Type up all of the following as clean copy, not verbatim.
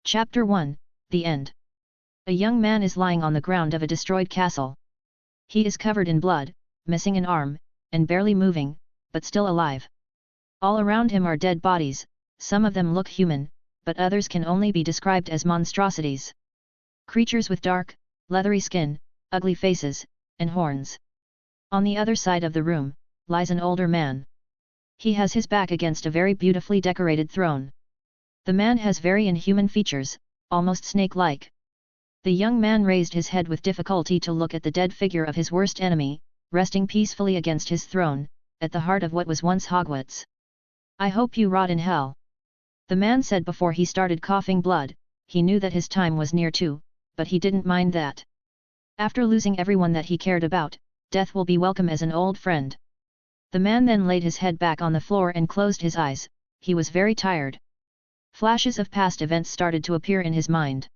Chapter 1, The End. A young man is lying on the ground of a destroyed castle. He is covered in blood, missing an arm, and barely moving, but still alive. All around him are dead bodies, some of them look human, but others can only be described as monstrosities. Creatures with dark, leathery skin, ugly faces, and horns. On the other side of the room, lies an older man. He has his back against a very beautifully decorated throne. The man has very inhuman features, almost snake-like. The young man raised his head with difficulty to look at the dead figure of his worst enemy, resting peacefully against his throne, at the heart of what was once Hogwarts. "I hope you rot in hell," the man said before he started coughing blood. He knew that his time was near too, but he didn't mind that. After losing everyone that he cared about, death will be welcome as an old friend. The man then laid his head back on the floor and closed his eyes. He was very tired. Flashes of past events started to appear in his mind.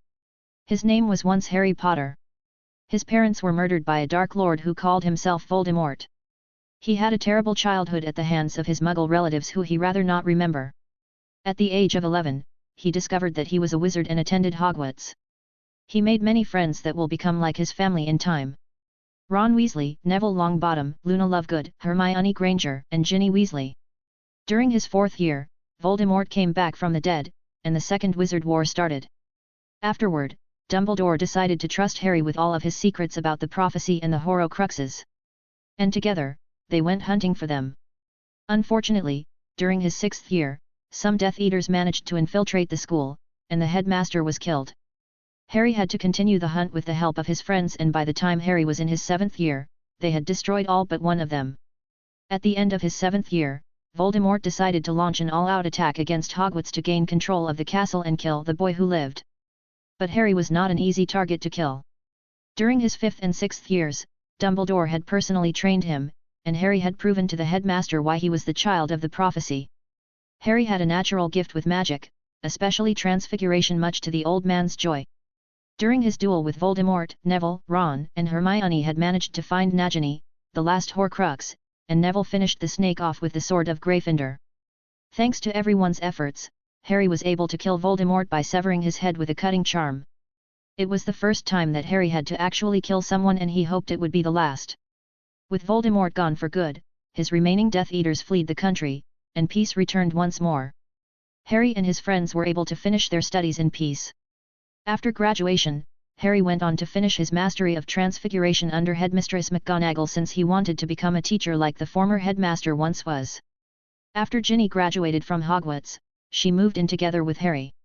His name was once Harry Potter. His parents were murdered by a Dark Lord who called himself Voldemort. He had a terrible childhood at the hands of his Muggle relatives who he rather not remember. At the age of 11, he discovered that he was a wizard and attended Hogwarts. He made many friends that will become like his family in time. Ron Weasley, Neville Longbottom, Luna Lovegood, Hermione Granger, and Ginny Weasley. During his 4th year, Voldemort came back from the dead, and the Second Wizard War started. Afterward, Dumbledore decided to trust Harry with all of his secrets about the prophecy and the Horcruxes. And together, they went hunting for them. Unfortunately, during his 6th year, some Death Eaters managed to infiltrate the school, and the headmaster was killed. Harry had to continue the hunt with the help of his friends, and by the time Harry was in his 7th year, they had destroyed all but one of them. At the end of his 7th year, Voldemort decided to launch an all-out attack against Hogwarts to gain control of the castle and kill the boy who lived. But Harry was not an easy target to kill. During his 5th and 6th years, Dumbledore had personally trained him, and Harry had proven to the headmaster why he was the child of the prophecy. Harry had a natural gift with magic, especially transfiguration, much to the old man's joy. During his duel with Voldemort, Neville, Ron, and Hermione had managed to find Nagini, the last Horcrux, and Neville finished the snake off with the sword of Gryffindor. Thanks to everyone's efforts, Harry was able to kill Voldemort by severing his head with a cutting charm. It was the first time that Harry had to actually kill someone, and he hoped it would be the last. With Voldemort gone for good, his remaining Death Eaters fled the country, and peace returned once more. Harry and his friends were able to finish their studies in peace. After graduation, Harry went on to finish his mastery of transfiguration under Headmistress McGonagall, since he wanted to become a teacher like the former headmaster once was. After Ginny graduated from Hogwarts, she moved in together with Harry.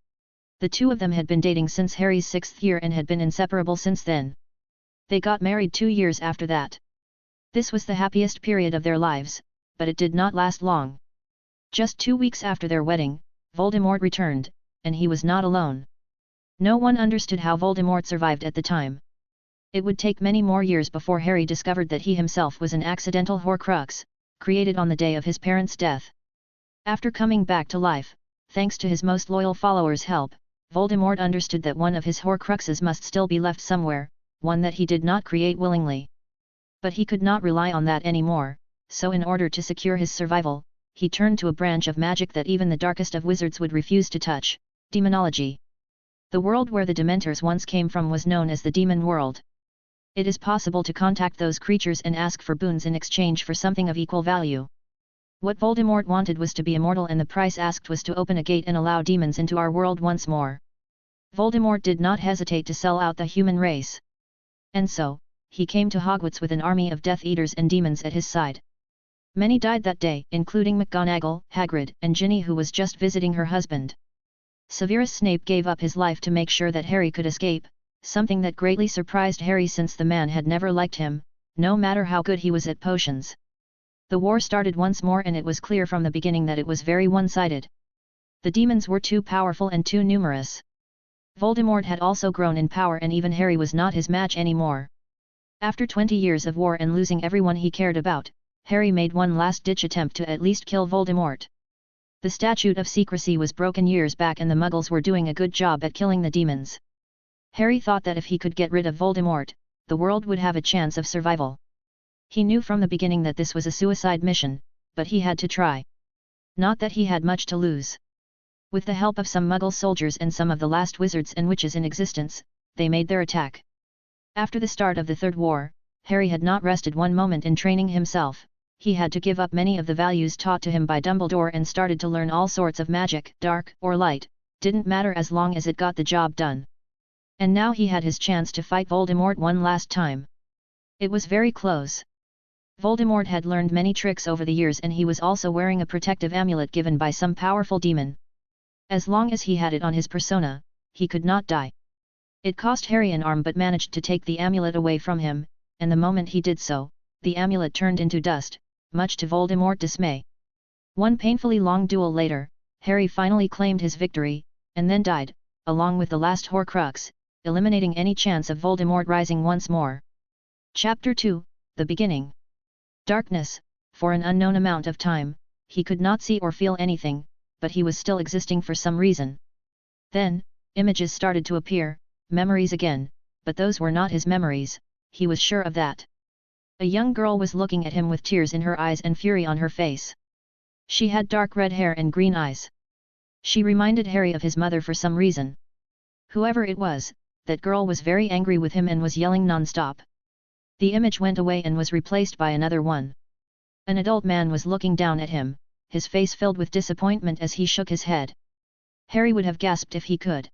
The two of them had been dating since Harry's 6th year and had been inseparable since then. They got married 2 years after that. This was the happiest period of their lives, but it did not last long. Just 2 weeks after their wedding, Voldemort returned, and he was not alone. No one understood how Voldemort survived at the time. It would take many more years before Harry discovered that he himself was an accidental Horcrux, created on the day of his parents' death. After coming back to life, thanks to his most loyal followers' help, Voldemort understood that one of his Horcruxes must still be left somewhere, one that he did not create willingly. But he could not rely on that anymore, so in order to secure his survival, he turned to a branch of magic that even the darkest of wizards would refuse to touch: demonology. The world where the Dementors once came from was known as the Demon World. It is possible to contact those creatures and ask for boons in exchange for something of equal value. What Voldemort wanted was to be immortal, and the price asked was to open a gate and allow demons into our world once more. Voldemort did not hesitate to sell out the human race. And so, he came to Hogwarts with an army of Death Eaters and demons at his side. Many died that day, including McGonagall, Hagrid, and Ginny, who was just visiting her husband. Severus Snape gave up his life to make sure that Harry could escape, something that greatly surprised Harry since the man had never liked him, no matter how good he was at potions. The war started once more, and it was clear from the beginning that it was very one-sided. The demons were too powerful and too numerous. Voldemort had also grown in power, and even Harry was not his match anymore. After 20 years of war and losing everyone he cared about, Harry made one last-ditch attempt to at least kill Voldemort. The Statute of Secrecy was broken years back, and the Muggles were doing a good job at killing the demons. Harry thought that if he could get rid of Voldemort, the world would have a chance of survival. He knew from the beginning that this was a suicide mission, but he had to try. Not that he had much to lose. With the help of some Muggle soldiers and some of the last wizards and witches in existence, they made their attack. After the start of the Third War, Harry had not rested one moment in training himself. He had to give up many of the values taught to him by Dumbledore and started to learn all sorts of magic, dark or light, didn't matter as long as it got the job done. And now he had his chance to fight Voldemort one last time. It was very close. Voldemort had learned many tricks over the years and he was also wearing a protective amulet given by some powerful demon. As long as he had it on his persona, he could not die. It cost Harry an arm but managed to take the amulet away from him, and the moment he did so, the amulet turned into dust, much to Voldemort's dismay. One painfully long duel later, Harry finally claimed his victory, and then died, along with the last Horcrux, eliminating any chance of Voldemort rising once more. Chapter 2, The Beginning. Darkness. For an unknown amount of time, he could not see or feel anything, but he was still existing for some reason. Then, images started to appear, memories again, but those were not his memories, he was sure of that. A young girl was looking at him with tears in her eyes and fury on her face. She had dark red hair and green eyes. She reminded Harry of his mother for some reason. Whoever it was, that girl was very angry with him and was yelling non-stop. The image went away and was replaced by another one. An adult man was looking down at him, his face filled with disappointment as he shook his head. Harry would have gasped if he could.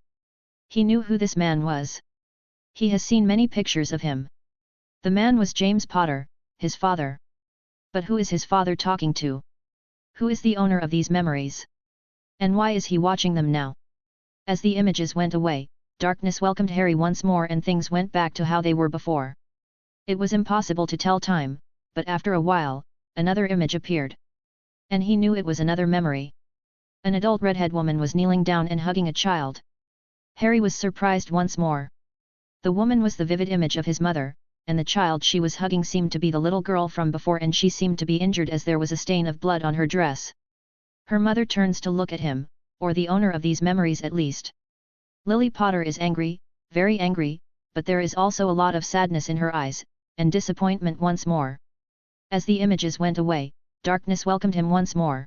He knew who this man was. He has seen many pictures of him. The man was James Potter, his father. But who is his father talking to? Who is the owner of these memories? And why is he watching them now? As the images went away, darkness welcomed Harry once more and things went back to how they were before. It was impossible to tell time, but after a while, another image appeared. And he knew it was another memory. An adult redhead woman was kneeling down and hugging a child. Harry was surprised once more. The woman was the vivid image of his mother, and the child she was hugging seemed to be the little girl from before and she seemed to be injured as there was a stain of blood on her dress. Her mother turns to look at him, or the owner of these memories at least. Lily Potter is angry, very angry, but there is also a lot of sadness in her eyes, and disappointment once more. As the images went away, darkness welcomed him once more.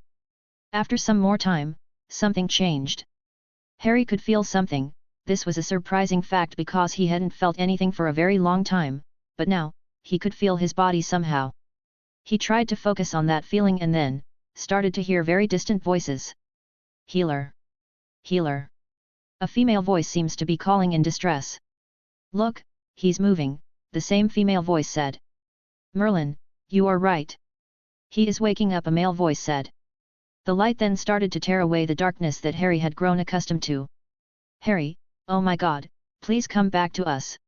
After some more time, something changed. Harry could feel something. This was a surprising fact because he hadn't felt anything for a very long time, but now, he could feel his body somehow. He tried to focus on that feeling and then, started to hear very distant voices. Healer! Healer! A female voice seems to be calling in distress. Look, he's moving, the same female voice said. Merlin, you are right. He is waking up, a male voice said. The light then started to tear away the darkness that Harry had grown accustomed to. Harry, oh my God, please come back to us.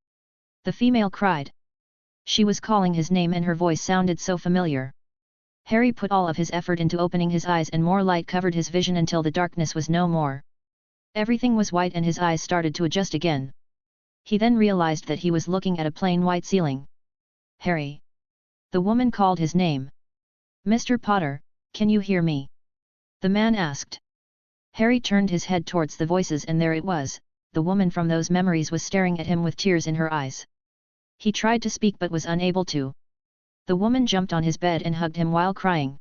The female cried. She was calling his name and her voice sounded so familiar. Harry put all of his effort into opening his eyes and more light covered his vision until the darkness was no more. Everything was white and his eyes started to adjust again. He then realized that he was looking at a plain white ceiling. Harry. The woman called his name. Mr. Potter, can you hear me? The man asked. Harry turned his head towards the voices and there it was, the woman from those memories was staring at him with tears in her eyes. He tried to speak but was unable to. The woman jumped on his bed and hugged him while crying.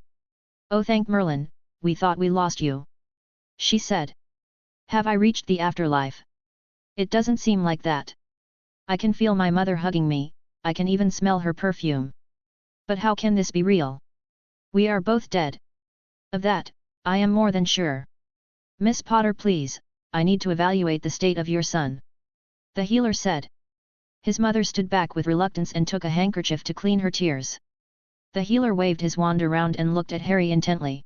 Oh, thank Merlin, we thought we lost you. She said. Have I reached the afterlife? It doesn't seem like that. I can feel my mother hugging me, I can even smell her perfume. But how can this be real? We are both dead. Of that, I am more than sure. Miss Potter, please, I need to evaluate the state of your son. The healer said. His mother stood back with reluctance and took a handkerchief to clean her tears. The healer waved his wand around and looked at Harry intently.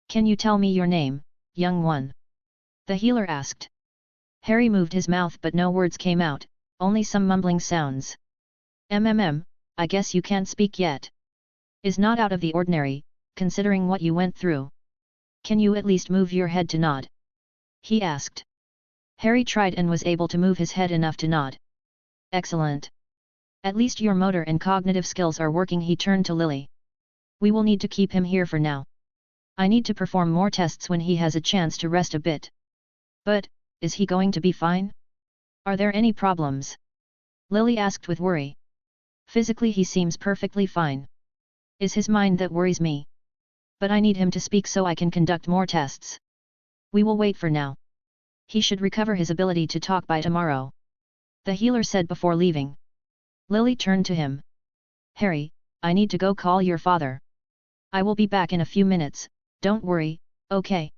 Can you tell me your name, young one? The healer asked. Harry moved his mouth but no words came out, only some mumbling sounds. I guess you can't speak yet. Is not out of the ordinary, considering what you went through. Can you at least move your head to nod? He asked. Harry tried and was able to move his head enough to nod. Excellent. At least your motor and cognitive skills are working. He turned to Lily. We will need to keep him here for now. I need to perform more tests when he has a chance to rest a bit. But, is he going to be fine? Are there any problems? Lily asked with worry. Physically he seems perfectly fine. Is his mind that worries me? But I need him to speak so I can conduct more tests. We will wait for now. He should recover his ability to talk by tomorrow. The healer said before leaving. Lily turned to him. Harry, I need to go call your father. I will be back in a few minutes, don't worry, okay.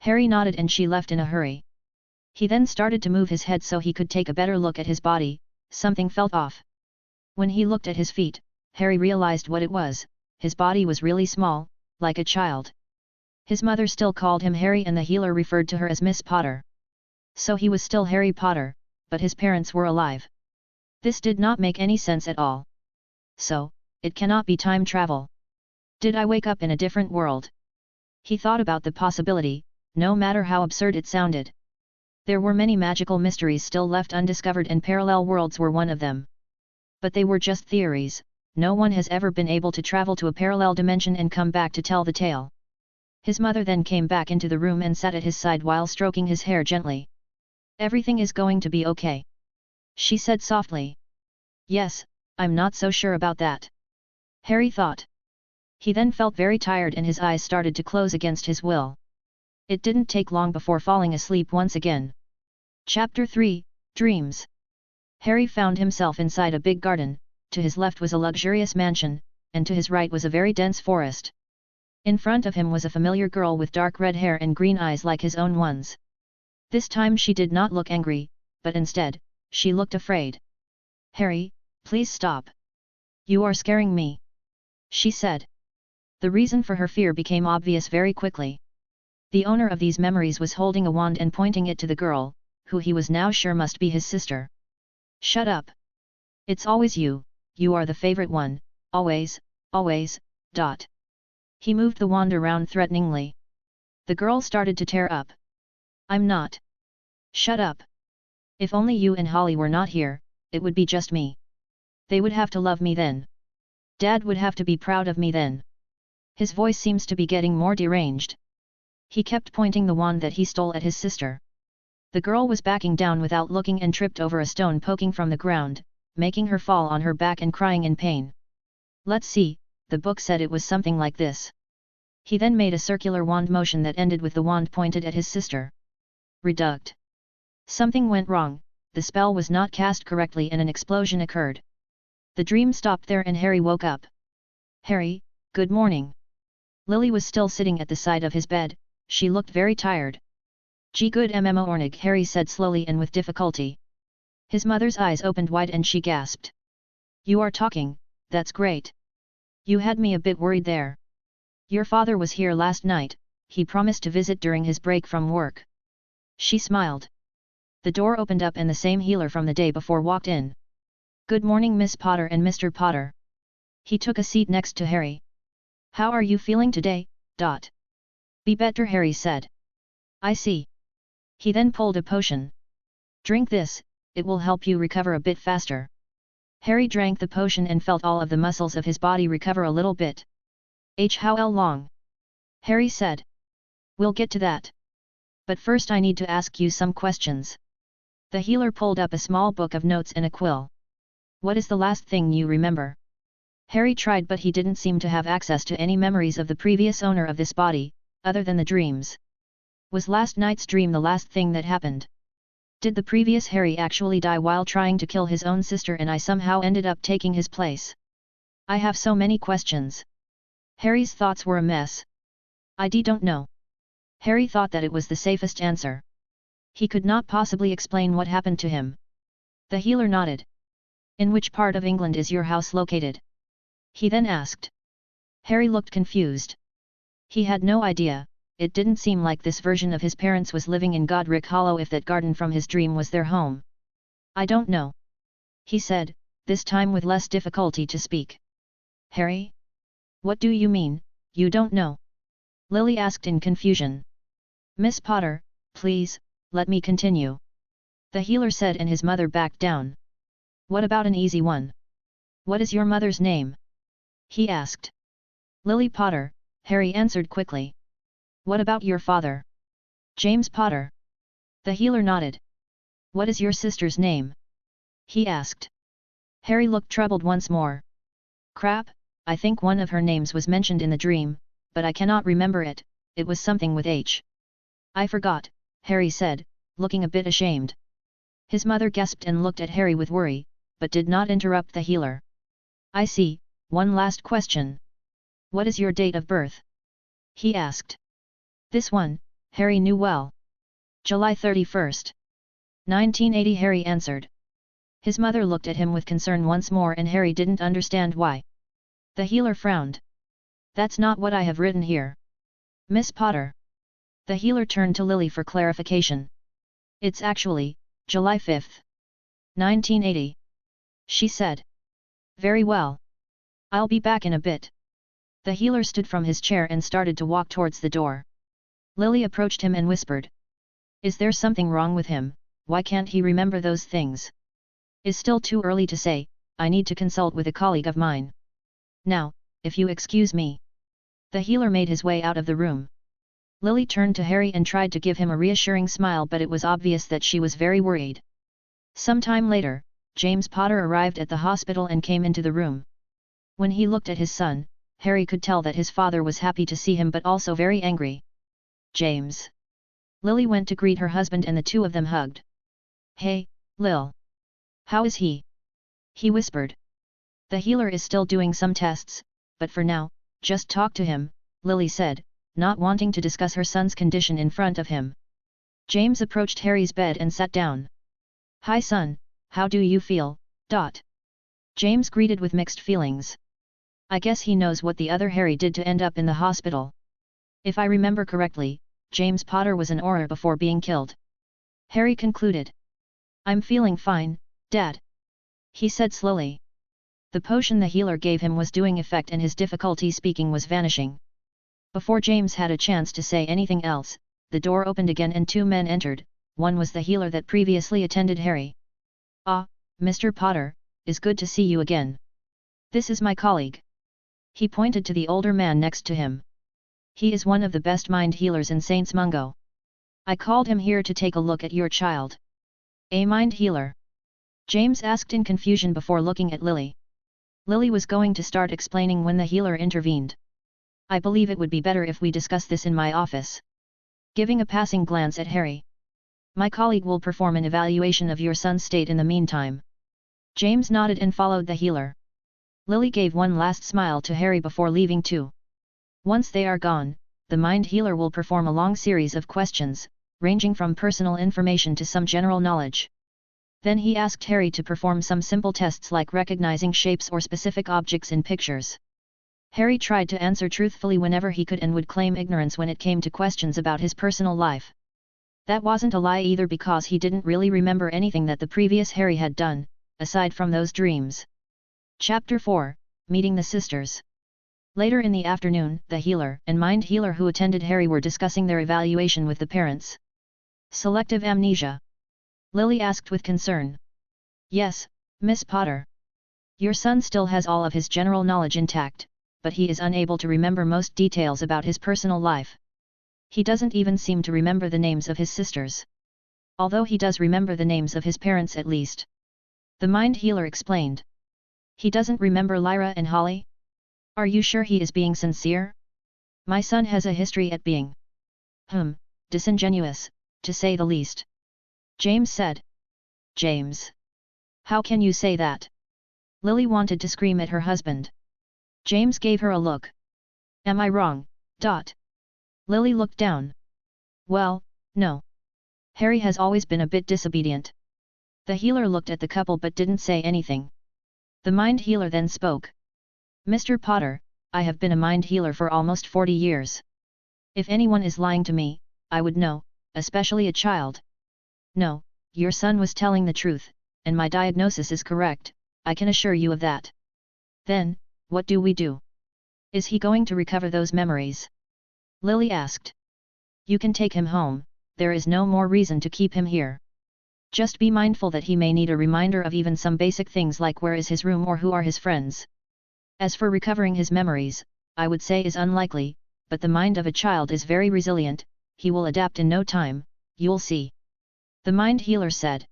Harry nodded and she left in a hurry. He then started to move his head so he could take a better look at his body. Something felt off. When he looked at his feet, Harry realized what it was. His body was really small, like a child. His mother still called him Harry and the healer referred to her as Miss Potter. So he was still Harry Potter, but his parents were alive. This did not make any sense at all. So, it cannot be time travel. Did I wake up in a different world? He thought about the possibility, no matter how absurd it sounded. There were many magical mysteries still left undiscovered and parallel worlds were one of them. But they were just theories, no one has ever been able to travel to a parallel dimension and come back to tell the tale. His mother then came back into the room and sat at his side while stroking his hair gently. Everything is going to be okay. She said softly. Yes, I'm not so sure about that. Harry thought. He then felt very tired and his eyes started to close against his will. It didn't take long before falling asleep once again. Chapter 3, Dreams. Harry found himself inside a big garden, to his left was a luxurious mansion, and to his right was a very dense forest. In front of him was a familiar girl with dark red hair and green eyes like his own ones. This time she did not look angry, but instead, she looked afraid. Harry, please stop. You are scaring me. She said. The reason for her fear became obvious very quickly. The owner of these memories was holding a wand and pointing it to the girl, who he was now sure must be his sister. Shut up. It's always you, you are the favorite one, always, always, ... He moved the wand around threateningly. The girl started to tear up. I'm not. Shut up. If only you and Holly were not here, it would be just me. They would have to love me then. Dad would have to be proud of me then. His voice seems to be getting more deranged. He kept pointing the wand that he stole at his sister. The girl was backing down without looking and tripped over a stone poking from the ground, making her fall on her back and crying in pain. Let's see, the book said it was something like this. He then made a circular wand motion that ended with the wand pointed at his sister. Reduct. Something went wrong, the spell was not cast correctly and an explosion occurred. The dream stopped there and Harry woke up. Harry, good morning. Lily was still sitting at the side of his bed, she looked very tired. Good morning, Harry said slowly and with difficulty. His mother's eyes opened wide and she gasped. You are talking, that's great. You had me a bit worried there. Your father was here last night, he promised to visit during his break from work. She smiled. The door opened up and the same healer from the day before walked in. Good morning Miss Potter and Mr. Potter. He took a seat next to Harry. How are you feeling today? Be better, Harry said. I see. He then pulled a potion. Drink this, it will help you recover a bit faster. Harry drank the potion and felt all of the muscles of his body recover a little bit. How long? Harry said. We'll get to that. But first I need to ask you some questions. The healer pulled up a small book of notes and a quill. What is the last thing you remember? Harry tried but he didn't seem to have access to any memories of the previous owner of this body, other than the dreams. Was last night's dream the last thing that happened? Did the previous Harry actually die while trying to kill his own sister and I somehow ended up taking his place? I have so many questions. Harry's thoughts were a mess. I don't know. Harry thought that it was the safest answer. He could not possibly explain what happened to him. The healer nodded. In which part of England is your house located? He then asked. Harry looked confused. He had no idea, it didn't seem like this version of his parents was living in Godric Hollow if that garden from his dream was their home. I don't know. He said, this time with less difficulty to speak. Harry? What do you mean, you don't know? Lily asked in confusion. Miss Potter, please, let me continue. The healer said and his mother backed down. What about an easy one? What is your mother's name? He asked. Lily Potter, Harry answered quickly. What about your father? James Potter. The healer nodded. What is your sister's name? He asked. Harry looked troubled once more. Crap, I think one of her names was mentioned in the dream, but I cannot remember it, it was something with H. I forgot, Harry said, looking a bit ashamed. His mother gasped and looked at Harry with worry, but did not interrupt the healer. I see, one last question. What is your date of birth? He asked. This one, Harry knew well. July 31st. 1980, Harry answered. His mother looked at him with concern once more and Harry didn't understand why. The healer frowned. That's not what I have written here. Miss Potter. The healer turned to Lily for clarification. It's actually, July 5th. 1980. She said. Very well. I'll be back in a bit. The healer stood from his chair and started to walk towards the door. Lily approached him and whispered. Is there something wrong with him? Why can't he remember those things? It's still too early to say, I need to consult with a colleague of mine. Now, if you excuse me. The healer made his way out of the room. Lily turned to Harry and tried to give him a reassuring smile, but it was obvious that she was very worried. Some time later, James Potter arrived at the hospital and came into the room. When he looked at his son, Harry could tell that his father was happy to see him but also very angry. James. Lily went to greet her husband and the two of them hugged. Hey, Lil. How is he? He whispered. The healer is still doing some tests, but for now, just talk to him, Lily said, not wanting to discuss her son's condition in front of him. James approached Harry's bed and sat down. Hi son, how do you feel? James greeted with mixed feelings. I guess he knows what the other Harry did to end up in the hospital. If I remember correctly, James Potter was an Auror before being killed. Harry concluded. I'm feeling fine, Dad. He said slowly. The potion the healer gave him was doing effect and his difficulty speaking was vanishing. Before James had a chance to say anything else, the door opened again and two men entered. One was the healer that previously attended Harry. Ah, Mr. Potter, it's good to see you again. This is my colleague. He pointed to the older man next to him. He is one of the best mind healers in Saints Mungo. I called him here to take a look at your child. A mind healer? James asked in confusion before looking at Lily. Lily was going to start explaining when the healer intervened. I believe it would be better if we discuss this in my office. Giving a passing glance at Harry. My colleague will perform an evaluation of your son's state in the meantime. James nodded and followed the healer. Lily gave one last smile to Harry before leaving too. Once they are gone, the mind healer will perform a long series of questions, ranging from personal information to some general knowledge. Then he asked Harry to perform some simple tests like recognizing shapes or specific objects in pictures. Harry tried to answer truthfully whenever he could and would claim ignorance when it came to questions about his personal life. That wasn't a lie either because he didn't really remember anything that the previous Harry had done, aside from those dreams. Chapter 4, Meeting the Sisters. Later in the afternoon, the healer and mind healer who attended Harry were discussing their evaluation with the parents. Selective amnesia? Lily asked with concern. Yes, Miss Potter. Your son still has all of his general knowledge intact, but he is unable to remember most details about his personal life. He doesn't even seem to remember the names of his sisters. Although he does remember the names of his parents at least. The mind healer explained. He doesn't remember Lyra and Holly? Are you sure he is being sincere? My son has a history at being disingenuous, to say the least. James said. James. How can you say that? Lily wanted to scream at her husband. James gave her a look. Am I wrong? Lily looked down. Well, no. Harry has always been a bit disobedient. The healer looked at the couple but didn't say anything. The mind healer then spoke. Mr. Potter, I have been a mind healer for almost 40 years. If anyone is lying to me, I would know, especially a child. No, your son was telling the truth, and my diagnosis is correct, I can assure you of that. Then, what do we do? Is he going to recover those memories? Lily asked. You can take him home, there is no more reason to keep him here. Just be mindful that he may need a reminder of even some basic things like where is his room or who are his friends. As for recovering his memories, I would say is unlikely, but the mind of a child is very resilient, he will adapt in no time, you'll see. The mind healer said.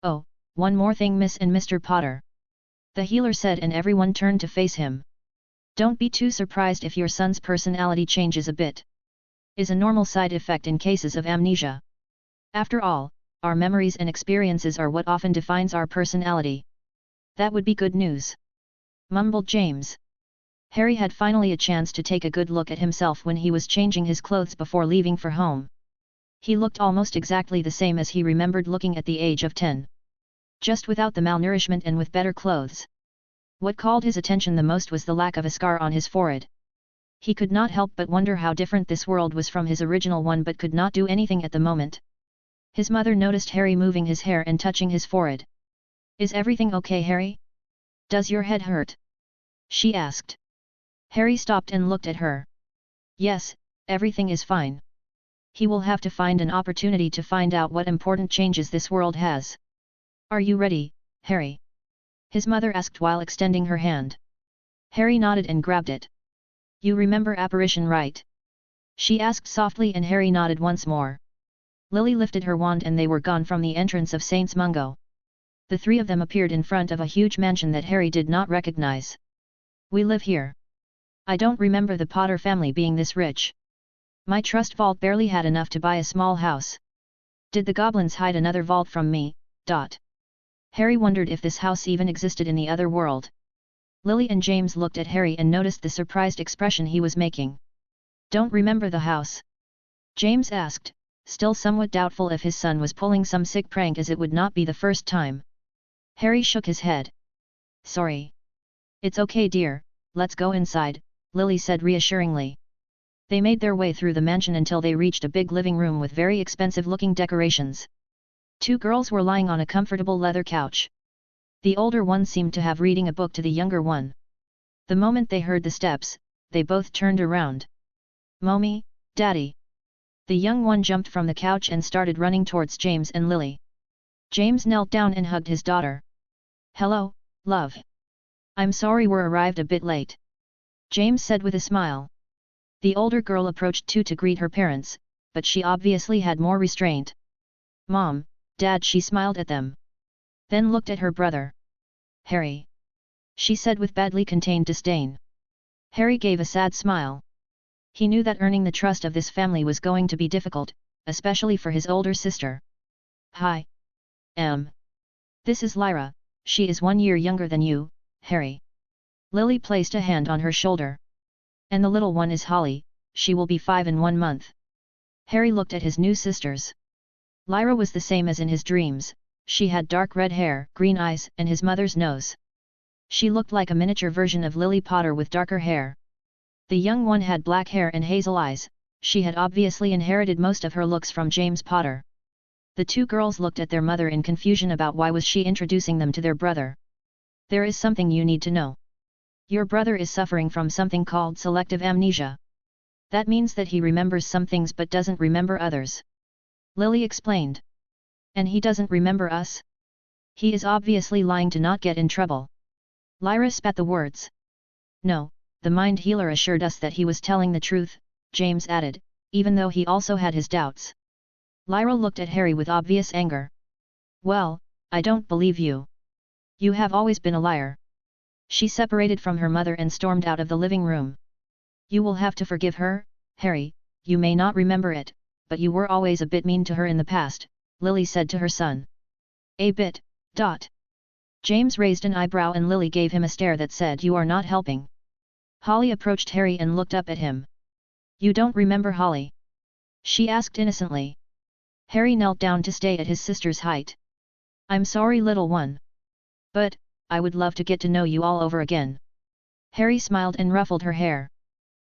Oh, one more thing Miss and Mr. Potter. The healer said and everyone turned to face him. Don't be too surprised if your son's personality changes a bit. is a normal side effect in cases of amnesia. After all, our memories and experiences are what often defines our personality. That would be good news, mumbled James. Harry had finally a chance to take a good look at himself when he was changing his clothes before leaving for home. He looked almost exactly the same as he remembered looking at the age of 10. Just without the malnourishment and with better clothes. What called his attention the most was the lack of a scar on his forehead. He could not help but wonder how different this world was from his original one, but could not do anything at the moment. His mother noticed Harry moving his hair and touching his forehead. "Is everything okay, Harry? Does your head hurt?" she asked. Harry stopped and looked at her. "Yes, everything is fine. He will have to find an opportunity to find out what important changes this world has. Are you ready, Harry?" his mother asked while extending her hand. Harry nodded and grabbed it. "You remember apparition, right?" she asked softly, and Harry nodded once more. Lily lifted her wand and they were gone from the entrance of Saints Mungo. The three of them appeared in front of a huge mansion that Harry did not recognize. "We live here. I don't remember the Potter family being this rich. My trust vault barely had enough to buy a small house. Did the goblins hide another vault from me? Harry wondered if this house even existed in the other world. Lily and James looked at Harry and noticed the surprised expression he was making. "Don't remember the house?" James asked, still somewhat doubtful if his son was pulling some sick prank, as it would not be the first time. Harry shook his head. "Sorry. It's okay, dear, let's go inside," Lily said reassuringly. They made their way through the mansion until they reached a big living room with very expensive-looking decorations. Two girls were lying on a comfortable leather couch. The older one seemed to have reading a book to the younger one. The moment they heard the steps, they both turned around. "Mommy, Daddy!" The young one jumped from the couch and started running towards James and Lily. James knelt down and hugged his daughter. "Hello, love. I'm sorry we're arrived a bit late," James said with a smile. The older girl approached too to greet her parents, but she obviously had more restraint. "Mom, Dad," she smiled at them. Then looked at her brother. "Harry," she said with badly contained disdain. Harry gave a sad smile. He knew that earning the trust of this family was going to be difficult, especially for his older sister. "Hi. This is Lyra, she is 1 year younger than you, Harry." Lily placed a hand on her shoulder. "And the little one is Holly, she will be 5 in 1 month. Harry looked at his new sisters. Lyra was the same as in his dreams. She had dark red hair, green eyes, and his mother's nose. She looked like a miniature version of Lily Potter with darker hair. The young one had black hair and hazel eyes. She had obviously inherited most of her looks from James Potter. The two girls looked at their mother in confusion about why was she introducing them to their brother. "There is something you need to know. Your brother is suffering from something called selective amnesia. That means that he remembers some things but doesn't remember others," Lily explained. "And he doesn't remember us? He is obviously lying to not get in trouble." Lyra spat the words. "No, the mind healer assured us that he was telling the truth," James added, even though he also had his doubts. Lyra looked at Harry with obvious anger. "Well, I don't believe you. You have always been a liar." She separated from her mother and stormed out of the living room. "You will have to forgive her, Harry, you may not remember it, but you were always a bit mean to her in the past," Lily said to her son. "A bit, . James raised an eyebrow and Lily gave him a stare that said, "You are not helping." Holly approached Harry and looked up at him. "You don't remember Holly?" she asked innocently. Harry knelt down to stay at his sister's height. "I'm sorry, little one. But, I would love to get to know you all over again." Harry smiled and ruffled her hair.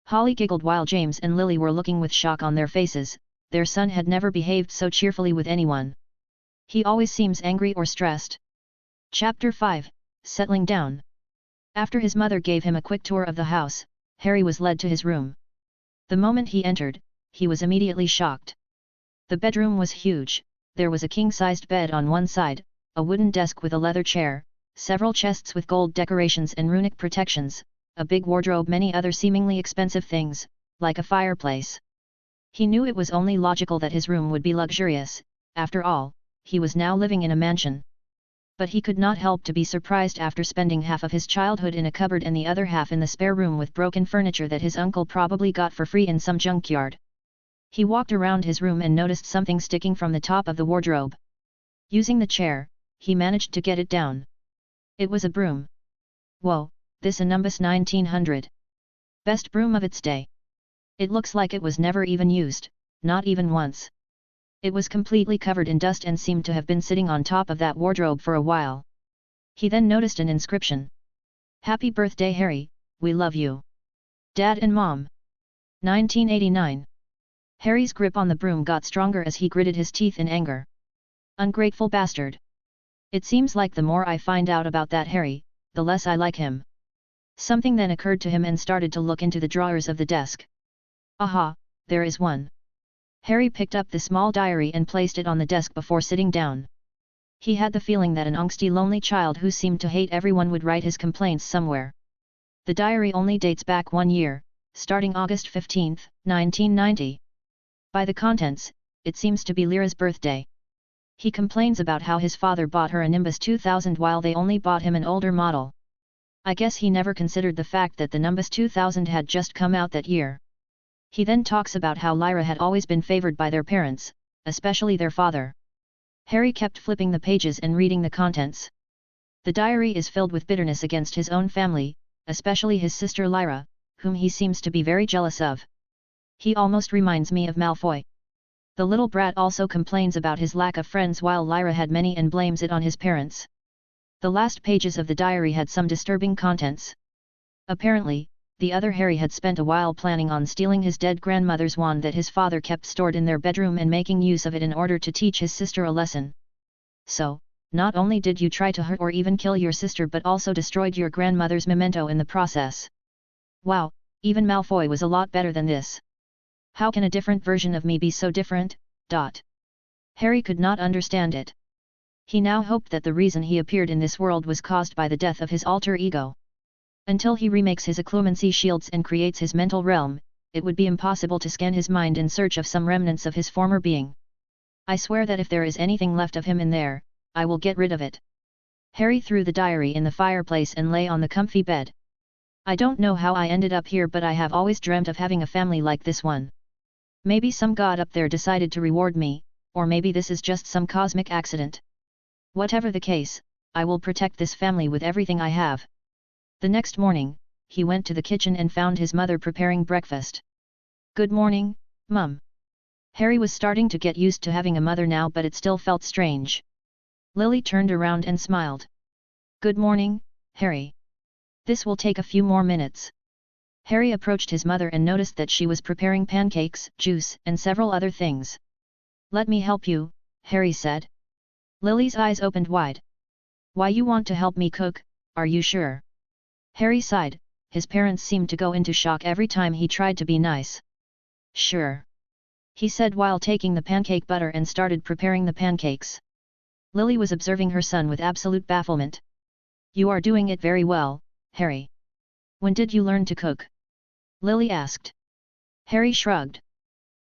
Holly giggled while James and Lily were looking with shock on their faces. Their son had never behaved so cheerfully with anyone. He always seems angry or stressed. Chapter 5, Settling Down. After his mother gave him a quick tour of the house, Harry was led to his room. The moment he entered, he was immediately shocked. The bedroom was huge. There was a king-sized bed on one side, a wooden desk with a leather chair, several chests with gold decorations and runic protections, a big wardrobe, many other seemingly expensive things, like a fireplace. He knew it was only logical that his room would be luxurious. After all, he was now living in a mansion. But he could not help to be surprised after spending half of his childhood in a cupboard and the other half in the spare room with broken furniture that his uncle probably got for free in some junkyard. He walked around his room and noticed something sticking from the top of the wardrobe. Using the chair, he managed to get it down. It was a broom. Whoa, this a Nimbus 1900. Best broom of its day. It looks like it was never even used, not even once. It was completely covered in dust and seemed to have been sitting on top of that wardrobe for a while. He then noticed an inscription. Happy birthday Harry, we love you. Dad and Mom. 1989. Harry's grip on the broom got stronger as he gritted his teeth in anger. Ungrateful bastard. It seems like the more I find out about that Harry, the less I like him. Something then occurred to him and started to look into the drawers of the desk. Aha, there is one. Harry picked up the small diary and placed it on the desk before sitting down. He had the feeling that an angsty lonely child who seemed to hate everyone would write his complaints somewhere. The diary only dates back 1 year, starting August 15, 1990. By the contents, it seems to be Lyra's birthday. He complains about how his father bought her a Nimbus 2000 while they only bought him an older model. I guess he never considered the fact that the Nimbus 2000 had just come out that year. He then talks about how Lyra had always been favored by their parents, especially their father. Harry kept flipping the pages and reading the contents. The diary is filled with bitterness against his own family, especially his sister Lyra, whom he seems to be very jealous of. He almost reminds me of Malfoy. The little brat also complains about his lack of friends while Lyra had many and blames it on his parents. The last pages of the diary had some disturbing contents. Apparently, the other Harry had spent a while planning on stealing his dead grandmother's wand that his father kept stored in their bedroom and making use of it in order to teach his sister a lesson. So, not only did you try to hurt or even kill your sister but also destroyed your grandmother's memento in the process. Wow, even Malfoy was a lot better than this. How can a different version of me be so different? Harry could not understand it. He now hoped that the reason he appeared in this world was caused by the death of his alter ego. Until he remakes his occlumency shields and creates his mental realm, it would be impossible to scan his mind in search of some remnants of his former being. I swear that if there is anything left of him in there, I will get rid of it. Harry threw the diary in the fireplace and lay on the comfy bed. I don't know how I ended up here, but I have always dreamt of having a family like this one. Maybe some god up there decided to reward me, or maybe this is just some cosmic accident. Whatever the case, I will protect this family with everything I have. The next morning, he went to the kitchen and found his mother preparing breakfast. Good morning, Mum. Harry was starting to get used to having a mother now, but it still felt strange. Lily turned around and smiled. Good morning, Harry. This will take a few more minutes. Harry approached his mother and noticed that she was preparing pancakes, juice, and several other things. Let me help you, Harry said. Lily's eyes opened wide. Why you want to help me cook, are you sure? Harry sighed. His parents seemed to go into shock every time he tried to be nice. Sure. He said while taking the pancake butter and started preparing the pancakes. Lily was observing her son with absolute bafflement. You are doing it very well, Harry. When did you learn to cook? Lily asked. Harry shrugged.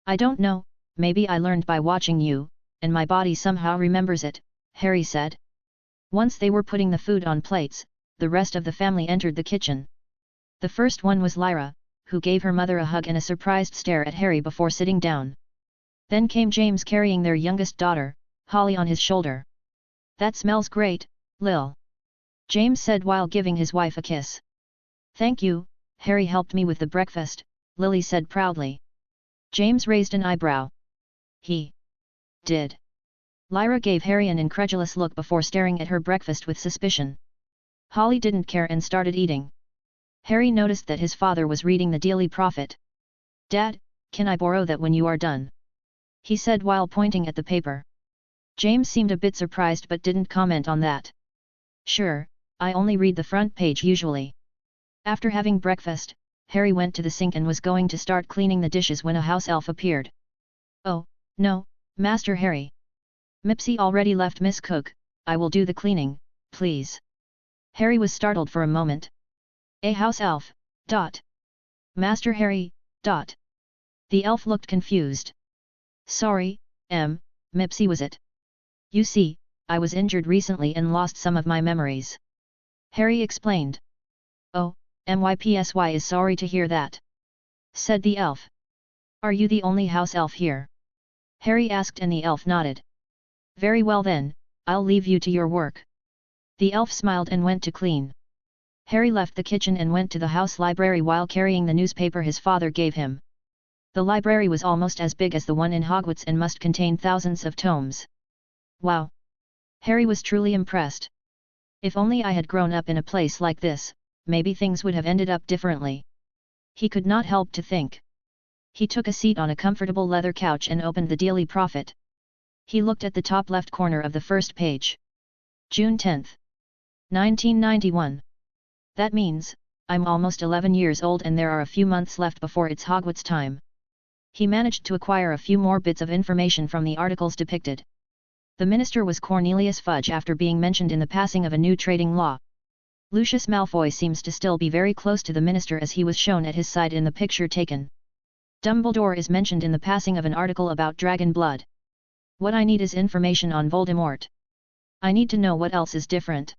I don't know, maybe I learned by watching you, and my body somehow remembers it, Harry said. Once they were putting the food on plates, the rest of the family entered the kitchen. The first one was Lyra, who gave her mother a hug and a surprised stare at Harry before sitting down. Then came James carrying their youngest daughter, Holly, on his shoulder. That smells great, Lil. James said while giving his wife a kiss. Thank you, Harry helped me with the breakfast, Lily said proudly. James raised an eyebrow. He did. Lyra gave Harry an incredulous look before staring at her breakfast with suspicion. Holly didn't care and started eating. Harry noticed that his father was reading the Daily Prophet. Dad, can I borrow that when you are done? He said while pointing at the paper. James seemed a bit surprised but didn't comment on that. Sure, I only read the front page usually. After having breakfast, Harry went to the sink and was going to start cleaning the dishes when a house elf appeared. Oh, no, Master Harry. Mipsy already left Miss Cook, I will do the cleaning, please. Harry was startled for a moment. A house elf, ... Master Harry, ... The elf looked confused. Sorry, Mipsy was it? You see, I was injured recently and lost some of my memories. Harry explained. Oh, MYPSY is sorry to hear that. Said the elf. Are you the only house elf here? Harry asked and the elf nodded. Very well then, I'll leave you to your work. The elf smiled and went to clean. Harry left the kitchen and went to the house library while carrying the newspaper his father gave him. The library was almost as big as the one in Hogwarts and must contain thousands of tomes. Wow! Harry was truly impressed. If only I had grown up in a place like this, maybe things would have ended up differently. He could not help to think. He took a seat on a comfortable leather couch and opened the Daily Prophet. He looked at the top left corner of the first page. June 10, 1991. That means, I'm almost 11 years old and there are a few months left before it's Hogwarts time. He managed to acquire a few more bits of information from the articles depicted. The minister was Cornelius Fudge after being mentioned in the passing of a new trading law. Lucius Malfoy seems to still be very close to the minister as he was shown at his side in the picture taken. Dumbledore is mentioned in the passing of an article about dragon blood. What I need is information on Voldemort. I need to know what else is different.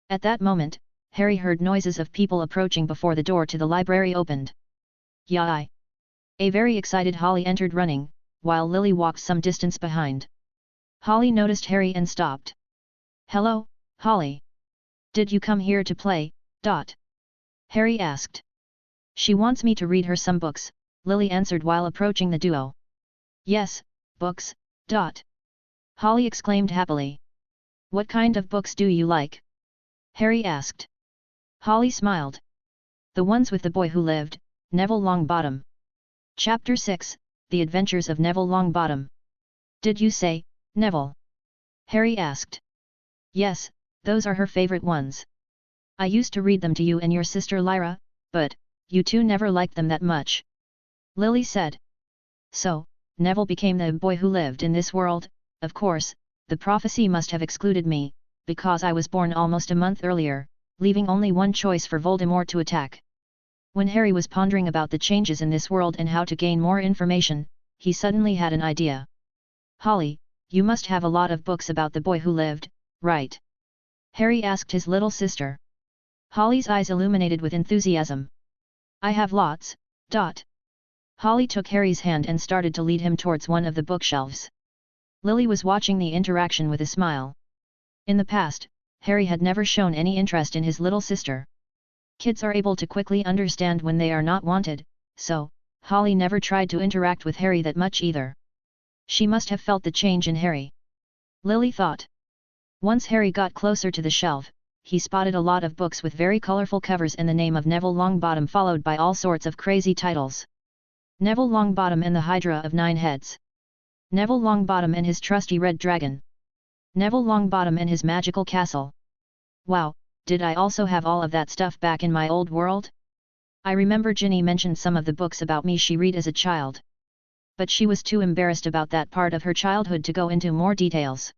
At that moment, Harry heard noises of people approaching before the door to the library opened. Yai! A very excited Holly entered running, while Lily walked some distance behind. Holly noticed Harry and stopped. Hello, Holly. Did you come here to play? Harry asked. She wants me to read her some books, Lily answered while approaching the duo. Yes, books. Holly exclaimed happily. What kind of books do you like? Harry asked. Holly smiled. The ones with the boy who lived, Neville Longbottom. Chapter 6, The Adventures of Neville Longbottom. Did you say, Neville? Harry asked. Yes, those are her favorite ones. I used to read them to you and your sister Lyra, but, you two never liked them that much. Lily said. So, Neville became the boy who lived in this world. Of course, the prophecy must have excluded me, because I was born almost a month earlier, leaving only one choice for Voldemort to attack. When Harry was pondering about the changes in this world and how to gain more information, he suddenly had an idea. Holly, you must have a lot of books about the boy who lived, right? Harry asked his little sister. Holly's eyes illuminated with enthusiasm. I have lots. Holly took Harry's hand and started to lead him towards one of the bookshelves. Lily was watching the interaction with a smile. In the past, Harry had never shown any interest in his little sister. Kids are able to quickly understand when they are not wanted, so, Holly never tried to interact with Harry that much either. She must have felt the change in Harry. Lily thought. Once Harry got closer to the shelf, he spotted a lot of books with very colorful covers and the name of Neville Longbottom followed by all sorts of crazy titles. Neville Longbottom and the Hydra of 9 Heads. Neville Longbottom and his trusty red dragon. Neville Longbottom and his magical castle. Wow, did I also have all of that stuff back in my old world? I remember Ginny mentioned some of the books about me she read as a child. But she was too embarrassed about that part of her childhood to go into more details.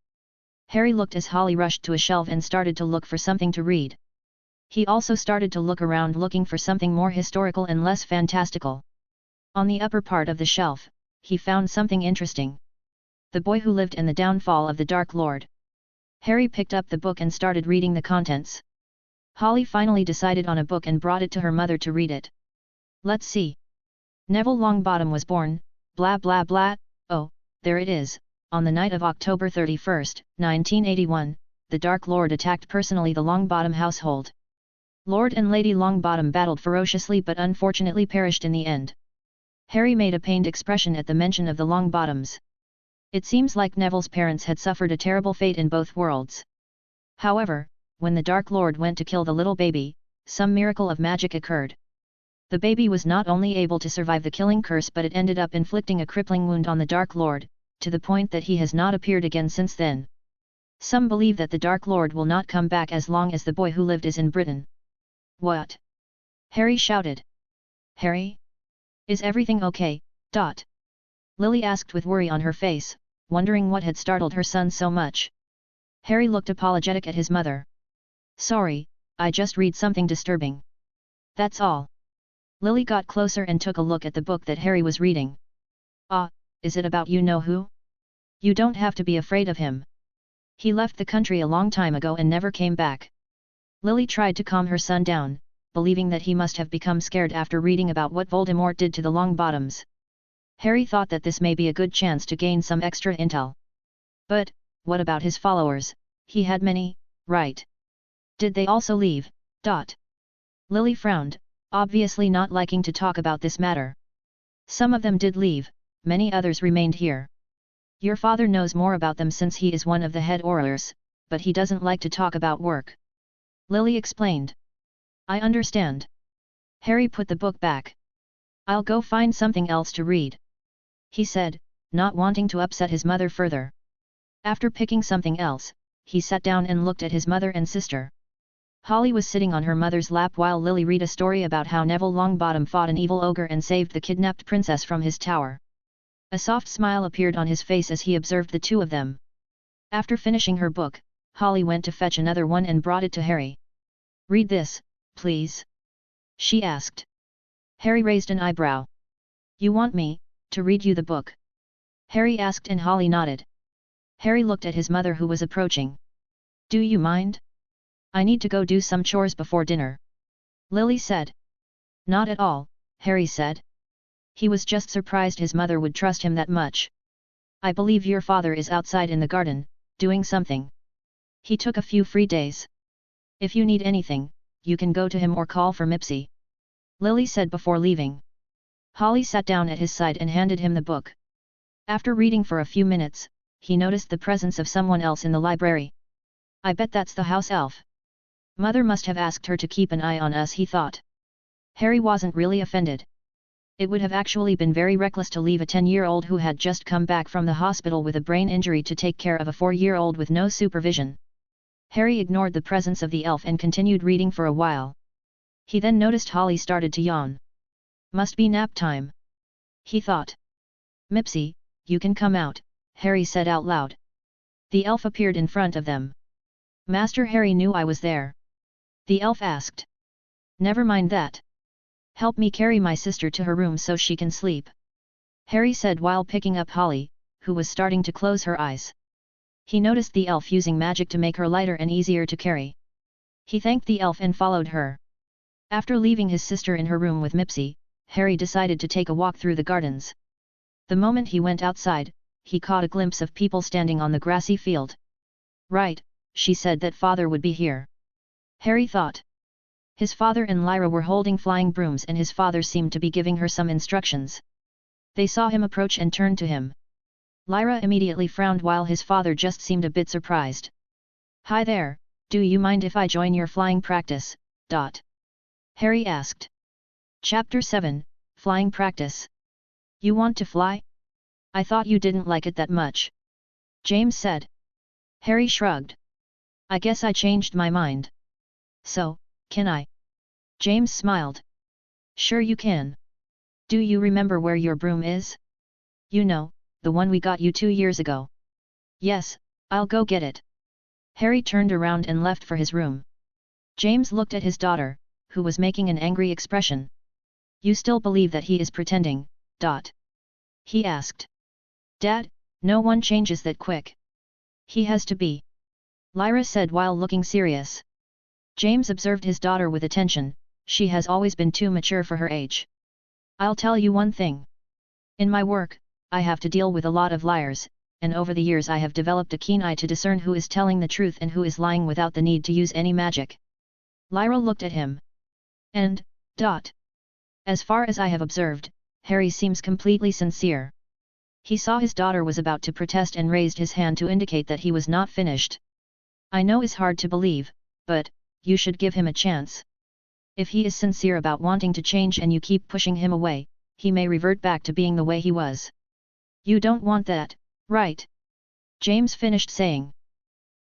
Harry looked as Holly rushed to a shelf and started to look for something to read. He also started to look around looking for something more historical and less fantastical. On the upper part of the shelf, he found something interesting. The Boy Who Lived and the Downfall of the Dark Lord. Harry picked up the book and started reading the contents. Holly finally decided on a book and brought it to her mother to read it. Let's see. Neville Longbottom was born, blah blah blah, oh, there it is. On the night of October 31, 1981, the Dark Lord attacked personally the Longbottom household. Lord and Lady Longbottom battled ferociously but unfortunately perished in the end. Harry made a pained expression at the mention of the Longbottoms. It seems like Neville's parents had suffered a terrible fate in both worlds. However, when the Dark Lord went to kill the little baby, some miracle of magic occurred. The baby was not only able to survive the killing curse but it ended up inflicting a crippling wound on the Dark Lord, to the point that he has not appeared again since then. Some believe that the Dark Lord will not come back as long as the Boy Who Lived is in Britain. What? Harry shouted. Harry? Is everything okay? Lily asked with worry on her face, wondering what had startled her son so much. Harry looked apologetic at his mother. Sorry, I just read something disturbing. That's all. Lily got closer and took a look at the book that Harry was reading. Ah, is it about you-know-who? You don't have to be afraid of him. He left the country a long time ago and never came back. Lily tried to calm her son down, believing that he must have become scared after reading about what Voldemort did to the Longbottoms. Harry thought that this may be a good chance to gain some extra intel. But, what about his followers? He had many, right? Did they also leave? Lily frowned, obviously not liking to talk about this matter. Some of them did leave, many others remained here. Your father knows more about them since he is one of the head Aurors, but he doesn't like to talk about work. Lily explained. I understand. Harry put the book back. I'll go find something else to read, he said, not wanting to upset his mother further. After picking something else, he sat down and looked at his mother and sister. Holly was sitting on her mother's lap while Lily read a story about how Neville Longbottom fought an evil ogre and saved the kidnapped princess from his tower. A soft smile appeared on his face as he observed the two of them. After finishing her book, Holly went to fetch another one and brought it to Harry. Read this, please, she asked. Harry raised an eyebrow. You want me to read you the book? Harry asked and Holly nodded. Harry looked at his mother who was approaching. Do you mind? I need to go do some chores before dinner, Lily said. Not at all, Harry said. He was just surprised his mother would trust him that much. I believe your father is outside in the garden, doing something. He took a few free days. If you need anything, you can go to him or call for Mipsy, Lily said before leaving. Holly sat down at his side and handed him the book. After reading for a few minutes, he noticed the presence of someone else in the library. I bet that's the house elf. Mother must have asked her to keep an eye on us, he thought. Harry wasn't really offended. It would have actually been very reckless to leave a 10-year-old who had just come back from the hospital with a brain injury to take care of a 4-year-old with no supervision. Harry ignored the presence of the elf and continued reading for a while. He then noticed Holly started to yawn. Must be nap time, he thought. Mipsy, you can come out, Harry said out loud. The elf appeared in front of them. Master Harry knew I was there, the elf asked. Never mind that. Help me carry my sister to her room so she can sleep, Harry said while picking up Holly, who was starting to close her eyes. He noticed the elf using magic to make her lighter and easier to carry. He thanked the elf and followed her. After leaving his sister in her room with Mipsy, Harry decided to take a walk through the gardens. The moment he went outside, he caught a glimpse of people standing on the grassy field. Right, she said that father would be here, Harry thought. His father and Lyra were holding flying brooms and his father seemed to be giving her some instructions. They saw him approach and turned to him. Lyra immediately frowned while his father just seemed a bit surprised. Hi there, do you mind if I join your flying practice? Harry asked. Chapter 7, Flying Practice. You want to fly? I thought you didn't like it that much, James said. Harry shrugged. I guess I changed my mind. So, can I? James smiled. Sure you can. Do you remember where your broom is? You know, the one we got you 2 years ago. Yes, I'll go get it. Harry turned around and left for his room. James looked at his daughter, who was making an angry expression. You still believe that he is pretending, he asked. Dad, no one changes that quick. He has to be, Lyra said while looking serious. James observed his daughter with attention. She has always been too mature for her age. I'll tell you one thing. In my work, I have to deal with a lot of liars, and over the years I have developed a keen eye to discern who is telling the truth and who is lying without the need to use any magic. Lyra looked at him. And, as far as I have observed, Harry seems completely sincere. He saw his daughter was about to protest and raised his hand to indicate that he was not finished. I know it's hard to believe, but, you should give him a chance. If he is sincere about wanting to change and you keep pushing him away, he may revert back to being the way he was. You don't want that, right? James finished saying.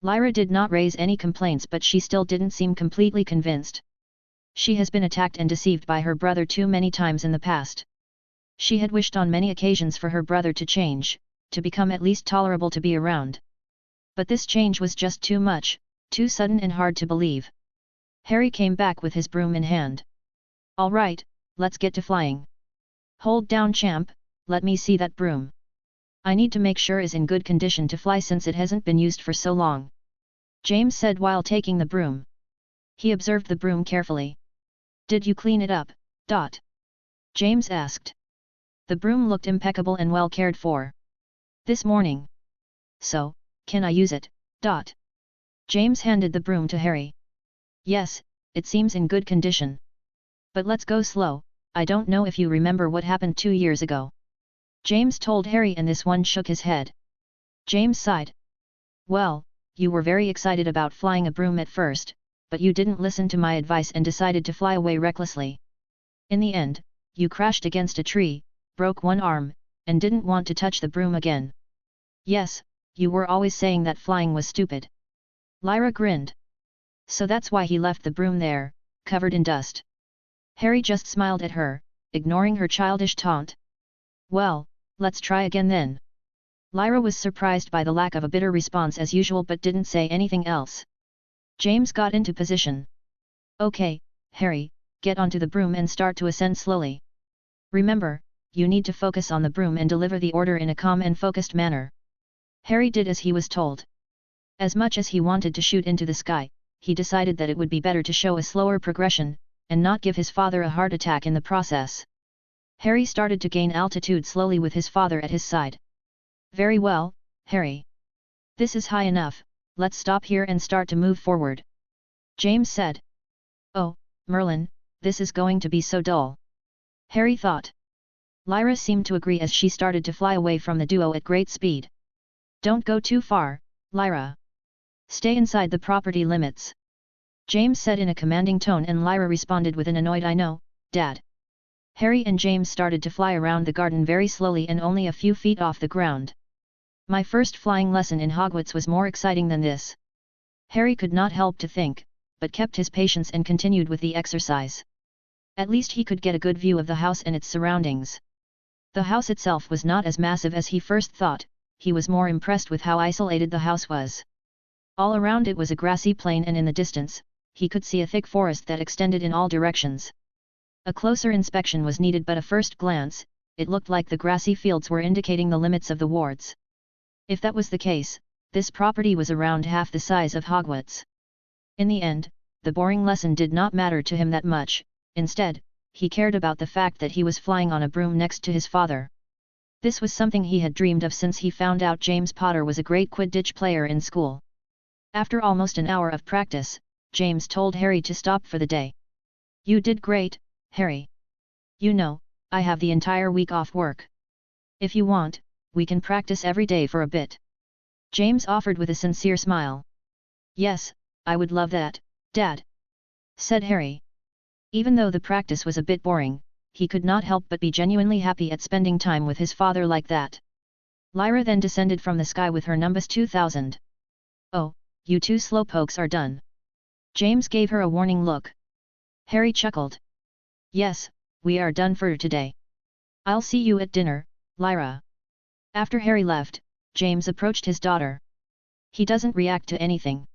Lyra did not raise any complaints but she still didn't seem completely convinced. She has been attacked and deceived by her brother too many times in the past. She had wished on many occasions for her brother to change, to become at least tolerable to be around. But this change was just too much, too sudden and hard to believe. Harry came back with his broom in hand. All right, let's get to flying. Hold down, champ, let me see that broom. I need to make sure it's in good condition to fly since it hasn't been used for so long, James said while taking the broom. He observed the broom carefully. Did you clean it up? James asked. The broom looked impeccable and well cared for. This morning. So, can I use it? James handed the broom to Harry. Yes, it seems in good condition. But let's go slow, I don't know if you remember what happened 2 years ago. James told Harry, and this one shook his head. James sighed. Well, you were very excited about flying a broom at first, but you didn't listen to my advice and decided to fly away recklessly. In the end, you crashed against a tree, broke one arm, and didn't want to touch the broom again. Yes, you were always saying that flying was stupid. Lyra grinned. So that's why he left the broom there, covered in dust. Harry just smiled at her, ignoring her childish taunt. Well, let's try again then. Lyra was surprised by the lack of a bitter response as usual but didn't say anything else. James got into position. Okay, Harry, get onto the broom and start to ascend slowly. Remember, you need to focus on the broom and deliver the order in a calm and focused manner. Harry did as he was told. As much as he wanted to shoot into the sky, he decided that it would be better to show a slower progression, and not give his father a heart attack in the process. Harry started to gain altitude slowly with his father at his side. Very well, Harry. This is high enough, let's stop here and start to move forward. James said. Oh, Merlin, this is going to be so dull. Harry thought. Lyra seemed to agree as she started to fly away from the duo at great speed. Don't go too far, Lyra. Stay inside the property limits. James said in a commanding tone, and Lyra responded with an annoyed "I know, Dad." Harry and James started to fly around the garden very slowly and only a few feet off the ground. My first flying lesson in Hogwarts was more exciting than this. Harry could not help to think, but kept his patience and continued with the exercise. At least he could get a good view of the house and its surroundings. The house itself was not as massive as he first thought, he was more impressed with how isolated the house was. All around it was a grassy plain, and in the distance, he could see a thick forest that extended in all directions. A closer inspection was needed, but at first glance, it looked like the grassy fields were indicating the limits of the wards. If that was the case, this property was around half the size of Hogwarts. In the end, the boring lesson did not matter to him that much, instead, he cared about the fact that he was flying on a broom next to his father. This was something he had dreamed of since he found out James Potter was a great Quidditch player in school. After almost an hour of practice, James told Harry to stop for the day. You did great, Harry. You know, I have the entire week off work. If you want, we can practice every day for a bit. James offered with a sincere smile. Yes, I would love that, Dad, said Harry. Even though the practice was a bit boring, he could not help but be genuinely happy at spending time with his father like that. Lyra then descended from the sky with her Nimbus 2000. Oh, you two slowpokes are done. James gave her a warning look. Harry chuckled. Yes, we are done for today. I'll see you at dinner, Lyra. After Harry left, James approached his daughter. He doesn't react to anything.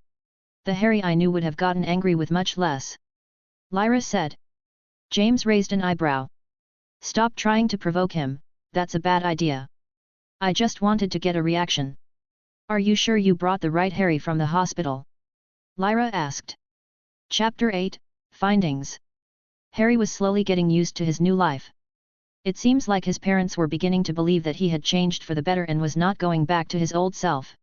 The Harry I knew would have gotten angry with much less. Lyra said. James raised an eyebrow. Stop trying to provoke him, that's a bad idea. I just wanted to get a reaction. Are you sure you brought the right Harry from the hospital? Lyra asked. Chapter 8, Findings. Harry was slowly getting used to his new life. It seems like his parents were beginning to believe that he had changed for the better and was not going back to his old self.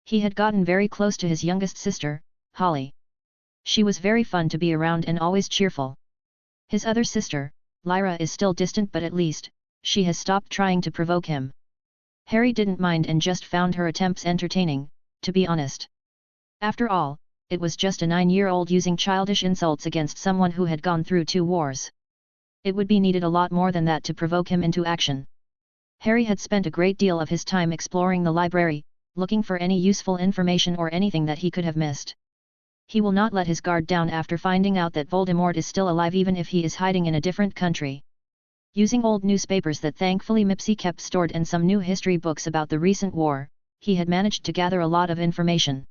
He had gotten very close to his youngest sister, Holly. She was very fun to be around and always cheerful. His other sister, Lyra, is still distant, but at least, she has stopped trying to provoke him. Harry didn't mind and just found her attempts entertaining, to be honest. After all, it was just a 9-year-old using childish insults against someone who had gone through 2 wars. It would be needed a lot more than that to provoke him into action. Harry had spent a great deal of his time exploring the library, looking for any useful information or anything that he could have missed. He will not let his guard down after finding out that Voldemort is still alive, even if he is hiding in a different country. Using old newspapers that thankfully Mipsy kept stored and some new history books about the recent war, he had managed to gather a lot of information.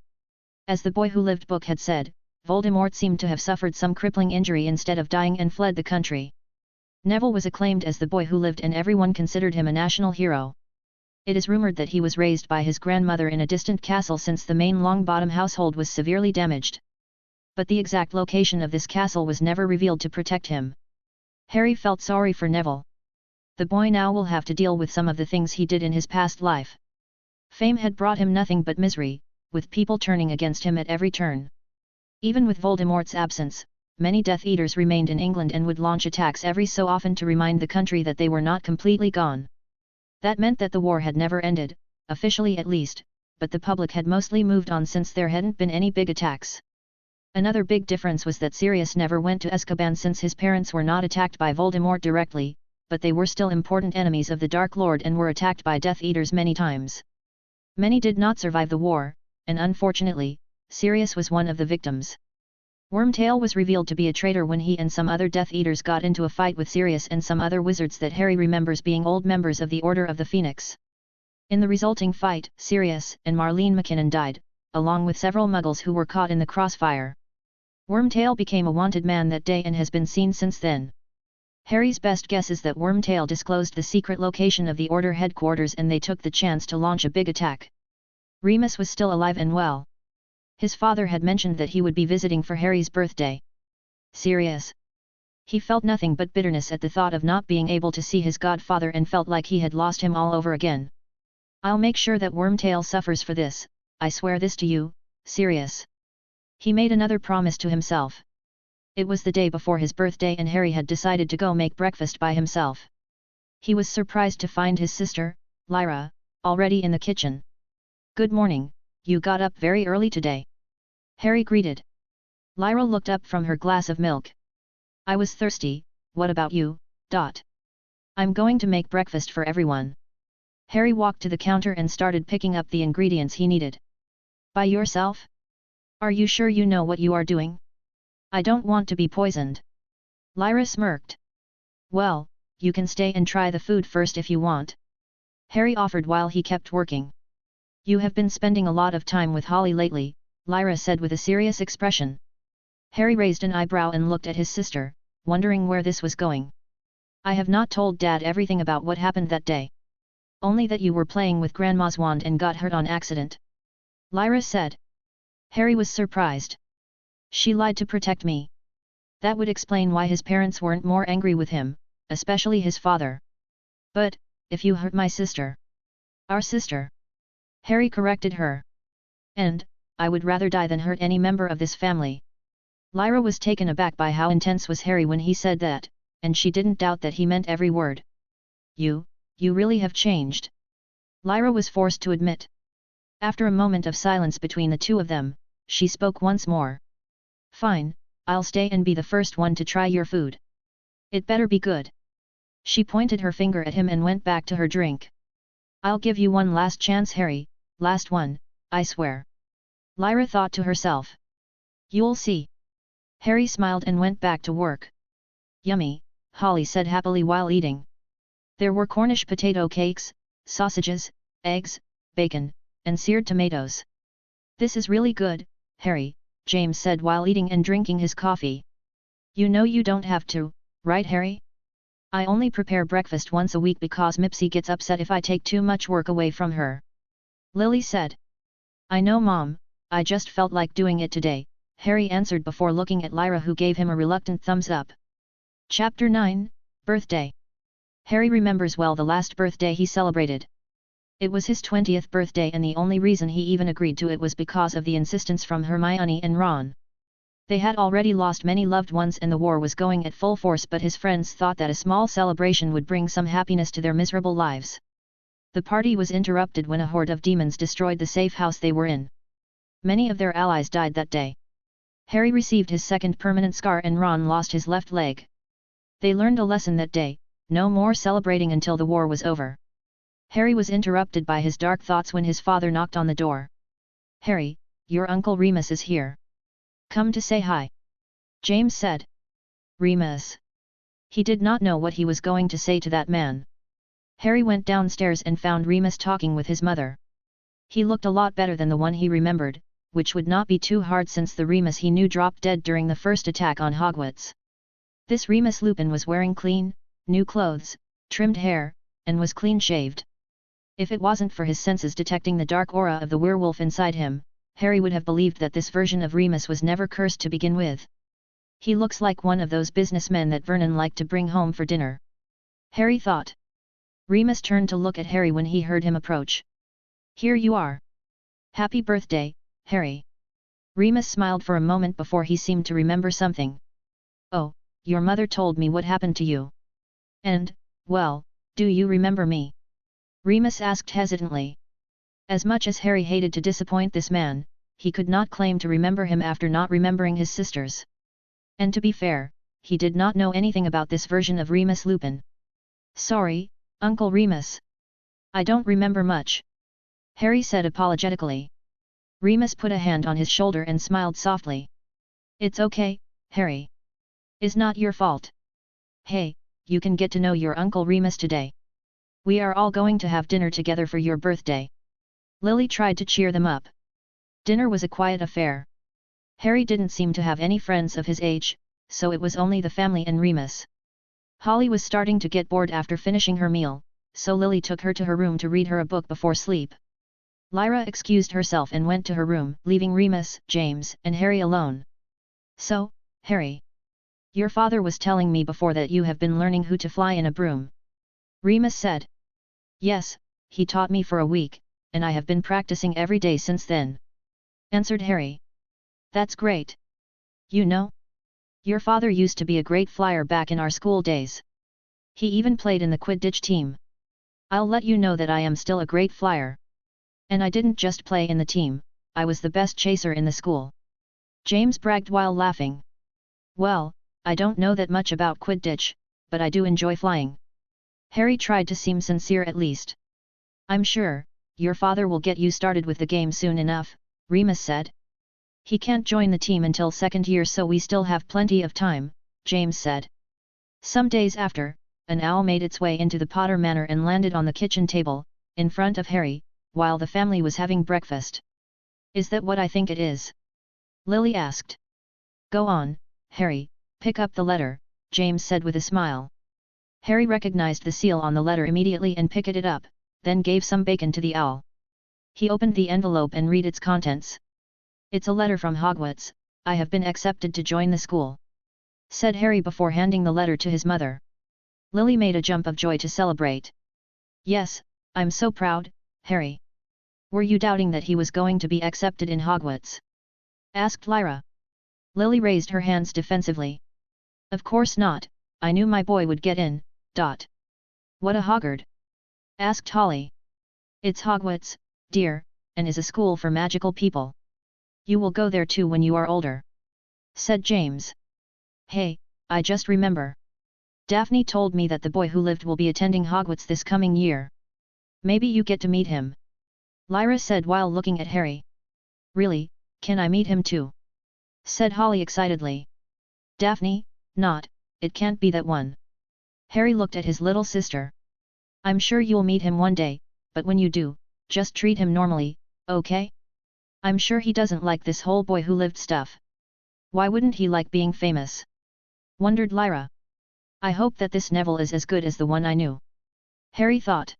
As The Boy Who Lived book had said, Voldemort seemed to have suffered some crippling injury instead of dying and fled the country. Neville was acclaimed as the boy who lived and everyone considered him a national hero. It is rumored that he was raised by his grandmother in a distant castle since the main Longbottom household was severely damaged. But the exact location of this castle was never revealed to protect him. Harry felt sorry for Neville. The boy now will have to deal with some of the things he did in his past life. Fame had brought him nothing but misery, with people turning against him at every turn. Even with Voldemort's absence, many Death Eaters remained in England and would launch attacks every so often to remind the country that they were not completely gone. That meant that the war had never ended, officially at least, but the public had mostly moved on since there hadn't been any big attacks. Another big difference was that Sirius never went to Azkaban since his parents were not attacked by Voldemort directly, but they were still important enemies of the Dark Lord and were attacked by Death Eaters many times. Many did not survive the war, and unfortunately, Sirius was one of the victims. Wormtail was revealed to be a traitor when he and some other Death Eaters got into a fight with Sirius and some other wizards that Harry remembers being old members of the Order of the Phoenix. In the resulting fight, Sirius and Marlene McKinnon died, along with several Muggles who were caught in the crossfire. Wormtail became a wanted man that day and has been seen since then. Harry's best guess is that Wormtail disclosed the secret location of the Order headquarters and they took the chance to launch a big attack. Remus was still alive and well. His father had mentioned that he would be visiting for Harry's birthday. Sirius. He felt nothing but bitterness at the thought of not being able to see his godfather and felt like he had lost him all over again. I'll make sure that Wormtail suffers for this, I swear this to you, Sirius. He made another promise to himself. It was the day before his birthday and Harry had decided to go make breakfast by himself. He was surprised to find his sister, Lyra, already in the kitchen. Good morning, you got up very early today. Harry greeted. Lyra looked up from her glass of milk. I was thirsty, what about you, Dot? I'm going to make breakfast for everyone. Harry walked to the counter and started picking up the ingredients he needed. By yourself? Are you sure you know what you are doing? I don't want to be poisoned. Lyra smirked. Well, you can stay and try the food first if you want. Harry offered while he kept working. You have been spending a lot of time with Holly lately, Lyra said with a serious expression. Harry raised an eyebrow and looked at his sister, wondering where this was going. I have not told Dad everything about what happened that day. Only that you were playing with Grandma's wand and got hurt on accident. Lyra said. Harry was surprised. She lied to protect me. That would explain why his parents weren't more angry with him, especially his father. But, if you hurt my sister. Our sister. Harry corrected her. And, I would rather die than hurt any member of this family. Lyra was taken aback by how intense was Harry when he said that, and she didn't doubt that he meant every word. You really have changed. Lyra was forced to admit. After a moment of silence between the two of them, she spoke once more. Fine, I'll stay and be the first one to try your food. It better be good. She pointed her finger at him and went back to her drink. I'll give you one last chance, Harry, last one, I swear. Lyra thought to herself. You'll see. Harry smiled and went back to work. Yummy, Holly said happily while eating. There were Cornish potato cakes, sausages, eggs, bacon, and seared tomatoes. This is really good, Harry, James said while eating and drinking his coffee. You know you don't have to, right Harry? I only prepare breakfast once a week because Mipsy gets upset if I take too much work away from her. Lily said. I know Mom, I just felt like doing it today, Harry answered before looking at Lyra who gave him a reluctant thumbs up. Chapter 9, Birthday. Harry remembers well the last birthday he celebrated. It was his 20th birthday and the only reason he even agreed to it was because of the insistence from Hermione and Ron. They had already lost many loved ones and the war was going at full force, but his friends thought that a small celebration would bring some happiness to their miserable lives. The party was interrupted when a horde of demons destroyed the safe house they were in. Many of their allies died that day. Harry received his second permanent scar and Ron lost his left leg. They learned a lesson that day, no more celebrating until the war was over. Harry was interrupted by his dark thoughts when his father knocked on the door. Harry, your Uncle Remus is here. Come to say hi. James said. Remus. He did not know what he was going to say to that man. Harry went downstairs and found Remus talking with his mother. He looked a lot better than the one he remembered, which would not be too hard since the Remus he knew dropped dead during the first attack on Hogwarts. This Remus Lupin was wearing clean, new clothes, trimmed hair, and was clean-shaved. If it wasn't for his senses detecting the dark aura of the werewolf inside him, Harry would have believed that this version of Remus was never cursed to begin with. He looks like one of those businessmen that Vernon liked to bring home for dinner. Harry thought. Remus turned to look at Harry when he heard him approach. Here you are. Happy birthday, Harry. Remus smiled for a moment before he seemed to remember something. Oh, your mother told me what happened to you. And, well, do you remember me? Remus asked hesitantly. As much as Harry hated to disappoint this man, he could not claim to remember him after not remembering his sisters. And to be fair, he did not know anything about this version of Remus Lupin. Sorry, Uncle Remus. I don't remember much. Harry said apologetically. Remus put a hand on his shoulder and smiled softly. It's okay, Harry. It's not your fault. Hey, you can get to know your Uncle Remus today. We are all going to have dinner together for your birthday. Lily tried to cheer them up. Dinner was a quiet affair. Harry didn't seem to have any friends of his age, so it was only the family and Remus. Holly was starting to get bored after finishing her meal, so Lily took her to her room to read her a book before sleep. Lyra excused herself and went to her room, leaving Remus, James, and Harry alone. So, Harry. Your father was telling me before that you have been learning how to fly in a broom. Remus said. Yes, he taught me for a week, and I have been practicing every day since then. Answered Harry. That's great. You know? Your father used to be a great flyer back in our school days. He even played in the Quidditch team. I'll let you know that I am still a great flyer. And I didn't just play in the team, I was the best chaser in the school. James bragged while laughing. Well, I don't know that much about Quidditch, but I do enjoy flying. Harry tried to seem sincere at least. I'm sure, your father will get you started with the game soon enough, Remus said. He can't join the team until second year, so we still have plenty of time, James said. Some days after, an owl made its way into the Potter Manor and landed on the kitchen table, in front of Harry, while the family was having breakfast. Is that what I think it is? Lily asked. Go on, Harry, pick up the letter, James said with a smile. Harry recognized the seal on the letter immediately and picked it up, then gave some bacon to the owl. He opened the envelope and read its contents. It's a letter from Hogwarts, I have been accepted to join the school. Said Harry before handing the letter to his mother. Lily made a jump of joy to celebrate. Yes, I'm so proud, Harry. Were you doubting that he was going to be accepted in Hogwarts? Asked Lyra. Lily raised her hands defensively. Of course not, I knew my boy would get in, ... What a Hoggard? Asked Holly. It's Hogwarts, dear, and is a school for magical people. You will go there too when you are older. Said James. Hey, I just remember. Daphne told me that the boy who lived will be attending Hogwarts this coming year. Maybe you get to meet him. Lyra said while looking at Harry. Really, can I meet him too? Said Holly excitedly. Daphne, not, it can't be that one. Harry looked at his little sister. I'm sure you'll meet him one day, but when you do, just treat him normally, okay? I'm sure he doesn't like this whole boy who lived stuff. Why wouldn't he like being famous? Wondered Lyra. I hope that this Neville is as good as the one I knew. Harry thought.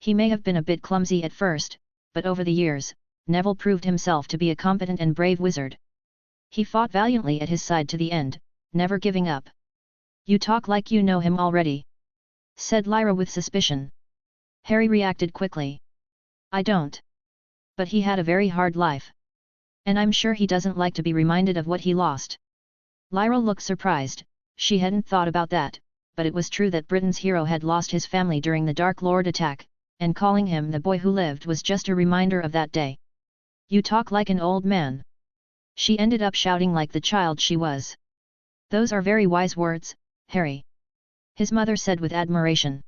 He may have been a bit clumsy at first, but over the years, Neville proved himself to be a competent and brave wizard. He fought valiantly at his side to the end, never giving up. You talk like you know him already. Said Lyra with suspicion. Harry reacted quickly. I don't. But he had a very hard life. And I'm sure he doesn't like to be reminded of what he lost. Lyra looked surprised, she hadn't thought about that, but it was true that Britain's hero had lost his family during the Dark Lord attack, and calling him the boy who lived was just a reminder of that day. You talk like an old man. She ended up shouting like the child she was. Those are very wise words, Harry. His mother said with admiration.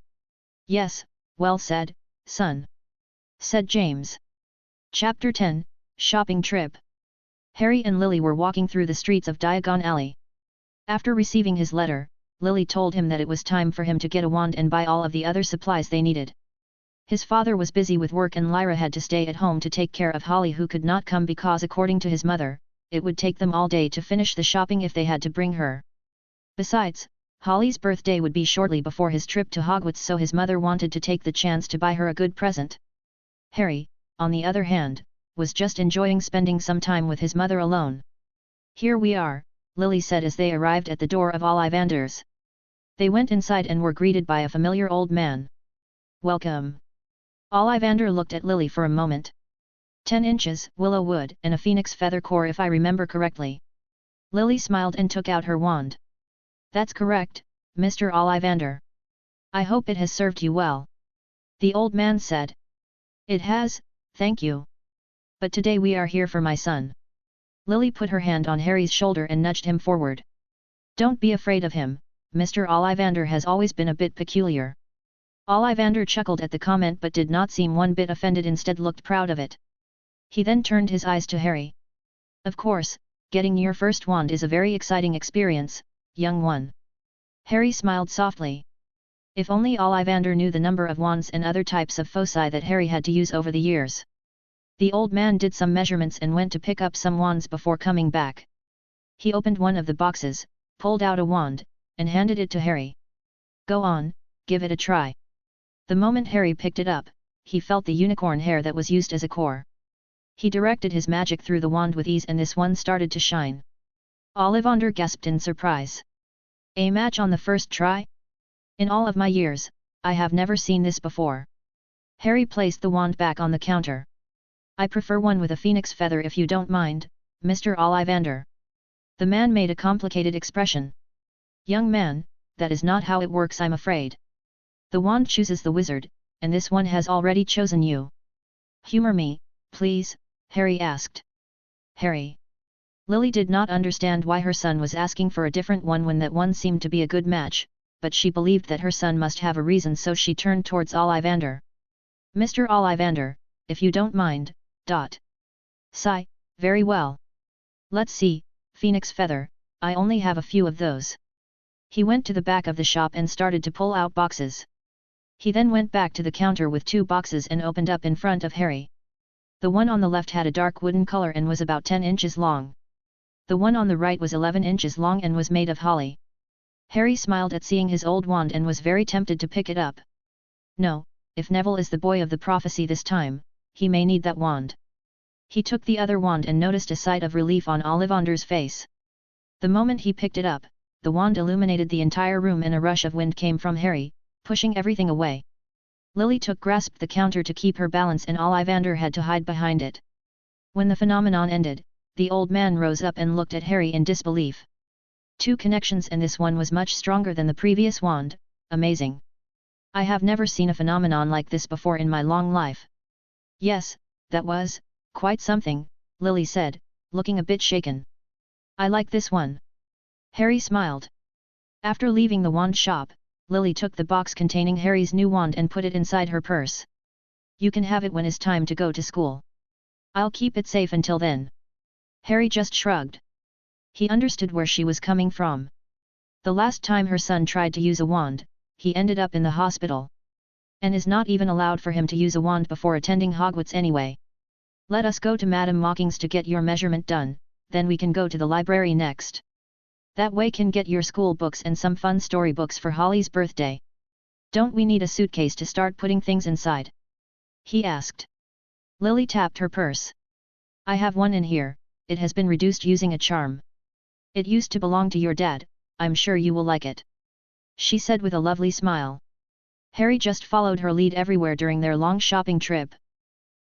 Yes, well said, son. Said James. Chapter 10, Shopping Trip. Harry and Lily were walking through the streets of Diagon Alley. After receiving his letter, Lily told him that it was time for him to get a wand and buy all of the other supplies they needed. His father was busy with work and Lyra had to stay at home to take care of Holly, who could not come because according to his mother, it would take them all day to finish the shopping if they had to bring her. Besides, Holly's birthday would be shortly before his trip to Hogwarts, so his mother wanted to take the chance to buy her a good present. Harry, on the other hand, was just enjoying spending some time with his mother alone. Here we are, Lily said as they arrived at the door of Ollivanders. They went inside and were greeted by a familiar old man. welcome. Ollivander looked at Lily for a moment. 10 inches, willow wood, and a phoenix feather core if I remember correctly. Lily smiled and took out her wand. That's correct, Mr. Ollivander. I hope it has served you well. The old man said. It has, thank you. But today we are here for my son. Lily put her hand on Harry's shoulder and nudged him forward. Don't be afraid of him, Mr. Ollivander has always been a bit peculiar. Ollivander chuckled at the comment but did not seem one bit offended, instead looked proud of it. He then turned his eyes to Harry. Of course, getting your first wand is a very exciting experience, young one. Harry smiled softly. If only Ollivander knew the number of wands and other types of foci that Harry had to use over the years. The old man did some measurements and went to pick up some wands before coming back. He opened one of the boxes, pulled out a wand, and handed it to Harry. Go on, give it a try. The moment Harry picked it up, he felt the unicorn hair that was used as a core. He directed his magic through the wand with ease and this one started to shine. Ollivander gasped in surprise. A match on the first try? In all of my years, I have never seen this before. Harry placed the wand back on the counter. I prefer one with a phoenix feather if you don't mind, Mr. Ollivander. The man made a complicated expression. Young man, that is not how it works, I'm afraid. The wand chooses the wizard, and this one has already chosen you. Humor me, please, Harry asked. Harry. Lily did not understand why her son was asking for a different one when that one seemed to be a good match, but she believed that her son must have a reason, so she turned towards Ollivander. Mr. Ollivander, if you don't mind, Sigh, very well. Let's see, phoenix feather, I only have a few of those. He went to the back of the shop and started to pull out boxes. He then went back to the counter with 2 boxes and opened up in front of Harry. The one on the left had a dark wooden color and was about 10 inches long. The one on the right was 11 inches long and was made of holly. Harry smiled at seeing his old wand and was very tempted to pick it up. No, if Neville is the boy of the prophecy this time, he may need that wand. He took the other wand and noticed a sight of relief on Ollivander's face. The moment he picked it up, the wand illuminated the entire room and a rush of wind came from Harry, pushing everything away. Lily grasped the counter to keep her balance and Ollivander had to hide behind it. When the phenomenon ended, the old man rose up and looked at Harry in disbelief. 2 connections and this one was much stronger than the previous wand, amazing. I have never seen a phenomenon like this before in my long life. Yes, that was, quite something, Lily said, looking a bit shaken. I like this one. Harry smiled. After leaving the wand shop, Lily took the box containing Harry's new wand and put it inside her purse. You can have it when it's time to go to school. I'll keep it safe until then. Harry just shrugged. He understood where she was coming from. The last time her son tried to use a wand, he ended up in the hospital. And is not even allowed for him to use a wand before attending Hogwarts anyway. Let us go to Madame Mocking's to get your measurement done, then we can go to the library next. That way can get your school books and some fun storybooks for Holly's birthday. Don't we need a suitcase to start putting things inside? He asked. Lily tapped her purse. I have one in here, it has been reduced using a charm. It used to belong to your dad, I'm sure you will like it. She said with a lovely smile. Harry just followed her lead everywhere during their long shopping trip.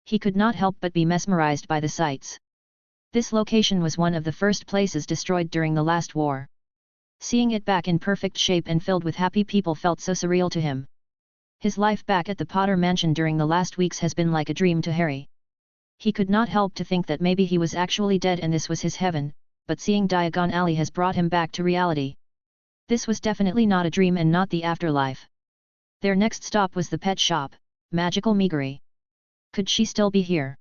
He could not help but be mesmerized by the sights. This location was one of the first places destroyed during the last war. Seeing it back in perfect shape and filled with happy people felt so surreal to him. His life back at the Potter Mansion during the last weeks has been like a dream to Harry. He could not help to think that maybe he was actually dead and this was his heaven, but seeing Diagon Alley has brought him back to reality. This was definitely not a dream and not the afterlife. Their next stop was the pet shop, Magical Meagery. Could she still be here?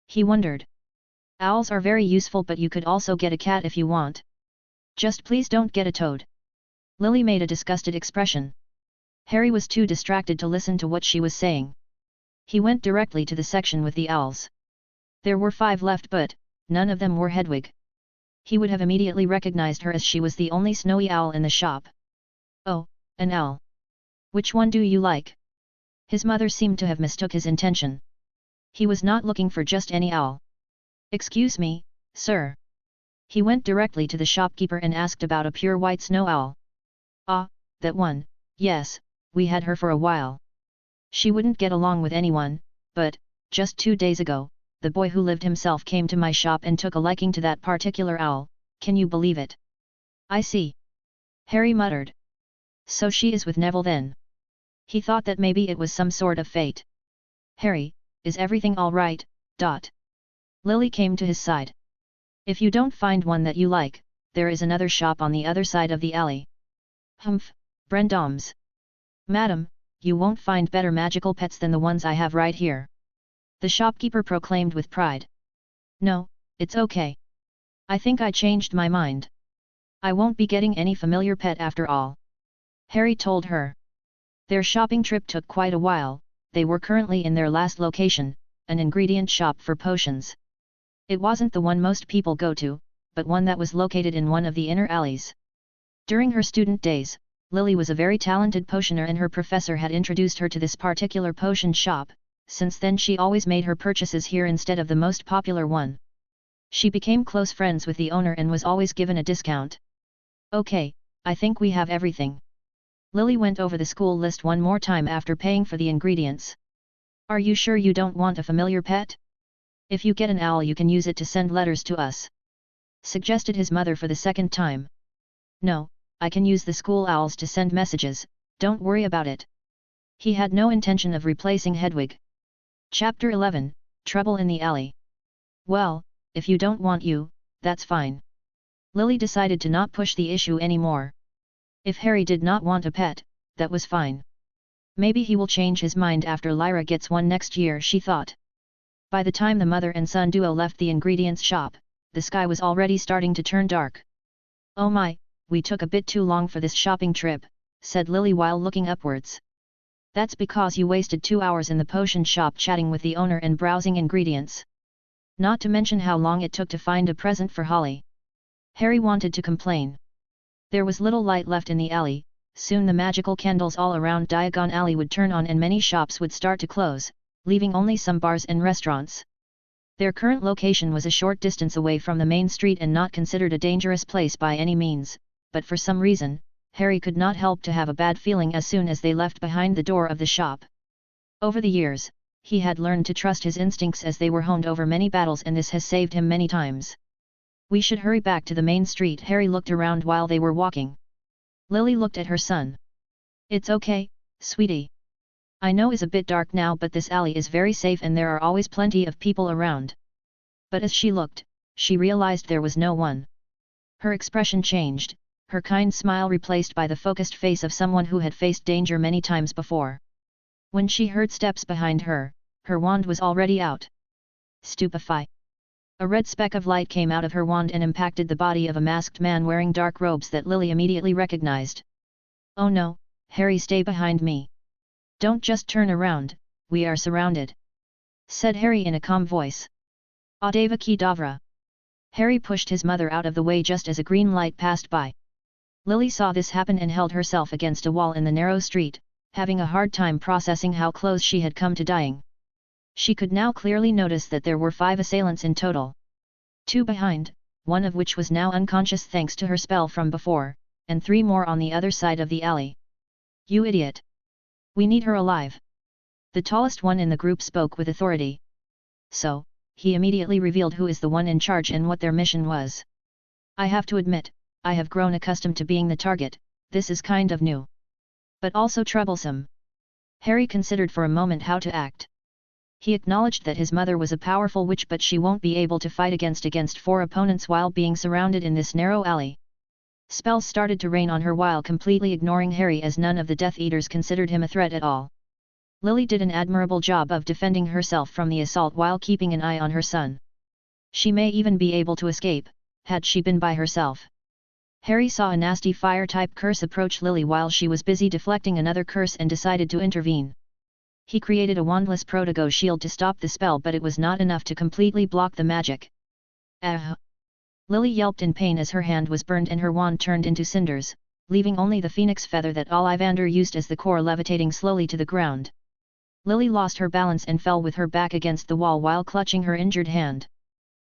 He wondered. Owls are very useful, but you could also get a cat if you want. Just please don't get a toad. Lily made a disgusted expression. Harry was too distracted to listen to what she was saying. He went directly to the section with the owls. There were 5 left, but none of them were Hedwig. He would have immediately recognized her as she was the only snowy owl in the shop. Oh, an owl. Which one do you like? His mother seemed to have mistook his intention. He was not looking for just any owl. Excuse me, sir. He went directly to the shopkeeper and asked about a pure white snow owl. Ah, that one, yes, we had her for a while. She wouldn't get along with anyone, but, just 2 days ago, the boy who lived himself came to my shop and took a liking to that particular owl, can you believe it? I see. Harry muttered. So she is with Neville then. He thought that maybe it was some sort of fate. Harry, is everything all right? Lily came to his side. If you don't find one that you like, there is another shop on the other side of the alley. Humph, Brendoms. Madam, you won't find better magical pets than the ones I have right here. The shopkeeper proclaimed with pride. No, it's okay. I think I changed my mind. I won't be getting any familiar pet after all. Harry told her. Their shopping trip took quite a while. They were currently in their last location, an ingredient shop for potions. It wasn't the one most people go to, but one that was located in one of the inner alleys. During her student days, Lily was a very talented potioner and her professor had introduced her to this particular potion shop. Since then she always made her purchases here instead of the most popular one. She became close friends with the owner and was always given a discount. Okay, I think we have everything. Lily went over the school list one more time after paying for the ingredients. Are you sure you don't want a familiar pet? If you get an owl you can use it to send letters to us. Suggested his mother for the second time. No, I can use the school owls to send messages, don't worry about it. He had no intention of replacing Hedwig. Chapter 11, Trouble in the Alley. Well, if you don't want you, that's fine. Lily decided to not push the issue anymore. If Harry did not want a pet, that was fine. Maybe he will change his mind after Lyra gets one next year, she thought. By the time the mother and son duo left the ingredients shop, the sky was already starting to turn dark. Oh my, we took a bit too long for this shopping trip, said Lily while looking upwards. That's because you wasted 2 hours in the potion shop chatting with the owner and browsing ingredients. Not to mention how long it took to find a present for Holly. Harry wanted to complain. There was little light left in the alley, soon the magical candles all around Diagon Alley would turn on and many shops would start to close, leaving only some bars and restaurants. Their current location was a short distance away from the main street and not considered a dangerous place by any means, but for some reason, Harry could not help to have a bad feeling as soon as they left behind the door of the shop. Over the years, he had learned to trust his instincts as they were honed over many battles and this has saved him many times. We should hurry back to the main street. Harry looked around while they were walking. Lily looked at her son. It's okay, sweetie. I know it's a bit dark now but this alley is very safe and there are always plenty of people around. But as she looked, she realized there was no one. Her expression changed, her kind smile replaced by the focused face of someone who had faced danger many times before. When she heard steps behind her, her wand was already out. Stupefy. A red speck of light came out of her wand and impacted the body of a masked man wearing dark robes that Lily immediately recognized. Oh no, Harry, stay behind me. Don't just turn around, we are surrounded. Said Harry in a calm voice. Adeva Kedavra. Harry pushed his mother out of the way just as a green light passed by. Lily saw this happen and held herself against a wall in the narrow street, having a hard time processing how close she had come to dying. She could now clearly notice that there were 5 assailants in total. 2 behind, one of which was now unconscious thanks to her spell from before, and 3 more on the other side of the alley. You idiot! We need her alive. The tallest one in the group spoke with authority. So, he immediately revealed who is the one in charge and what their mission was. I have to admit, I have grown accustomed to being the target, this is kind of new. But also troublesome. Harry considered for a moment how to act. He acknowledged that his mother was a powerful witch but she won't be able to fight against 4 opponents while being surrounded in this narrow alley. Spells started to rain on her while completely ignoring Harry as none of the Death Eaters considered him a threat at all. Lily did an admirable job of defending herself from the assault while keeping an eye on her son. She may even be able to escape, had she been by herself. Harry saw a nasty fire-type curse approach Lily while she was busy deflecting another curse and decided to intervene. He created a wandless protego shield to stop the spell but it was not enough to completely block the magic. Ah! Lily yelped in pain as her hand was burned and her wand turned into cinders, leaving only the phoenix feather that Ollivander used as the core levitating slowly to the ground. Lily lost her balance and fell with her back against the wall while clutching her injured hand.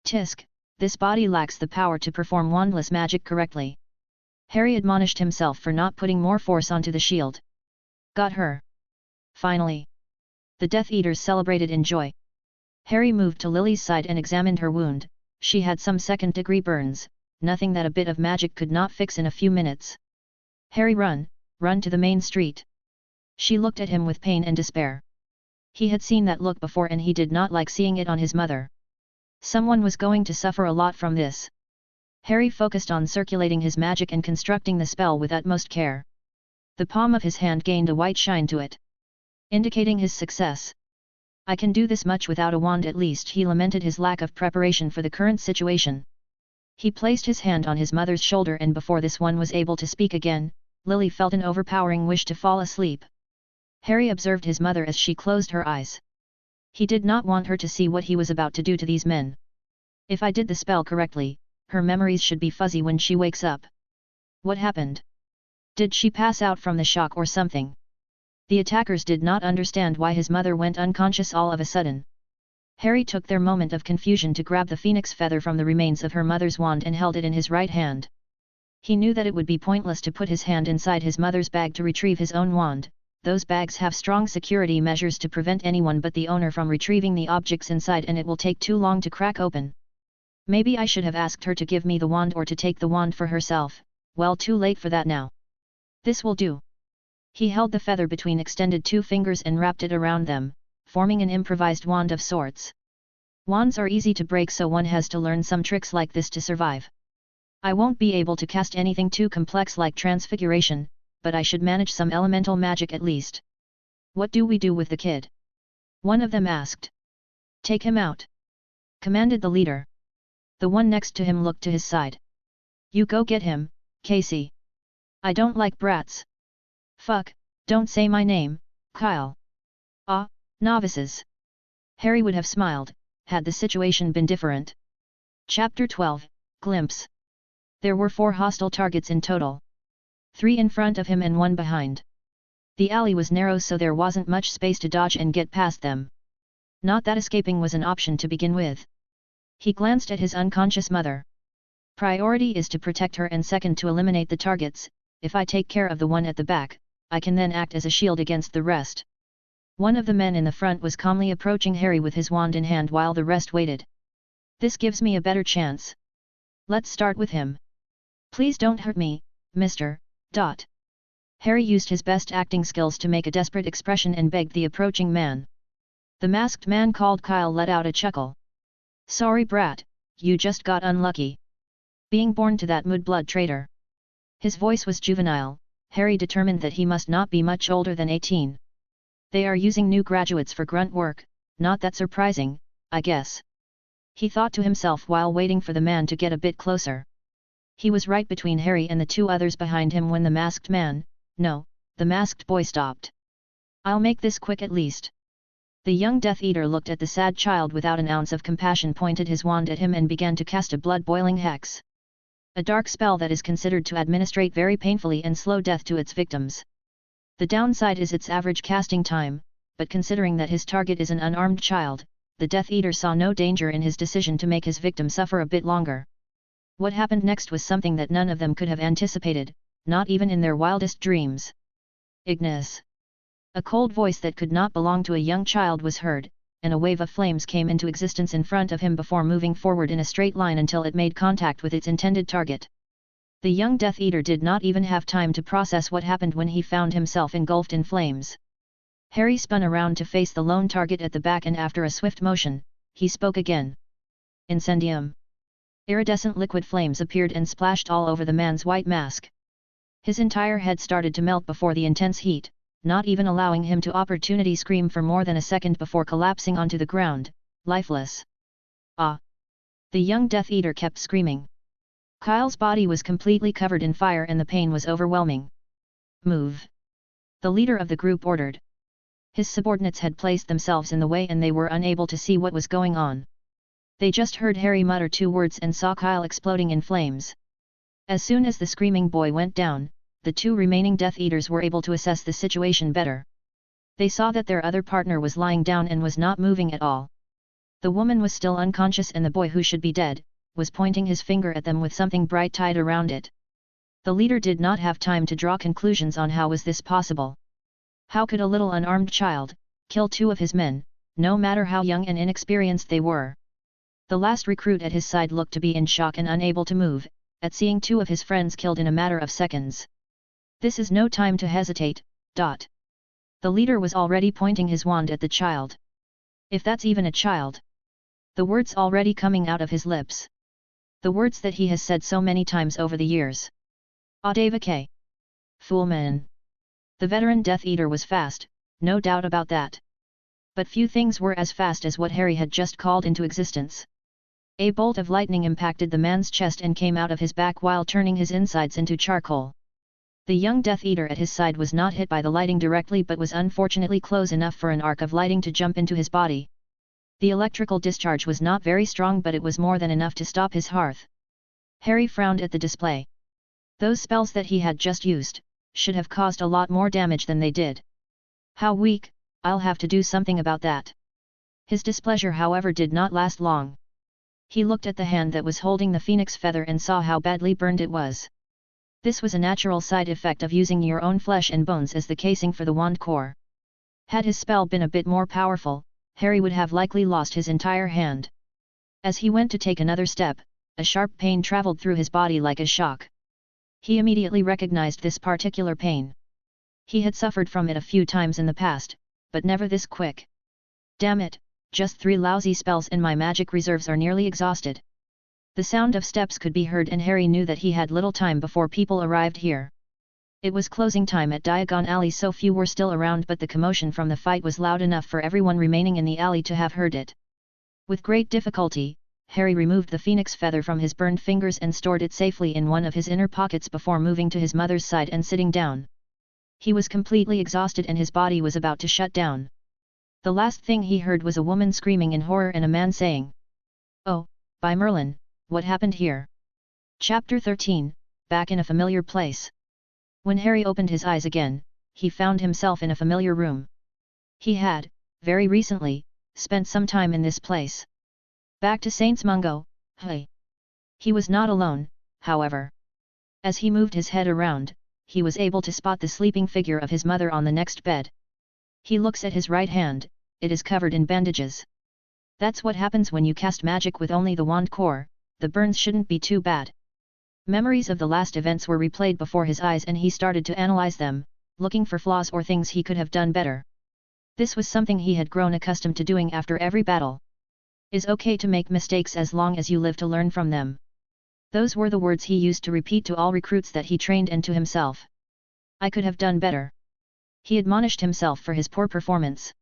Tisk, this body lacks the power to perform wandless magic correctly. Harry admonished himself for not putting more force onto the shield. Got her. Finally. The Death Eaters celebrated in joy. Harry moved to Lily's side and examined her wound. She had some second-degree burns, nothing that a bit of magic could not fix in a few minutes. Harry, run to the main street. She looked at him with pain and despair. He had seen that look before and he did not like seeing it on his mother. Someone was going to suffer a lot from this. Harry focused on circulating his magic and constructing the spell with utmost care. The palm of his hand gained a white shine to it, indicating his success. I can do this much without a wand at least. He lamented his lack of preparation for the current situation. He placed his hand on his mother's shoulder and before this one was able to speak again, Lily felt an overpowering wish to fall asleep. Harry observed his mother as she closed her eyes. He did not want her to see what he was about to do to these men. If I did the spell correctly, her memories should be fuzzy when she wakes up. What happened? Did she pass out from the shock or something? The attackers did not understand why his mother went unconscious all of a sudden. Harry took their moment of confusion to grab the phoenix feather from the remains of her mother's wand and held it in his right hand. He knew that it would be pointless to put his hand inside his mother's bag to retrieve his own wand. Those bags have strong security measures to prevent anyone but the owner from retrieving the objects inside and it will take too long to crack open. Maybe I should have asked her to give me the wand or to take the wand for herself. Well, too late for that now. This will do. He held the feather between extended two fingers and wrapped it around them, forming an improvised wand of sorts. Wands are easy to break, so one has to learn some tricks like this to survive. I won't be able to cast anything too complex like transfiguration, but I should manage some elemental magic at least. What do we do with the kid? One of them asked. Take him out, commanded the leader. The one next to him looked to his side. You go get him, Casey. I don't like brats. Fuck, don't say my name, Kyle. Ah, novices. Harry would have smiled, had the situation been different. Chapter 12, Glimpse. There were 4 hostile targets in total. 3 in front of him and 1 behind. The alley was narrow so there wasn't much space to dodge and get past them. Not that escaping was an option to begin with. He glanced at his unconscious mother. Priority is to protect her and second to eliminate the targets. If I take care of the one at the back, I can then act as a shield against the rest. One of the men in the front was calmly approaching Harry with his wand in hand while the rest waited. This gives me a better chance. Let's start with him. Please don't hurt me, Mr. Dot. Harry used his best acting skills to make a desperate expression and begged the approaching man. The masked man called Kyle let out a chuckle. Sorry brat, you just got unlucky. Being born to that mudblood traitor. His voice was juvenile. Harry determined that he must not be much older than 18. They are using new graduates for grunt work, not that surprising, I guess. He thought to himself while waiting for the man to get a bit closer. He was right between Harry and the 2 others behind him when the masked man, no, the masked boy stopped. I'll make this quick at least. The young Death Eater looked at the sad child without an ounce of compassion, pointed his wand at him and began to cast a blood-boiling hex. A dark spell that is considered to administrate very painfully and slow death to its victims. The downside is its average casting time, but considering that his target is an unarmed child, the Death Eater saw no danger in his decision to make his victim suffer a bit longer. What happened next was something that none of them could have anticipated, not even in their wildest dreams. Ignis. A cold voice that could not belong to a young child was heard, and a wave of flames came into existence in front of him before moving forward in a straight line until it made contact with its intended target. The young Death Eater did not even have time to process what happened when he found himself engulfed in flames. Harry spun around to face the lone target at the back and after a swift motion, he spoke again. Incendium. Iridescent liquid flames appeared and splashed all over the man's white mask. His entire head started to melt before the intense heat, not even allowing him to opportunity scream for more than a second before collapsing onto the ground, lifeless. Ah! The young Death Eater kept screaming. Kyle's body was completely covered in fire and the pain was overwhelming. Move! The leader of the group ordered. His subordinates had placed themselves in the way and they were unable to see what was going on. They just heard Harry mutter 2 words and saw Kyle exploding in flames. As soon as the screaming boy went down, the 2 remaining Death Eaters were able to assess the situation better. They saw that their other partner was lying down and was not moving at all. The woman was still unconscious and the boy, who should be dead, was pointing his finger at them with something bright tied around it. The leader did not have time to draw conclusions on how was this possible. How could a little unarmed child, kill 2 of his men, no matter how young and inexperienced they were. The last recruit at his side looked to be in shock and unable to move, at seeing 2 of his friends killed in a matter of seconds. This is no time to hesitate. The leader was already pointing his wand at the child. If that's even a child. The words already coming out of his lips. The words that he has said so many times over the years. Adavake. Foolman. The veteran Death Eater was fast, no doubt about that. But few things were as fast as what Harry had just called into existence. A bolt of lightning impacted the man's chest and came out of his back while turning his insides into charcoal. The young Death Eater at his side was not hit by the lighting directly but was unfortunately close enough for an arc of lighting to jump into his body. The electrical discharge was not very strong but it was more than enough to stop his hearth. Harry frowned at the display. Those spells that he had just used should have caused a lot more damage than they did. How weak, I'll have to do something about that. His displeasure however did not last long. He looked at the hand that was holding the phoenix feather and saw how badly burned it was. This was a natural side effect of using your own flesh and bones as the casing for the wand core. Had his spell been a bit more powerful, Harry would have likely lost his entire hand. As he went to take another step, a sharp pain traveled through his body like a shock. He immediately recognized this particular pain. He had suffered from it a few times in the past, but never this quick. Damn it, just 3 lousy spells and my magic reserves are nearly exhausted. The sound of steps could be heard and Harry knew that he had little time before people arrived here. It was closing time at Diagon Alley so few were still around but the commotion from the fight was loud enough for everyone remaining in the alley to have heard it. With great difficulty, Harry removed the phoenix feather from his burned fingers and stored it safely in one of his inner pockets before moving to his mother's side and sitting down. He was completely exhausted and his body was about to shut down. The last thing he heard was a woman screaming in horror and a man saying, "Oh, by Merlin, what happened here?" Chapter 13, Back in a Familiar Place. When Harry opened his eyes again, he found himself in a familiar room. He had, very recently, spent some time in this place. Back to Saints Mungo, hey. He was not alone, however. As he moved his head around, he was able to spot the sleeping figure of his mother on the next bed. He looks at his right hand, it is covered in bandages. That's what happens when you cast magic with only the wand core, the burns shouldn't be too bad. Memories of the last events were replayed before his eyes and he started to analyze them, looking for flaws or things he could have done better. This was something he had grown accustomed to doing after every battle. It's okay to make mistakes as long as you live to learn from them. Those were the words he used to repeat to all recruits that he trained and to himself. I could have done better. He admonished himself for his poor performance.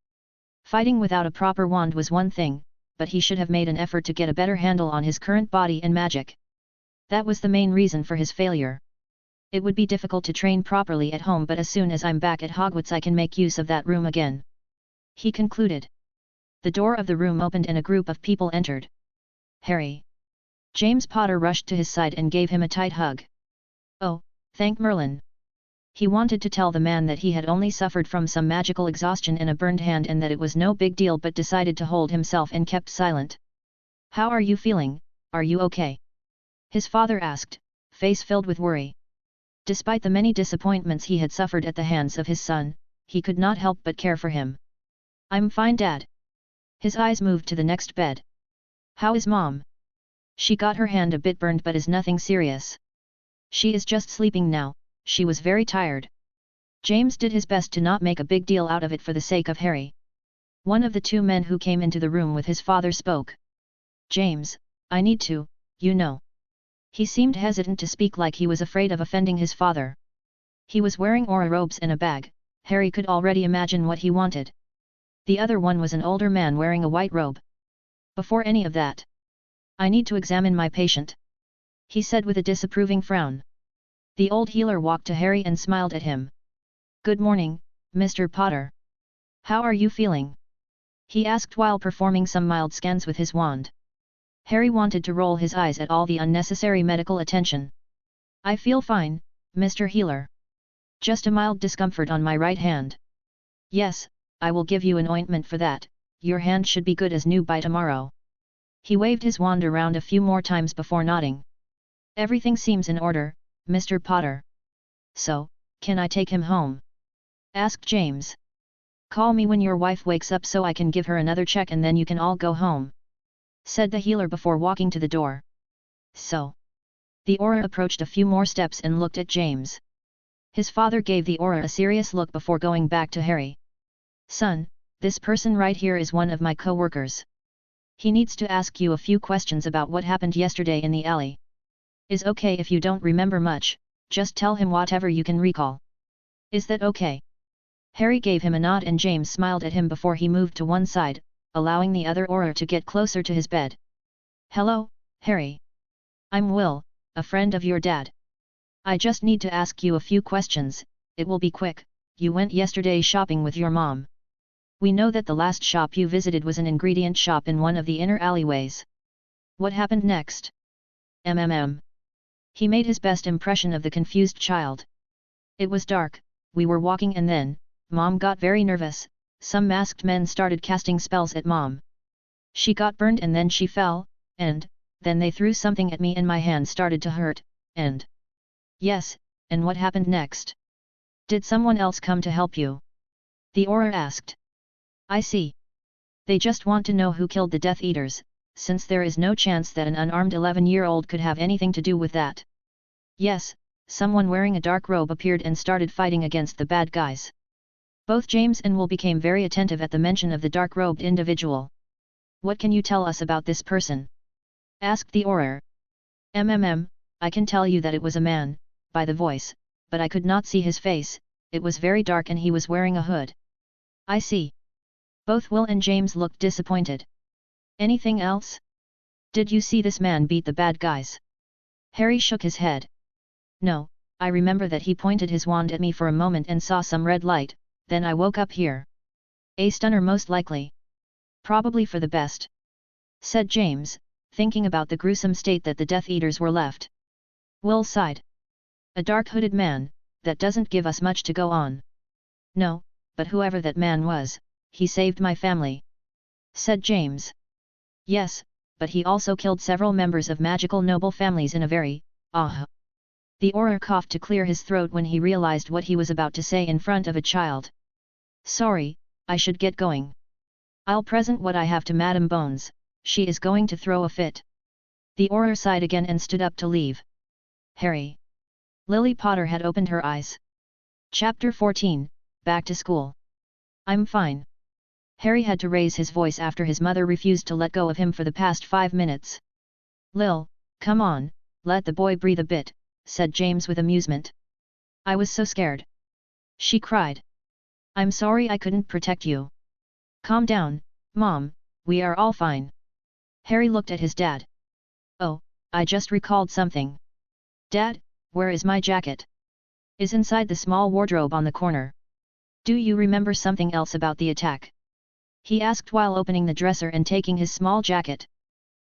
Fighting without a proper wand was one thing, but he should have made an effort to get a better handle on his current body and magic. That was the main reason for his failure. It would be difficult to train properly at home but as soon as I'm back at Hogwarts I can make use of that room again. He concluded. The door of the room opened and a group of people entered. Harry. James Potter rushed to his side and gave him a tight hug. Oh, thank Merlin. He wanted to tell the man that he had only suffered from some magical exhaustion and a burned hand and that it was no big deal but decided to hold himself and kept silent. How are you feeling, are you okay? His father asked, face filled with worry. Despite the many disappointments he had suffered at the hands of his son, he could not help but care for him. I'm fine, Dad. His eyes moved to the next bed. How is Mom? She got her hand a bit burned but is nothing serious. She is just sleeping now, she was very tired. James did his best to not make a big deal out of it for the sake of Harry. One of the 2 men who came into the room with his father spoke. James, I need to, you know. He seemed hesitant to speak like he was afraid of offending his father. He was wearing aura robes and a bag, Harry could already imagine what he wanted. The other one was an older man wearing a white robe. Before any of that, I need to examine my patient, he said with a disapproving frown. The old healer walked to Harry and smiled at him. Good morning, Mr. Potter. How are you feeling? He asked while performing some mild scans with his wand. Harry wanted to roll his eyes at all the unnecessary medical attention. I feel fine, Mr. Healer. Just a mild discomfort on my right hand. Yes, I will give you an ointment for that, your hand should be good as new by tomorrow. He waved his wand around a few more times before nodding. Everything seems in order, Mr. Potter. So, can I take him home? Asked James. Call me when your wife wakes up so I can give her another check and then you can all go home," said the healer before walking to the door. So. The aura approached a few more steps and looked at James. His father gave the aura a serious look before going back to Harry. "Son, this person right here is one of my co-workers. He needs to ask you a few questions about what happened yesterday in the alley. Is okay if you don't remember much, just tell him whatever you can recall. Is that okay?" Harry gave him a nod and James smiled at him before he moved to one side, allowing the other aura to get closer to his bed. "Hello, Harry. I'm Will, a friend of your dad. I just need to ask you a few questions, it will be quick. You went yesterday shopping with your mom. We know that the last shop you visited was an ingredient shop in one of the inner alleyways. What happened next?" He made his best impression of the confused child. "It was dark, we were walking and then, Mom got very nervous, some masked men started casting spells at Mom. She got burned and then she fell, and, then they threw something at me and my hand started to hurt, and..." "Yes, and what happened next? Did someone else come to help you?" the aura asked. "I see. They just want to know who killed the Death Eaters, since there is no chance that an unarmed 11-year-old could have anything to do with that." "Yes, someone wearing a dark robe appeared and started fighting against the bad guys." Both James and Will became very attentive at the mention of the dark-robed individual. "What can you tell us about this person?" asked the aura. I can tell you that it was a man, by the voice, but I could not see his face, it was very dark and he was wearing a hood." "I see." Both Will and James looked disappointed. "Anything else? Did you see this man beat the bad guys?" Harry shook his head. "No, I remember that he pointed his wand at me for a moment and saw some red light, then I woke up here." "A stunner most likely. Probably for the best," said James, thinking about the gruesome state that the Death Eaters were left. Will sighed. "A dark hooded man, that doesn't give us much to go on." "No, but whoever that man was, he saved my family," said James. "Yes, but he also killed several members of magical noble families in a very, The aura coughed to clear his throat when he realized what he was about to say in front of a child. "Sorry, I should get going. I'll present what I have to Madame Bones, she is going to throw a fit." The aura sighed again and stood up to leave. Harry. Lily Potter had opened her eyes. Chapter 14, Back to School. "I'm fine." Harry had to raise his voice after his mother refused to let go of him for the past 5 minutes. "Lil, come on, let the boy breathe a bit," said James with amusement. "I was so scared," she cried. "I'm sorry I couldn't protect you." "Calm down, Mom, we are all fine." Harry looked at his dad. "Oh, I just recalled something. Dad, where is my jacket?" "Is inside the small wardrobe on the corner." "Do you remember something else about the attack?" he asked while opening the dresser and taking his small jacket.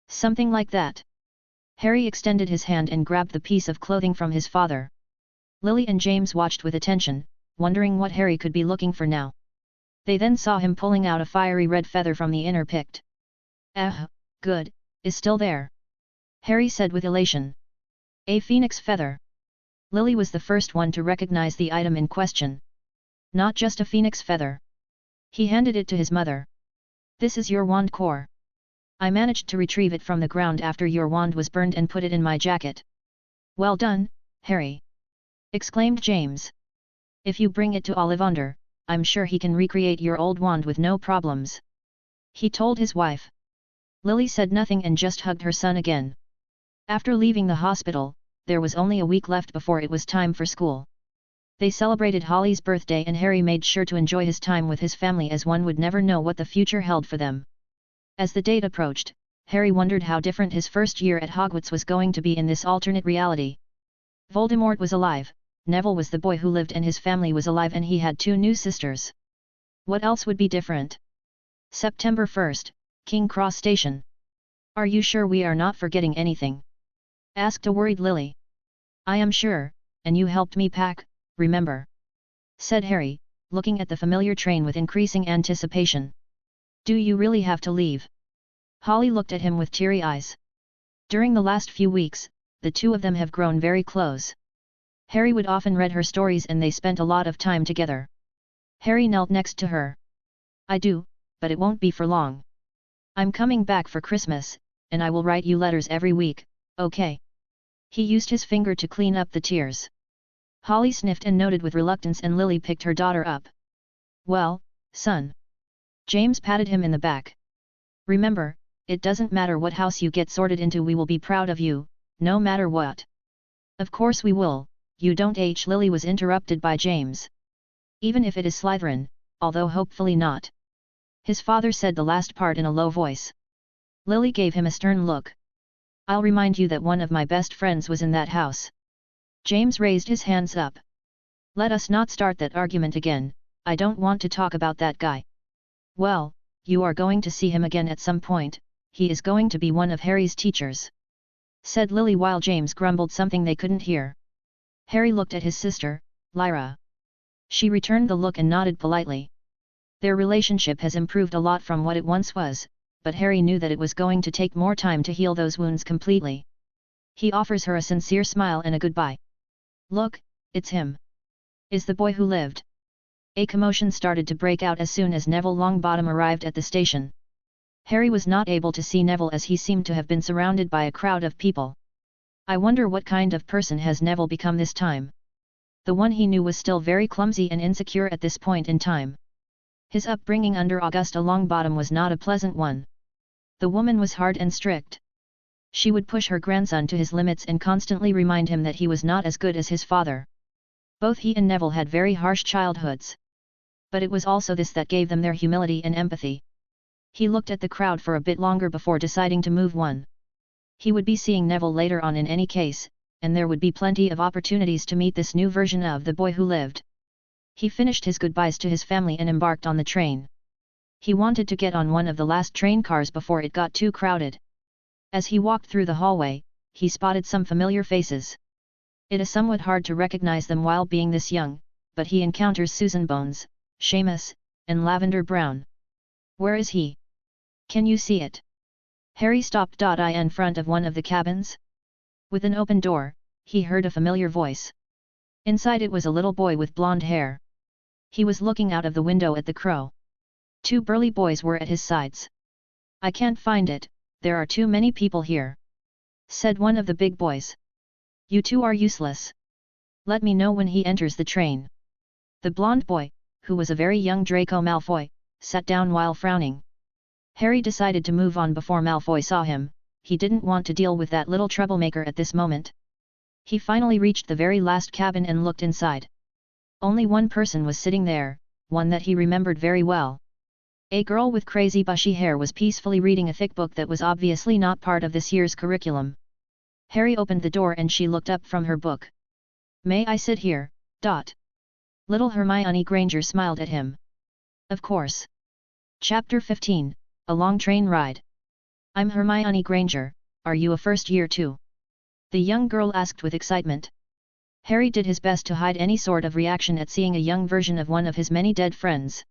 "Something like that." Harry extended his hand and grabbed the piece of clothing from his father. Lily and James watched with attention, wondering what Harry could be looking for now. They then saw him pulling out a fiery red feather from the inner pict. Good, is still there," Harry said with elation. "A phoenix feather." Lily was the first one to recognize the item in question. "Not just a phoenix feather." He handed it to his mother. "This is your wand core. I managed to retrieve it from the ground after your wand was burned and put it in my jacket." "Well done, Harry!" exclaimed James. "If you bring it to Ollivander, I'm sure he can recreate your old wand with no problems," he told his wife. Lily said nothing and just hugged her son again. After leaving the hospital, there was only a week left before it was time for school. They celebrated Holly's birthday and Harry made sure to enjoy his time with his family as one would never know what the future held for them. As the date approached, Harry wondered how different his first year at Hogwarts was going to be in this alternate reality. Voldemort was alive, Neville was the boy who lived and his family was alive and he had 2 new sisters. What else would be different? September 1st, King Cross Station. "Are you sure we are not forgetting anything?" asked a worried Lily. "I am sure, and you helped me pack, remember?" said Harry, looking at the familiar train with increasing anticipation. "Do you really have to leave?" Holly looked at him with teary eyes. During the last few weeks, the two of them have grown very close. Harry would often read her stories and they spent a lot of time together. Harry knelt next to her. I do, but it won't be for long. I'm coming back for Christmas, and I will write you letters every week, okay? He used his finger to clean up the tears. Holly sniffed and nodded with reluctance, and Lily picked her daughter up. Well, son. James patted him in the back. Remember, it doesn't matter what house you get sorted into, we will be proud of you, no matter what. Of course we will, you don't. Lily was interrupted by James. Even if it is Slytherin, although hopefully not. His father said the last part in a low voice. Lily gave him a stern look. I'll remind you that one of my best friends was in that house. James raised his hands up. Let us not start that argument again, I don't want to talk about that guy. Well, you are going to see him again at some point, he is going to be one of Harry's teachers. Said Lily while James grumbled something they couldn't hear. Harry looked at his sister, Lyra. She returned the look and nodded politely. Their relationship has improved a lot from what it once was, but Harry knew that it was going to take more time to heal those wounds completely. He offers her a sincere smile and a goodbye. Look, it's him. Is the boy who lived? A commotion started to break out as soon as Neville Longbottom arrived at the station. Harry was not able to see Neville as he seemed to have been surrounded by a crowd of people. I wonder what kind of person has Neville become this time? The one he knew was still very clumsy and insecure at this point in time. His upbringing under Augusta Longbottom was not a pleasant one. The woman was hard and strict. She would push her grandson to his limits and constantly remind him that he was not as good as his father. Both he and Neville had very harsh childhoods. But it was also this that gave them their humility and empathy. He looked at the crowd for a bit longer before deciding to move on. He would be seeing Neville later on in any case, and there would be plenty of opportunities to meet this new version of the boy who lived. He finished his goodbyes to his family and embarked on the train. He wanted to get on one of the last train cars before it got too crowded. As he walked through the hallway, he spotted some familiar faces. It is somewhat hard to recognize them while being this young, but he encounters Susan Bones, Seamus, and Lavender Brown. Where is he? Can you see it? Harry stopped in front of one of the cabins. With an open door, he heard a familiar voice. Inside it was a little boy with blonde hair. He was looking out of the window at the crow. Two burly boys were at his sides. I can't find it, there are too many people here. Said one of the big boys. You two are useless. Let me know when he enters the train. The blonde boy, who was a very young Draco Malfoy, sat down while frowning. Harry decided to move on before Malfoy saw him, he didn't want to deal with that little troublemaker at this moment. He finally reached the very last cabin and looked inside. Only one person was sitting there, one that he remembered very well. A girl with crazy bushy hair was peacefully reading a thick book that was obviously not part of this year's curriculum. Harry opened the door and she looked up from her book. May I sit here? Little Hermione Granger smiled at him. Of course. Chapter 15, A Long Train Ride. I'm Hermione Granger, are you a first year too? The young girl asked with excitement. Harry did his best to hide any sort of reaction at seeing a young version of one of his many dead friends.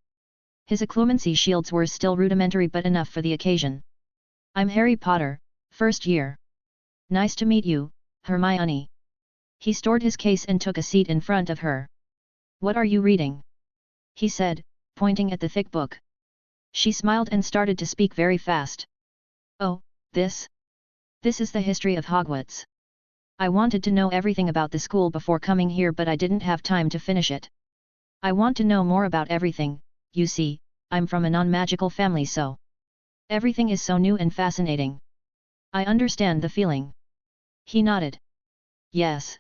His occlumency shields were still rudimentary but enough for the occasion. I'm Harry Potter, first year. Nice to meet you, Hermione. He stored his case and took a seat in front of her. What are you reading? He said, pointing at the thick book. She smiled and started to speak very fast. Oh, this? This is the history of Hogwarts. I wanted to know everything about the school before coming here but I didn't have time to finish it. I want to know more about everything, you see, I'm from a non-magical family so. Everything is so new and fascinating. I understand the feeling. He nodded. Yes.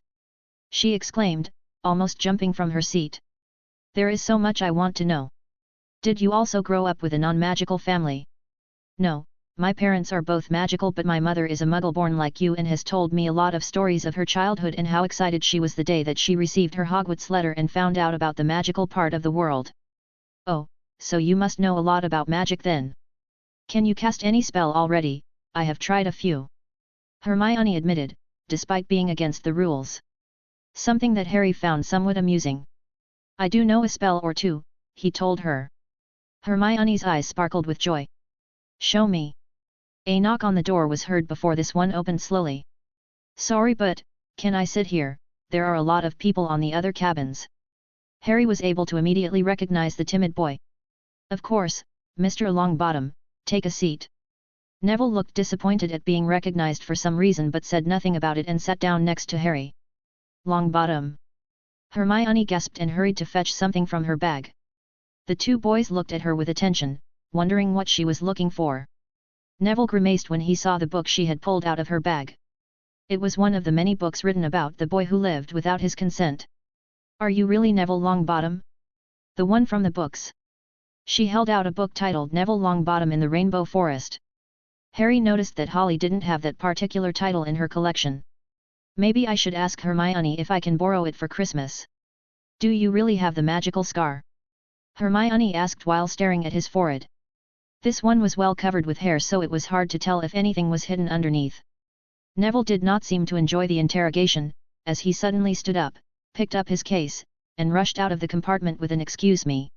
She exclaimed, almost jumping from her seat. There is so much I want to know. Did you also grow up with a non-magical family? No, my parents are both magical but my mother is a muggle born like you and has told me a lot of stories of her childhood and how excited she was the day that she received her Hogwarts letter and found out about the magical part of the world. Oh, so you must know a lot about magic then. Can you cast any spell already? I have tried a few. Hermione admitted, despite being against the rules. Something that Harry found somewhat amusing. I do know a spell or two, he told her. Hermione's eyes sparkled with joy. Show me. A knock on the door was heard before this one opened slowly. Sorry but, can I sit here, there are a lot of people on the other cabins. Harry was able to immediately recognize the timid boy. Of course, Mr. Longbottom, take a seat. Neville looked disappointed at being recognized for some reason but said nothing about it and sat down next to Harry. Longbottom. Hermione gasped and hurried to fetch something from her bag. The two boys looked at her with attention, wondering what she was looking for. Neville grimaced when he saw the book she had pulled out of her bag. It was one of the many books written about the boy who lived without his consent. Are you really Neville Longbottom? The one from the books. She held out a book titled Neville Longbottom in the Rainbow Forest. Harry noticed that Holly didn't have that particular title in her collection. Maybe I should ask Hermione if I can borrow it for Christmas. Do you really have the magical scar? Hermione asked while staring at his forehead. This one was well covered with hair so it was hard to tell if anything was hidden underneath. Neville did not seem to enjoy the interrogation, as he suddenly stood up, picked up his case, and rushed out of the compartment with an "excuse me."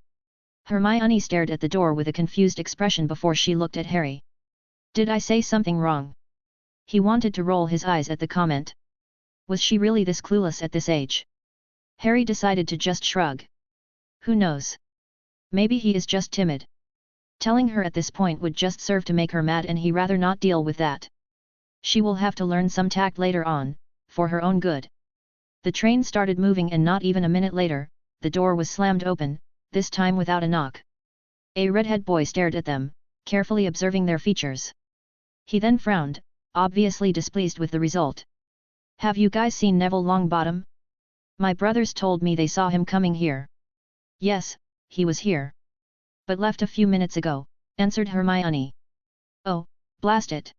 Hermione stared at the door with a confused expression before she looked at Harry. Did I say something wrong? He wanted to roll his eyes at the comment. Was she really this clueless at this age? Harry decided to just shrug. Who knows? Maybe he is just timid. Telling her at this point would just serve to make her mad and he'd rather not deal with that. She will have to learn some tact later on, for her own good. The train started moving and not even a minute later, the door was slammed open, this time without a knock. A redhead boy stared at them, carefully observing their features. He then frowned, obviously displeased with the result. Have you guys seen Neville Longbottom? My brothers told me they saw him coming here. Yes, he was here. But left a few minutes ago, answered Hermione. Oh, blast it.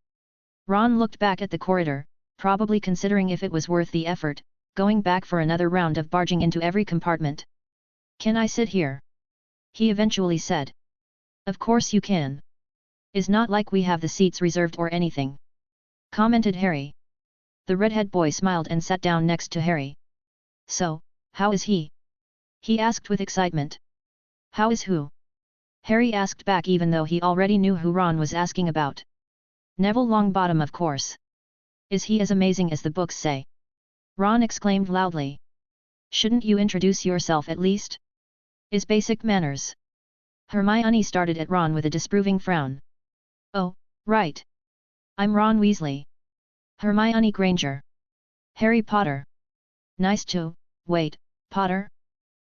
Ron looked back at the corridor, probably considering if it was worth the effort, going back for another round of barging into every compartment. Can I sit here? He eventually said. Of course you can. It's not like we have the seats reserved or anything. Commented Harry. The redhead boy smiled and sat down next to Harry. So, how is he? He asked with excitement. How is who? Harry asked back even though he already knew who Ron was asking about. Neville Longbottom, of course. Is he as amazing as the books say? Ron exclaimed loudly. Shouldn't you introduce yourself at least? Is basic manners. Hermione started at Ron with a disapproving frown. Oh, right. I'm Ron Weasley. Hermione Granger. Harry Potter. Nice to, wait, Potter?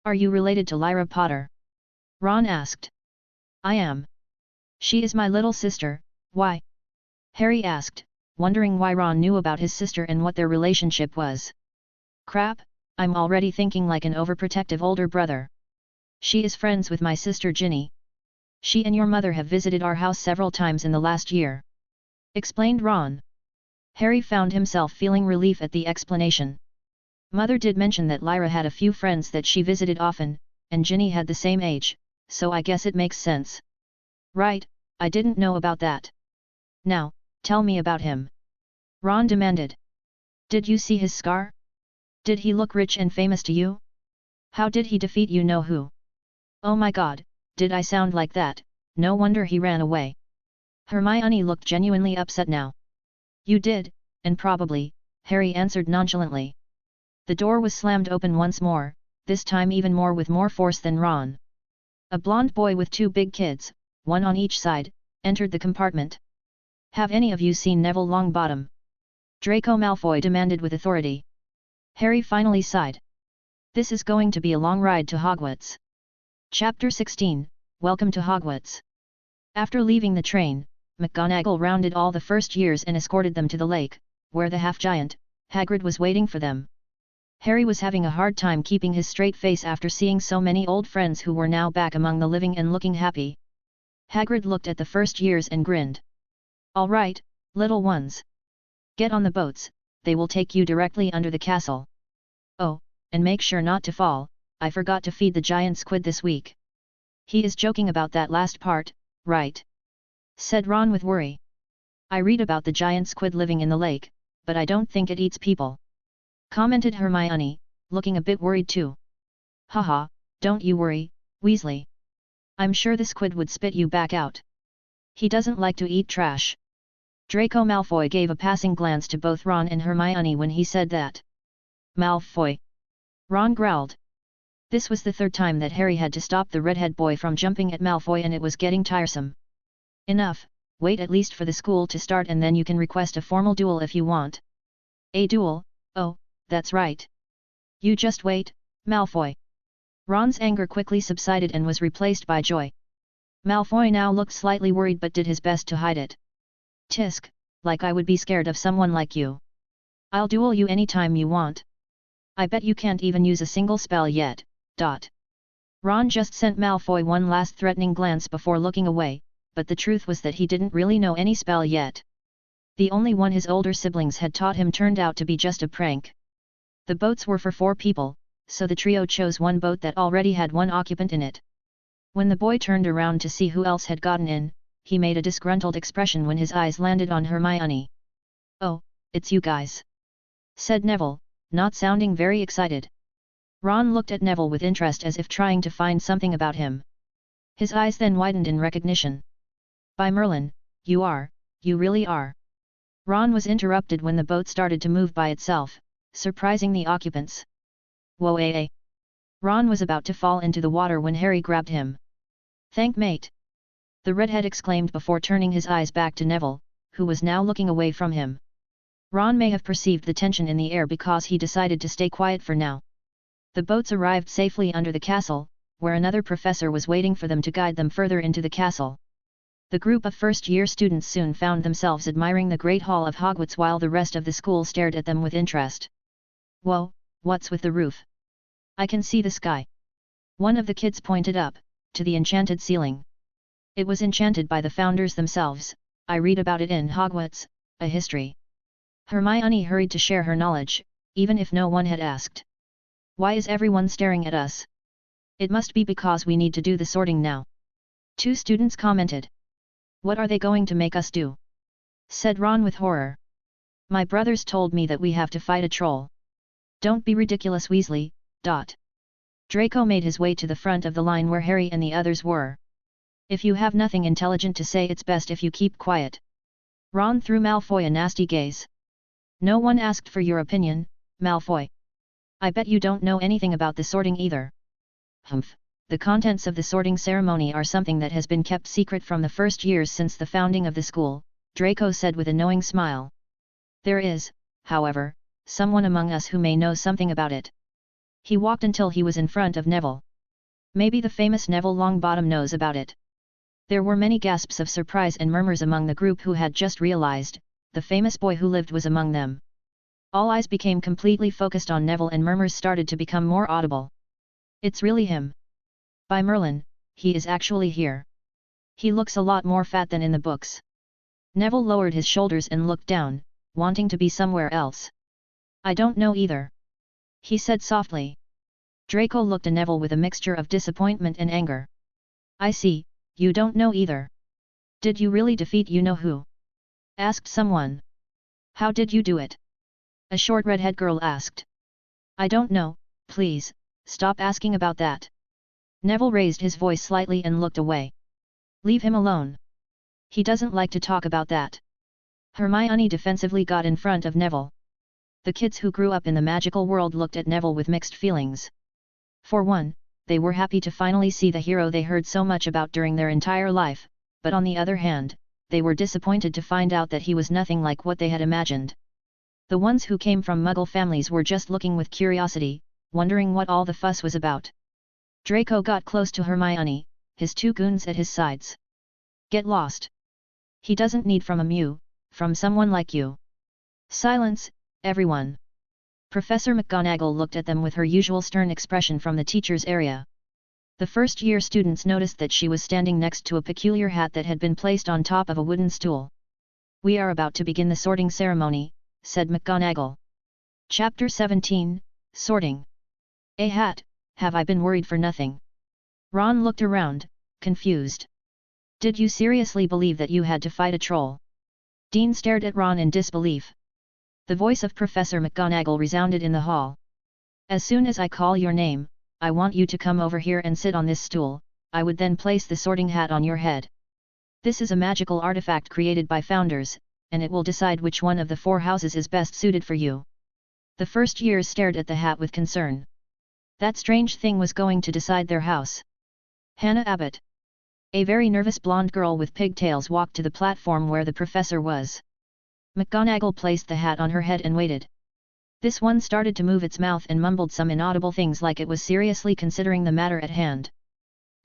Are you related to Lyra Potter? Ron asked. I am. She is my little sister, why? Harry asked, wondering why Ron knew about his sister and what their relationship was. Crap, I'm already thinking like an overprotective older brother. She is friends with my sister Ginny. She and your mother have visited our house several times in the last year. Explained Ron. Harry found himself feeling relief at the explanation. Mother did mention that Lyra had a few friends that she visited often, and Ginny had the same age, so I guess it makes sense. Right, I didn't know about that. Now, tell me about him. Ron demanded. Did you see his scar? Did he look rich and famous to you? How did he defeat you know who? Oh my god, did I sound like that? No wonder he ran away. Hermione looked genuinely upset now. You did, and probably, Harry answered nonchalantly. The door was slammed open once more, this time even more with more force than Ron. A blonde boy with two big kids, one on each side, entered the compartment. Have any of you seen Neville Longbottom? Draco Malfoy demanded with authority. Harry finally sighed. This is going to be a long ride to Hogwarts. Chapter 16, Welcome to Hogwarts. After leaving the train, McGonagall rounded all the first years and escorted them to the lake, where the half-giant, Hagrid, was waiting for them. Harry was having a hard time keeping his straight face after seeing so many old friends who were now back among the living and looking happy. Hagrid looked at the first years and grinned. All right, little ones. Get on the boats, they will take you directly under the castle. Oh, and make sure not to fall, I forgot to feed the giant squid this week. He is joking about that last part, right? Said Ron with worry. I read about the giant squid living in the lake, but I don't think it eats people. Commented Hermione, looking a bit worried too. Haha, don't you worry, Weasley. I'm sure the squid would spit you back out. He doesn't like to eat trash. Draco Malfoy gave a passing glance to both Ron and Hermione when he said that. Malfoy. Ron growled. This was the third time that Harry had to stop the redhead boy from jumping at Malfoy, and it was getting tiresome. Enough, wait at least for the school to start and then you can request a formal duel if you want. A duel? Oh, that's right. You just wait, Malfoy. Ron's anger quickly subsided and was replaced by joy. Malfoy now looked slightly worried but did his best to hide it. Tisk, like I would be scared of someone like you. I'll duel you anytime you want. I bet you can't even use a single spell yet. Ron just sent Malfoy one last threatening glance before looking away, but the truth was that he didn't really know any spell yet. The only one his older siblings had taught him turned out to be just a prank. The boats were for 4 people, so the trio chose one boat that already had 1 occupant in it. When the boy turned around to see who else had gotten in, he made a disgruntled expression when his eyes landed on Hermione. "Oh, it's you guys," said Neville, not sounding very excited. Ron looked at Neville with interest as if trying to find something about him. His eyes then widened in recognition. "By Merlin, you really are." Ron was interrupted when the boat started to move by itself, surprising the occupants. "Whoa, eh. Ron was about to fall into the water when Harry grabbed him. "Thank mate," the redhead exclaimed before turning his eyes back to Neville, who was now looking away from him. Ron may have perceived the tension in the air because he decided to stay quiet for now. The boats arrived safely under the castle, where another professor was waiting for them to guide them further into the castle. The group of first-year students soon found themselves admiring the Great Hall of Hogwarts while the rest of the school stared at them with interest. "Whoa, what's with the roof? I can see the sky." One of the kids pointed up, to the enchanted ceiling. "It was enchanted by the founders themselves, I read about it in Hogwarts, a history." Hermione hurried to share her knowledge, even if no one had asked. "Why is everyone staring at us? It must be because we need to do the sorting now." 2 students commented. "What are they going to make us do?" said Ron with horror. "My brothers told me that we have to fight a troll." "Don't be ridiculous, Weasley." Draco made his way to the front of the line where Harry and the others were. "If you have nothing intelligent to say, it's best if you keep quiet." Ron threw Malfoy a nasty gaze. "No one asked for your opinion, Malfoy. I bet you don't know anything about the sorting either." "Humph, the contents of the sorting ceremony are something that has been kept secret from the first years since the founding of the school," Draco said with a knowing smile. "There is, however, someone among us who may know something about it." He walked until he was in front of Neville. "Maybe the famous Neville Longbottom knows about it." There were many gasps of surprise and murmurs among the group who had just realized, the famous boy who lived was among them. All eyes became completely focused on Neville and murmurs started to become more audible. "It's really him. By Merlin, he is actually here. He looks a lot more fat than in the books." Neville lowered his shoulders and looked down, wanting to be somewhere else. "I don't know either," he said softly. Draco looked at Neville with a mixture of disappointment and anger. "I see, you don't know either. Did you really defeat you-know-who?" asked someone. "How did you do it?" a short redhead girl asked. "I don't know, please, stop asking about that." Neville raised his voice slightly and looked away. "Leave him alone. He doesn't like to talk about that." Hermione defensively got in front of Neville. The kids who grew up in the magical world looked at Neville with mixed feelings. For one, they were happy to finally see the hero they heard so much about during their entire life, but on the other hand, they were disappointed to find out that he was nothing like what they had imagined. The ones who came from Muggle families were just looking with curiosity, wondering what all the fuss was about. Draco got close to Hermione, his 2 goons at his sides. "Get lost. He doesn't need from from someone like you." "Silence, everyone." Professor McGonagall looked at them with her usual stern expression from the teacher's area. The first-year students noticed that she was standing next to a peculiar hat that had been placed on top of a wooden stool. "We are about to begin the sorting ceremony," said McGonagall. Chapter 17, Sorting. "A hat, have I been worried for nothing?" Ron looked around, confused. "Did you seriously believe that you had to fight a troll?" Dean stared at Ron in disbelief. The voice of Professor McGonagall resounded in the hall. "As soon as I call your name, I want you to come over here and sit on this stool. I would then place the sorting hat on your head. This is a magical artifact created by founders, and it will decide which one of the 4 houses is best suited for you." The first years stared at the hat with concern. That strange thing was going to decide their house. Hannah Abbott. A very nervous blonde girl with pigtails walked to the platform where the professor was. McGonagall placed the hat on her head and waited. This one started to move its mouth and mumbled some inaudible things like it was seriously considering the matter at hand.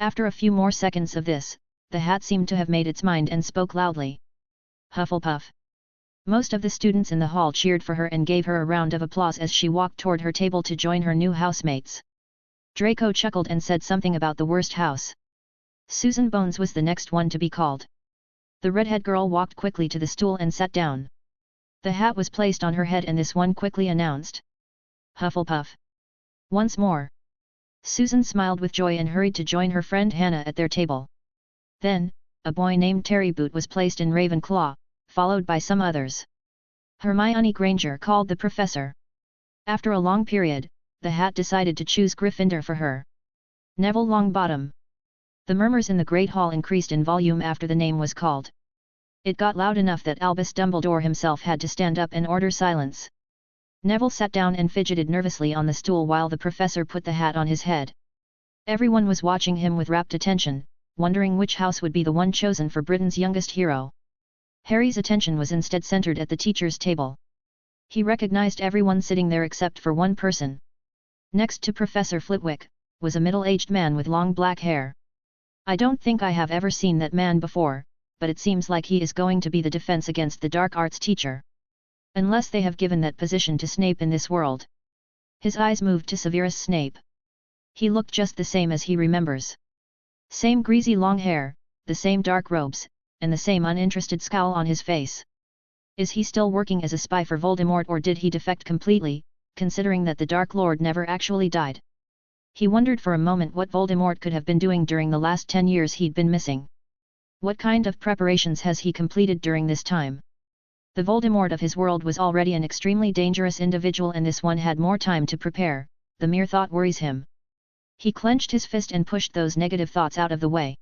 After a few more seconds of this, the hat seemed to have made its mind and spoke loudly. Hufflepuff. Most of the students in the hall cheered for her and gave her a round of applause as she walked toward her table to join her new housemates. Draco chuckled and said something about the worst house. Susan Bones was the next one to be called. The redhead girl walked quickly to the stool and sat down. The hat was placed on her head and this one quickly announced. Hufflepuff. Once more. Susan smiled with joy and hurried to join her friend Hannah at their table. Then, a boy named Terry Boot was placed in Ravenclaw, followed by some others. Hermione Granger called the professor. After a long period, the hat decided to choose Gryffindor for her. Neville Longbottom. The murmurs in the Great Hall increased in volume after the name was called. It got loud enough that Albus Dumbledore himself had to stand up and order silence. Neville sat down and fidgeted nervously on the stool while the professor put the hat on his head. Everyone was watching him with rapt attention, wondering which house would be the one chosen for Britain's youngest hero. Harry's attention was instead centered at the teacher's table. He recognized everyone sitting there except for one person. Next to Professor Flitwick, was a middle-aged man with long black hair. I don't think I have ever seen that man before, but it seems like he is going to be the defense against the dark arts teacher. Unless they have given that position to Snape in this world. His eyes moved to Severus Snape. He looked just the same as he remembers. Same greasy long hair, the same dark robes, and the same uninterested scowl on his face. Is he still working as a spy for Voldemort or did he defect completely, considering that the Dark Lord never actually died? He wondered for a moment what Voldemort could have been doing during the last 10 years he'd been missing. What kind of preparations has he completed during this time? The Voldemort of his world was already an extremely dangerous individual and this one had more time to prepare, the mere thought worries him. He clenched his fist and pushed those negative thoughts out of the way.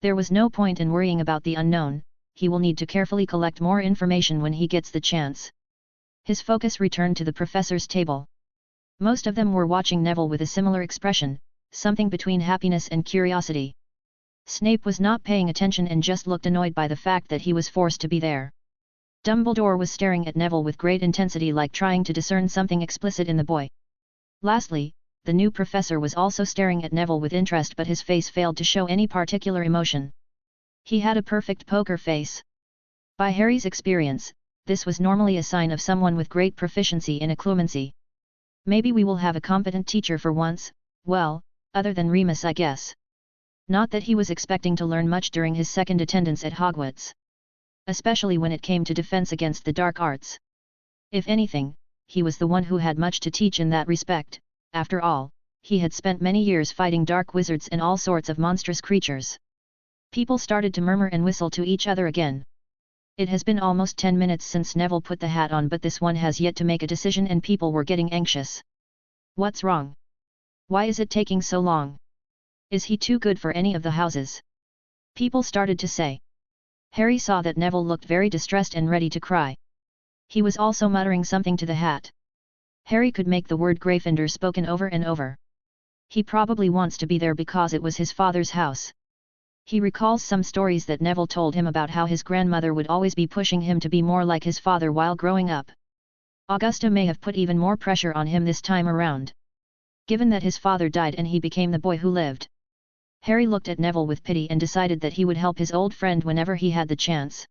There was no point in worrying about the unknown, he will need to carefully collect more information when he gets the chance. His focus returned to the professor's table. Most of them were watching Neville with a similar expression, something between happiness and curiosity. Snape was not paying attention and just looked annoyed by the fact that he was forced to be there. Dumbledore was staring at Neville with great intensity like trying to discern something explicit in the boy. Lastly, the new professor was also staring at Neville with interest but his face failed to show any particular emotion. He had a perfect poker face. By Harry's experience, this was normally a sign of someone with great proficiency in occlumency. Maybe we will have a competent teacher for once, well, other than Remus I guess. Not that he was expecting to learn much during his second attendance at Hogwarts. Especially when it came to defense against the dark arts. If anything, he was the one who had much to teach in that respect, after all, he had spent many years fighting dark wizards and all sorts of monstrous creatures. People started to murmur and whistle to each other again. It has been almost 10 minutes since Neville put the hat on but this one has yet to make a decision and people were getting anxious. What's wrong? Why is it taking so long? Is he too good for any of the houses? People started to say. Harry saw that Neville looked very distressed and ready to cry. He was also muttering something to the hat. Harry could make the word Gryffindor spoken over and over. He probably wants to be there because it was his father's house. He recalls some stories that Neville told him about how his grandmother would always be pushing him to be more like his father while growing up. Augusta may have put even more pressure on him this time around. Given that his father died and he became the boy who lived. Harry looked at Neville with pity and decided that he would help his old friend whenever he had the chance.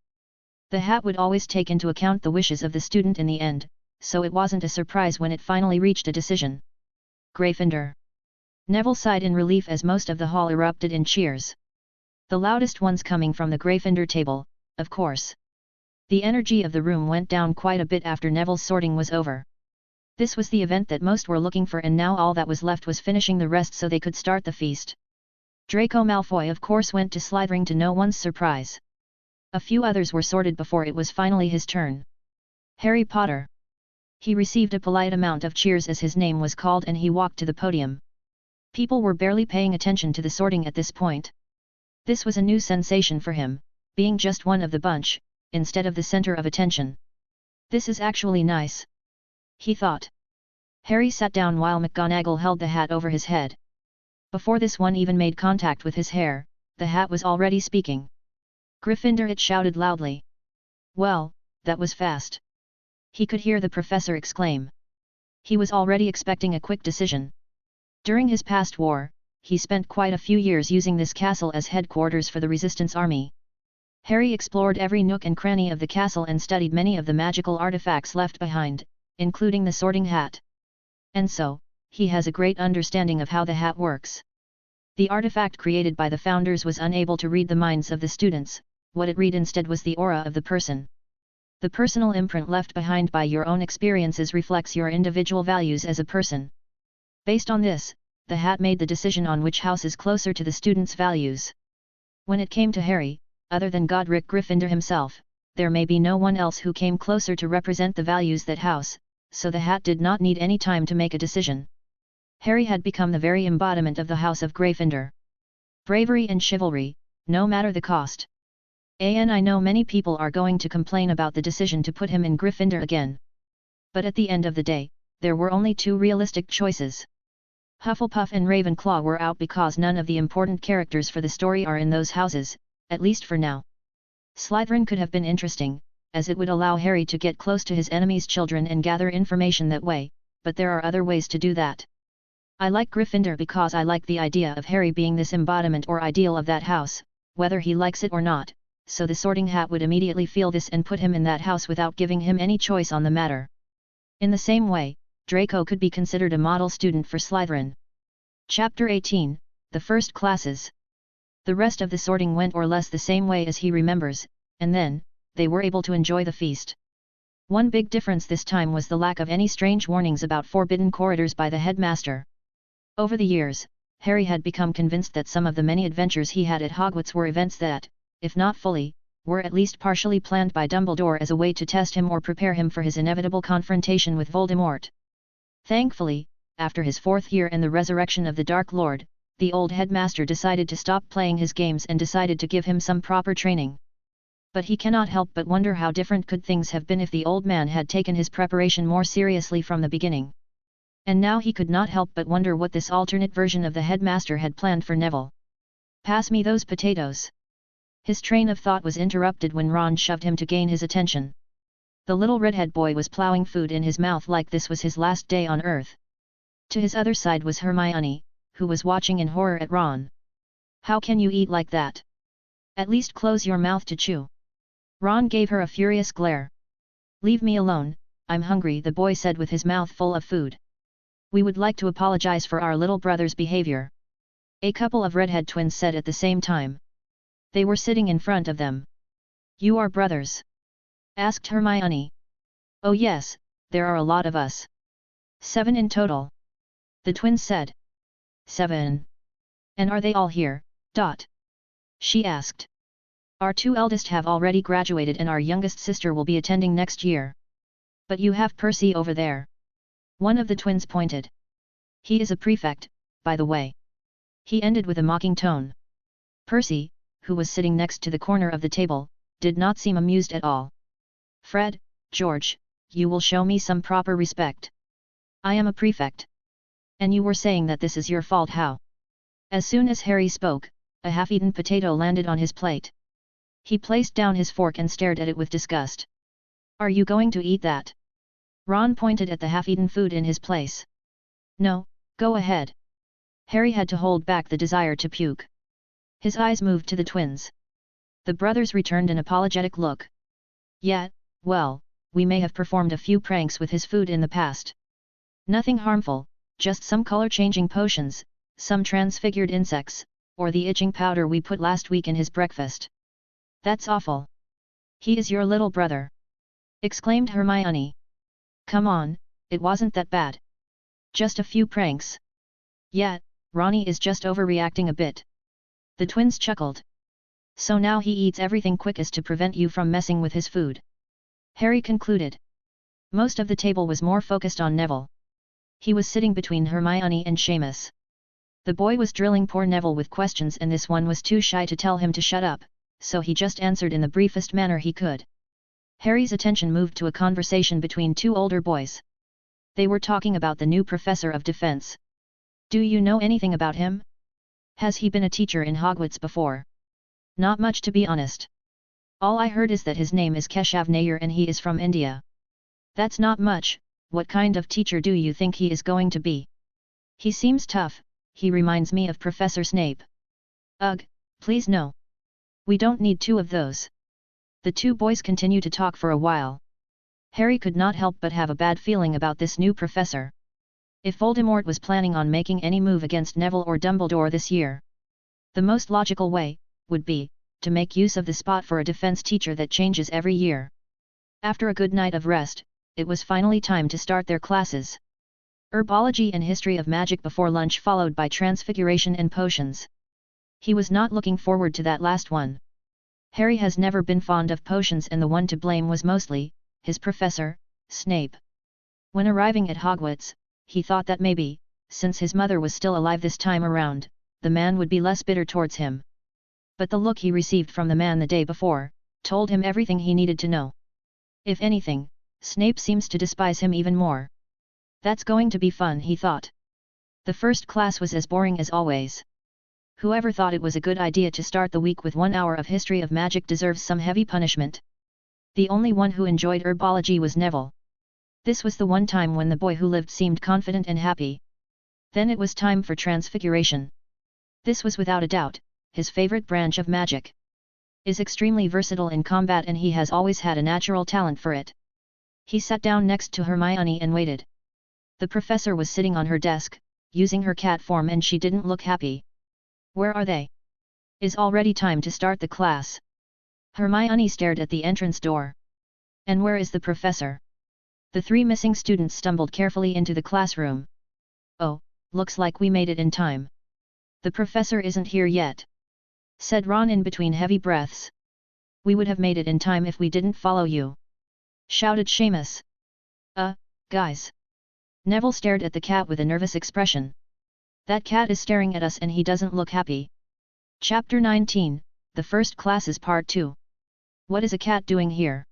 The hat would always take into account the wishes of the student in the end, so it wasn't a surprise when it finally reached a decision. Gryffindor. Neville sighed in relief as most of the hall erupted in cheers. The loudest ones coming from the Gryffindor table, of course. The energy of the room went down quite a bit after Neville's sorting was over. This was the event that most were looking for and now all that was left was finishing the rest so they could start the feast. Draco Malfoy of course went to Slytherin to no one's surprise. A few others were sorted before it was finally his turn. Harry Potter. He received a polite amount of cheers as his name was called and he walked to the podium. People were barely paying attention to the sorting at this point. This was a new sensation for him, being just one of the bunch, instead of the center of attention. This is actually nice. He thought. Harry sat down while McGonagall held the hat over his head. Before this one even made contact with his hair, the hat was already speaking. Gryffindor, it shouted loudly. Well, that was fast. He could hear the professor exclaim. He was already expecting a quick decision. During his past war, he spent quite a few years using this castle as headquarters for the Resistance Army. Harry explored every nook and cranny of the castle and studied many of the magical artifacts left behind, including the Sorting Hat. And so, he has a great understanding of how the hat works. The artifact created by the founders was unable to read the minds of the students, what it read instead was the aura of the person. The personal imprint left behind by your own experiences reflects your individual values as a person. Based on this, the hat made the decision on which house is closer to the students' values. When it came to Harry, other than Godric Gryffindor himself, there may be no one else who came closer to represent the values that house, so the hat did not need any time to make a decision. Harry had become the very embodiment of the House of Gryffindor. Bravery and chivalry, no matter the cost. And I know many people are going to complain about the decision to put him in Gryffindor again. But at the end of the day, there were only two realistic choices. Hufflepuff and Ravenclaw were out because none of the important characters for the story are in those houses, at least for now. Slytherin could have been interesting, as it would allow Harry to get close to his enemies' children and gather information that way, but there are other ways to do that. I like Gryffindor because I like the idea of Harry being this embodiment or ideal of that house, whether he likes it or not, so the Sorting Hat would immediately feel this and put him in that house without giving him any choice on the matter. In the same way, Draco could be considered a model student for Slytherin. Chapter 18, The First Classes. The rest of the sorting went or less the same way as he remembers, and then, they were able to enjoy the feast. One big difference this time was the lack of any strange warnings about forbidden corridors by the headmaster. Over the years, Harry had become convinced that some of the many adventures he had at Hogwarts were events that, if not fully, were at least partially planned by Dumbledore as a way to test him or prepare him for his inevitable confrontation with Voldemort. Thankfully, after his 4th year and the resurrection of the Dark Lord, the old headmaster decided to stop playing his games and decided to give him some proper training. But he cannot help but wonder how different could things have been if the old man had taken his preparation more seriously from the beginning. And now he could not help but wonder what this alternate version of the headmaster had planned for Neville. "Pass me those potatoes." His train of thought was interrupted when Ron shoved him to gain his attention. The little redhead boy was plowing food in his mouth like this was his last day on Earth. To his other side was Hermione, who was watching in horror at Ron. "How can you eat like that? At least close your mouth to chew." Ron gave her a furious glare. "Leave me alone, I'm hungry," the boy said with his mouth full of food. "We would like to apologize for our little brother's behavior," a couple of redhead twins said at the same time. They were sitting in front of them. "You are brothers?" asked Hermione. "Oh yes, there are a lot of us. 7 in total," the twins said. 7. "And are they all here, Dot?" she asked. "Our 2 eldest have already graduated and our youngest sister will be attending next year. But you have Percy over there." One of the twins pointed. "He is a prefect, by the way," he ended with a mocking tone. Percy, who was sitting next to the corner of the table, did not seem amused at all. "Fred, George, you will show me some proper respect. I am a prefect. And you were saying that this is your fault, how?" As soon as Harry spoke, a half-eaten potato landed on his plate. He placed down his fork and stared at it with disgust. "Are you going to eat that?" Ron pointed at the half-eaten food in his place. "No, go ahead." Harry had to hold back the desire to puke. His eyes moved to the twins. The brothers returned an apologetic look. "Yeah, well, we may have performed a few pranks with his food in the past. Nothing harmful, just some color-changing potions, some transfigured insects, or the itching powder we put last week in his breakfast." "That's awful." "He is your little brother," exclaimed Hermione. "Come on, it wasn't that bad. Just a few pranks." "Yeah, Ronnie is just overreacting a bit." The twins chuckled. "So now he eats everything quickest to prevent you from messing with his food," Harry concluded. Most of the table was more focused on Neville. He was sitting between Hermione and Seamus. The boy was drilling poor Neville with questions and this one was too shy to tell him to shut up, so he just answered in the briefest manner he could. Harry's attention moved to a conversation between 2 older boys. They were talking about the new professor of defense. Do you know anything about him? Has he been a teacher in Hogwarts before? Not much, to be honest. All I heard is that his name is Keshav Nair and he is from India. That's not much. What kind of teacher do you think he is going to be? He seems tough. He reminds me of Professor Snape. Ugh, please no. We don't need two of those. The two boys continue to talk for a while. Harry could not help but have a bad feeling about this new professor. If Voldemort was planning on making any move against Neville or Dumbledore this year, the most logical way would be to make use of the spot for a defense teacher that changes every year. After a good night of rest, it was finally time to start their classes. Herbology and History of Magic before lunch, followed by Transfiguration and Potions. He was not looking forward to that last one. Harry has never been fond of potions, and the one to blame was mostly his professor, Snape. When arriving at Hogwarts, he thought that maybe, since his mother was still alive this time around, the man would be less bitter towards him. But the look he received from the man the day before told him everything he needed to know. If anything, Snape seems to despise him even more. That's going to be fun, he thought. The first class was as boring as always. Whoever thought it was a good idea to start the week with 1 hour of History of Magic deserves some heavy punishment. The only one who enjoyed herbology was Neville. This was the one time when the boy who lived seemed confident and happy. Then it was time for Transfiguration. This was without a doubt his favorite branch of magic. Is extremely versatile in combat and he has always had a natural talent for it. He sat down next to Hermione and waited. The professor was sitting on her desk, using her cat form, and she didn't look happy. Where are they? Is already time to start the class. Hermione stared at the entrance door. And where is the professor? The three missing students stumbled carefully into the classroom. Oh, looks like we made it in time. The professor isn't here yet, said Ron in between heavy breaths. We would have made it in time if we didn't follow you, shouted Seamus. Guys. Neville stared at the cat with a nervous expression. That cat is staring at us and he doesn't look happy. Chapter 19, The First Classes Part 2. What is a cat doing here?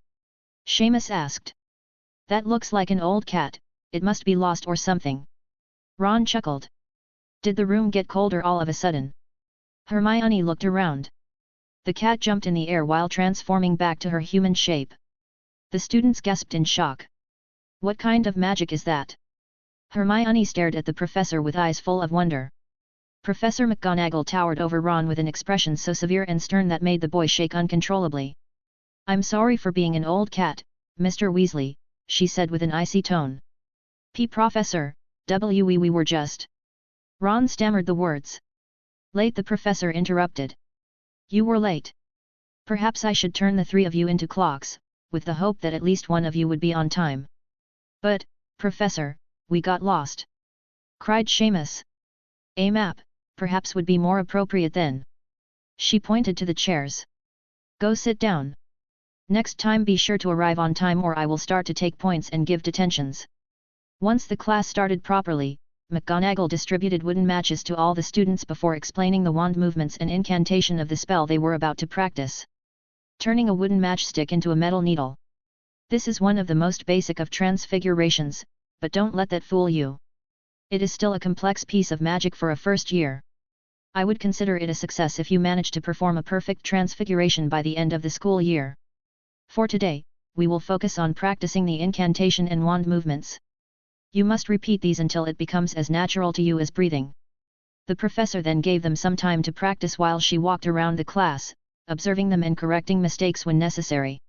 Seamus asked. That looks like an old cat, it must be lost or something. Ron chuckled. Did the room get colder all of a sudden? Hermione looked around. The cat jumped in the air while transforming back to her human shape. The students gasped in shock. What kind of magic is that? Hermione stared at the professor with eyes full of wonder. Professor McGonagall towered over Ron with an expression so severe and stern that made the boy shake uncontrollably. I'm sorry for being an old cat, Mr. Weasley, she said with an icy tone. Professor, we were just... Ron stammered the words. Late, the professor interrupted. You were late. Perhaps I should turn the three of you into clocks, with the hope that at least one of you would be on time. But, Professor, we got lost, cried Seamus. A map, perhaps, would be more appropriate then. She pointed to the chairs. Go sit down. Next time be sure to arrive on time or I will start to take points and give detentions. Once the class started properly, McGonagall distributed wooden matches to all the students before explaining the wand movements and incantation of the spell they were about to practice. Turning a wooden matchstick into a metal needle. This is one of the most basic of transfigurations, but don't let that fool you. It is still a complex piece of magic for a first year. I would consider it a success if you manage to perform a perfect transfiguration by the end of the school year. For today, we will focus on practicing the incantation and wand movements. You must repeat these until it becomes as natural to you as breathing. The professor then gave them some time to practice while she walked around the class, observing them and correcting mistakes when necessary.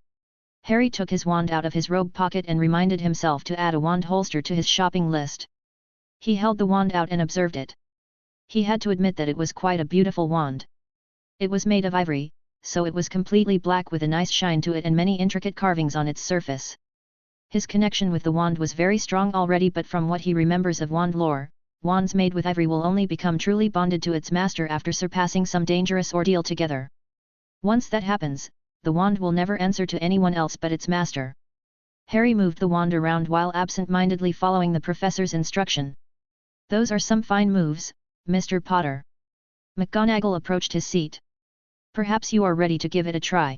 Harry took his wand out of his robe pocket and reminded himself to add a wand holster to his shopping list. He held the wand out and observed it. He had to admit that it was quite a beautiful wand. It was made of ivory, so it was completely black with a nice shine to it and many intricate carvings on its surface. His connection with the wand was very strong already, but from what he remembers of wand lore, wands made with ivory will only become truly bonded to its master after surpassing some dangerous ordeal together. Once that happens, the wand will never answer to anyone else but its master. Harry moved the wand around while absent-mindedly following the professor's instruction. Those are some fine moves, Mr. Potter. McGonagall approached his seat. Perhaps you are ready to give it a try.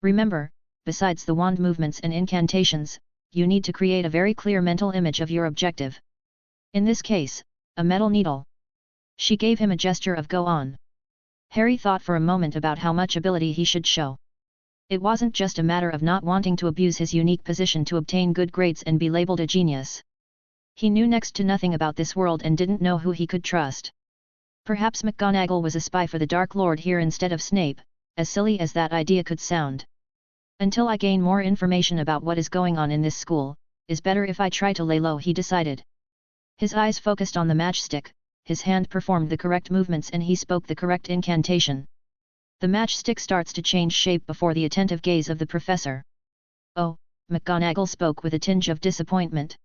Remember, besides the wand movements and incantations, you need to create a very clear mental image of your objective. In this case, a metal needle. She gave him a gesture of go on. Harry thought for a moment about how much ability he should show. It wasn't just a matter of not wanting to abuse his unique position to obtain good grades and be labeled a genius. He knew next to nothing about this world and didn't know who he could trust. Perhaps McGonagall was a spy for the Dark Lord here instead of Snape, as silly as that idea could sound. Until I gain more information about what is going on in this school, is better if I try to lay low, he decided. His eyes focused on the matchstick, his hand performed the correct movements and he spoke the correct incantation. The matchstick starts to change shape before the attentive gaze of the professor. Oh, McGonagall spoke with a tinge of disappointment.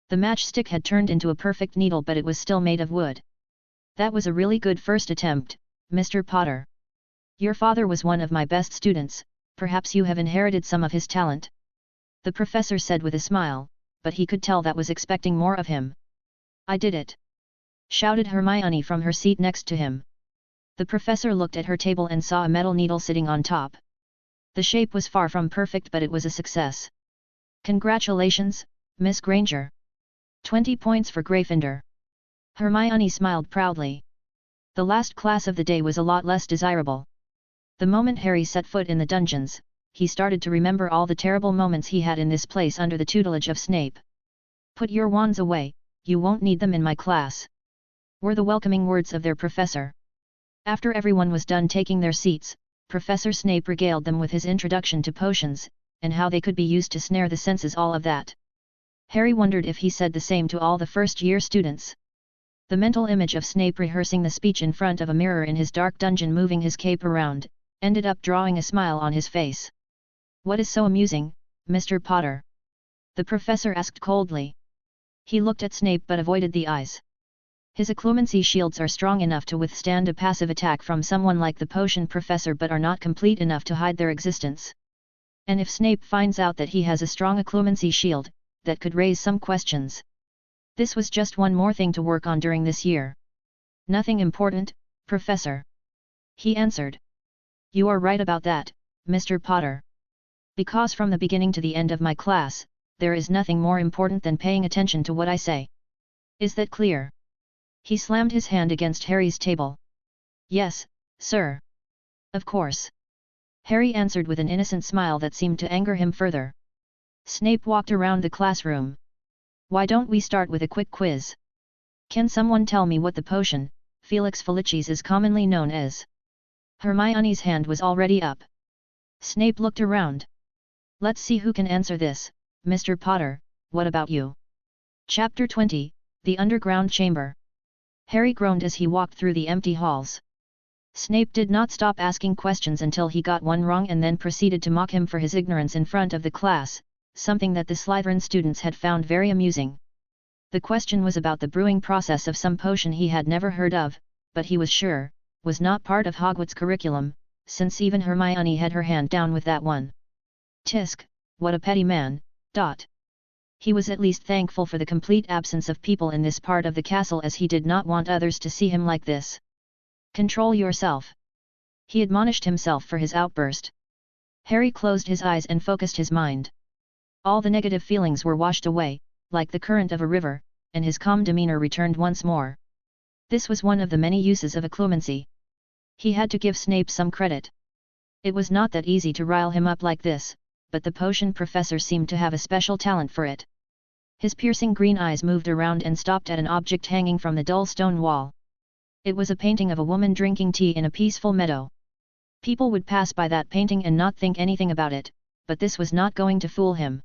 The matchstick had turned into a perfect needle, but it was still made of wood. That was a really good first attempt, Mr. Potter. Your father was one of my best students, perhaps you have inherited some of his talent. The professor said with a smile, but he could tell that was expecting more of him. I did it! Shouted Hermione from her seat next to him. The professor looked at her table and saw a metal needle sitting on top. The shape was far from perfect, but it was a success. Congratulations, Miss Granger. 20 points for Gryffindor. Hermione smiled proudly. The last class of the day was a lot less desirable. The moment Harry set foot in the dungeons, he started to remember all the terrible moments he had in this place under the tutelage of Snape. Put your wands away, you won't need them in my class, were the welcoming words of their professor. After everyone was done taking their seats, Professor Snape regaled them with his introduction to potions, and how they could be used to snare the senses, all of that. Harry wondered if he said the same to all the first-year students. The mental image of Snape rehearsing the speech in front of a mirror in his dark dungeon, moving his cape around, ended up drawing a smile on his face. What is so amusing, Mr. Potter? The professor asked coldly. He looked at Snape but avoided the eyes. His occlumency shields are strong enough to withstand a passive attack from someone like the potion professor, but are not complete enough to hide their existence. And if Snape finds out that he has a strong occlumency shield, that could raise some questions. This was just one more thing to work on during this year. Nothing important, Professor. He answered. You are right about that, Mr. Potter. Because from the beginning to the end of my class, there is nothing more important than paying attention to what I say. Is that clear? He slammed his hand against Harry's table. Yes, sir. Of course. Harry answered with an innocent smile that seemed to anger him further. Snape walked around the classroom. Why don't we start with a quick quiz? Can someone tell me what the potion, Felix Felicis, is commonly known as? Hermione's hand was already up. Snape looked around. Let's see who can answer this, Mr. Potter, what about you? Chapter 20, The Underground Chamber. Harry groaned as he walked through the empty halls. Snape did not stop asking questions until he got one wrong, and then proceeded to mock him for his ignorance in front of the class, something that the Slytherin students had found very amusing. The question was about the brewing process of some potion he had never heard of, but he was sure, was not part of Hogwarts curriculum, since even Hermione had her hand down with that one. Tisk, what a petty man, ... He was at least thankful for the complete absence of people in this part of the castle, as he did not want others to see him like this. Control yourself. He admonished himself for his outburst. Harry closed his eyes and focused his mind. All the negative feelings were washed away, like the current of a river, and his calm demeanor returned once more. This was one of the many uses of occlumency. He had to give Snape some credit. It was not that easy to rile him up like this, but the potion professor seemed to have a special talent for it. His piercing green eyes moved around and stopped at an object hanging from the dull stone wall. It was a painting of a woman drinking tea in a peaceful meadow. People would pass by that painting and not think anything about it, but this was not going to fool him.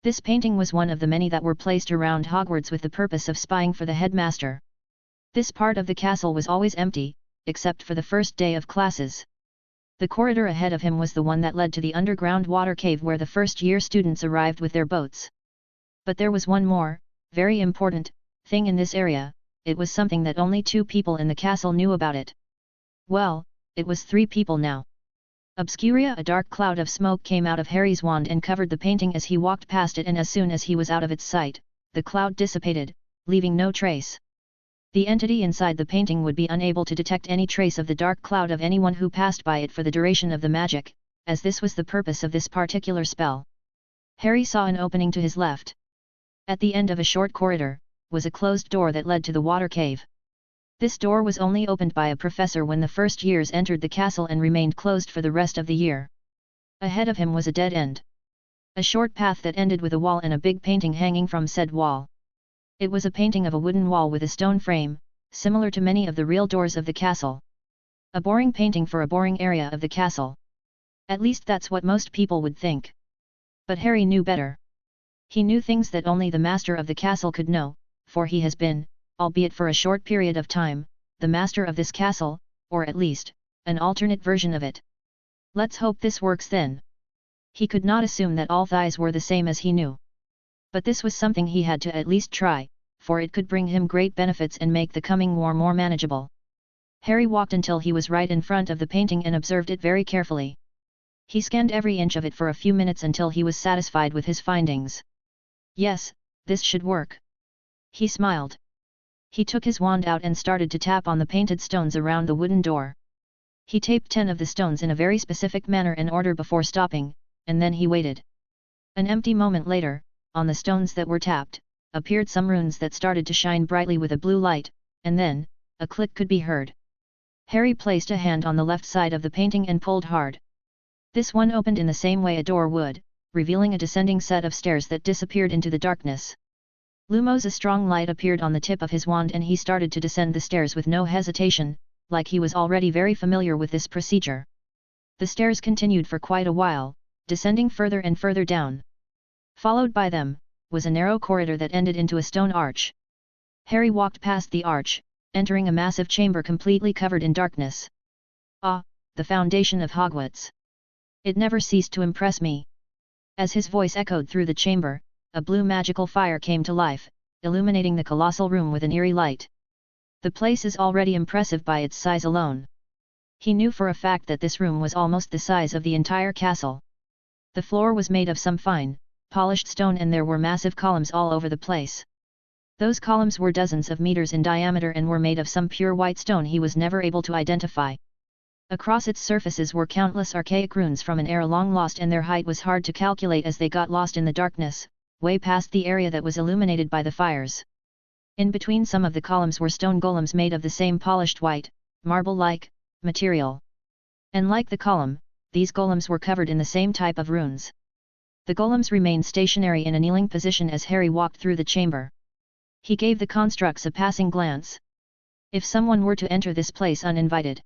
This painting was one of the many that were placed around Hogwarts with the purpose of spying for the headmaster. This part of the castle was always empty, except for the first day of classes. The corridor ahead of him was the one that led to the underground water cave where the first-year students arrived with their boats. But there was one more, very important, thing in this area. It was something that only 2 people in the castle knew about it. Well, it was 3 people now. Obscuria, a dark cloud of smoke came out of Harry's wand and covered the painting as he walked past it, and as soon as he was out of its sight, the cloud dissipated, leaving no trace. The entity inside the painting would be unable to detect any trace of the dark cloud of anyone who passed by it for the duration of the magic, as this was the purpose of this particular spell. Harry saw an opening to his left. At the end of a short corridor, was a closed door that led to the water cave. This door was only opened by a professor when the first years entered the castle and remained closed for the rest of the year. Ahead of him was a dead end. A short path that ended with a wall and a big painting hanging from said wall. It was a painting of a wooden wall with a stone frame, similar to many of the real doors of the castle. A boring painting for a boring area of the castle. At least that's what most people would think. But Harry knew better. He knew things that only the master of the castle could know, for he has been, albeit for a short period of time, the master of this castle, or at least, an alternate version of it. Let's hope this works then. He could not assume that all thighs were the same as he knew. But this was something he had to at least try, for it could bring him great benefits and make the coming war more manageable. Harry walked until he was right in front of the painting and observed it very carefully. He scanned every inch of it for a few minutes until he was satisfied with his findings. Yes, this should work. He smiled. He took his wand out and started to tap on the painted stones around the wooden door. He taped 10 of the stones in a very specific manner and order before stopping, and then he waited. An empty moment later, on the stones that were tapped, appeared some runes that started to shine brightly with a blue light, and then, a click could be heard. Harry placed a hand on the left side of the painting and pulled hard. This one opened in the same way a door would, revealing a descending set of stairs that disappeared into the darkness. Lumos, a strong light appeared on the tip of his wand and he started to descend the stairs with no hesitation, like he was already very familiar with this procedure. The stairs continued for quite a while, descending further and further down. Followed by them, was a narrow corridor that ended into a stone arch. Harry walked past the arch, entering a massive chamber completely covered in darkness. Ah, the foundation of Hogwarts. It never ceased to impress me. As his voice echoed through the chamber, a blue magical fire came to life, illuminating the colossal room with an eerie light. The place is already impressive by its size alone. He knew for a fact that this room was almost the size of the entire castle. The floor was made of some fine, polished stone and there were massive columns all over the place. Those columns were dozens of meters in diameter and were made of some pure white stone he was never able to identify. Across its surfaces were countless archaic runes from an era long lost and their height was hard to calculate as they got lost in the darkness, way past the area that was illuminated by the fires. In between some of the columns were stone golems made of the same polished white, marble-like, material. And like the column, these golems were covered in the same type of runes. The golems remained stationary in a kneeling position as Harry walked through the chamber. He gave the constructs a passing glance. If someone were to enter this place uninvited.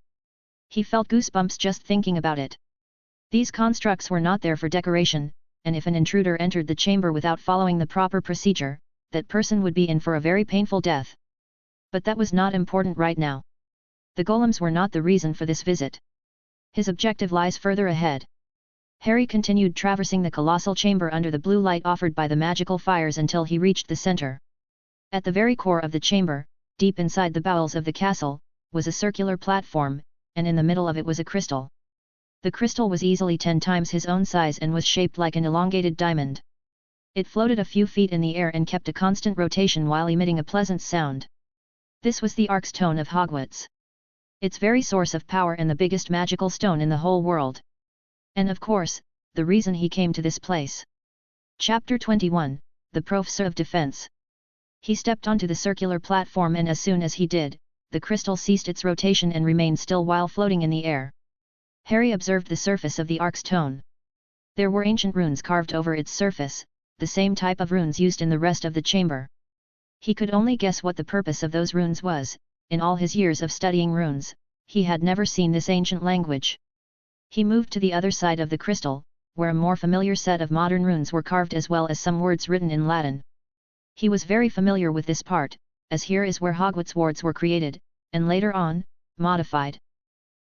He felt goosebumps just thinking about it. These constructs were not there for decoration, and if an intruder entered the chamber without following the proper procedure, that person would be in for a very painful death. But that was not important right now. The golems were not the reason for this visit. His objective lies further ahead. Harry continued traversing the colossal chamber under the blue light offered by the magical fires until he reached the center. At the very core of the chamber, deep inside the bowels of the castle, was a circular platform, and in the middle of it was a crystal. The crystal was easily 10 times his own size and was shaped like an elongated diamond. It floated a few feet in the air and kept a constant rotation while emitting a pleasant sound. This was the Arc's Stone of Hogwarts. Its very source of power and the biggest magical stone in the whole world. And of course, the reason he came to this place. Chapter 21, The Professor of Defense. He stepped onto the circular platform and as soon as he did, the crystal ceased its rotation and remained still while floating in the air. Harry observed the surface of the Arc's Stone. There were ancient runes carved over its surface, the same type of runes used in the rest of the chamber. He could only guess what the purpose of those runes was. In all his years of studying runes, he had never seen this ancient language. He moved to the other side of the crystal, where a more familiar set of modern runes were carved as well as some words written in Latin. He was very familiar with this part, as here is where Hogwarts wards were created, and later on, modified.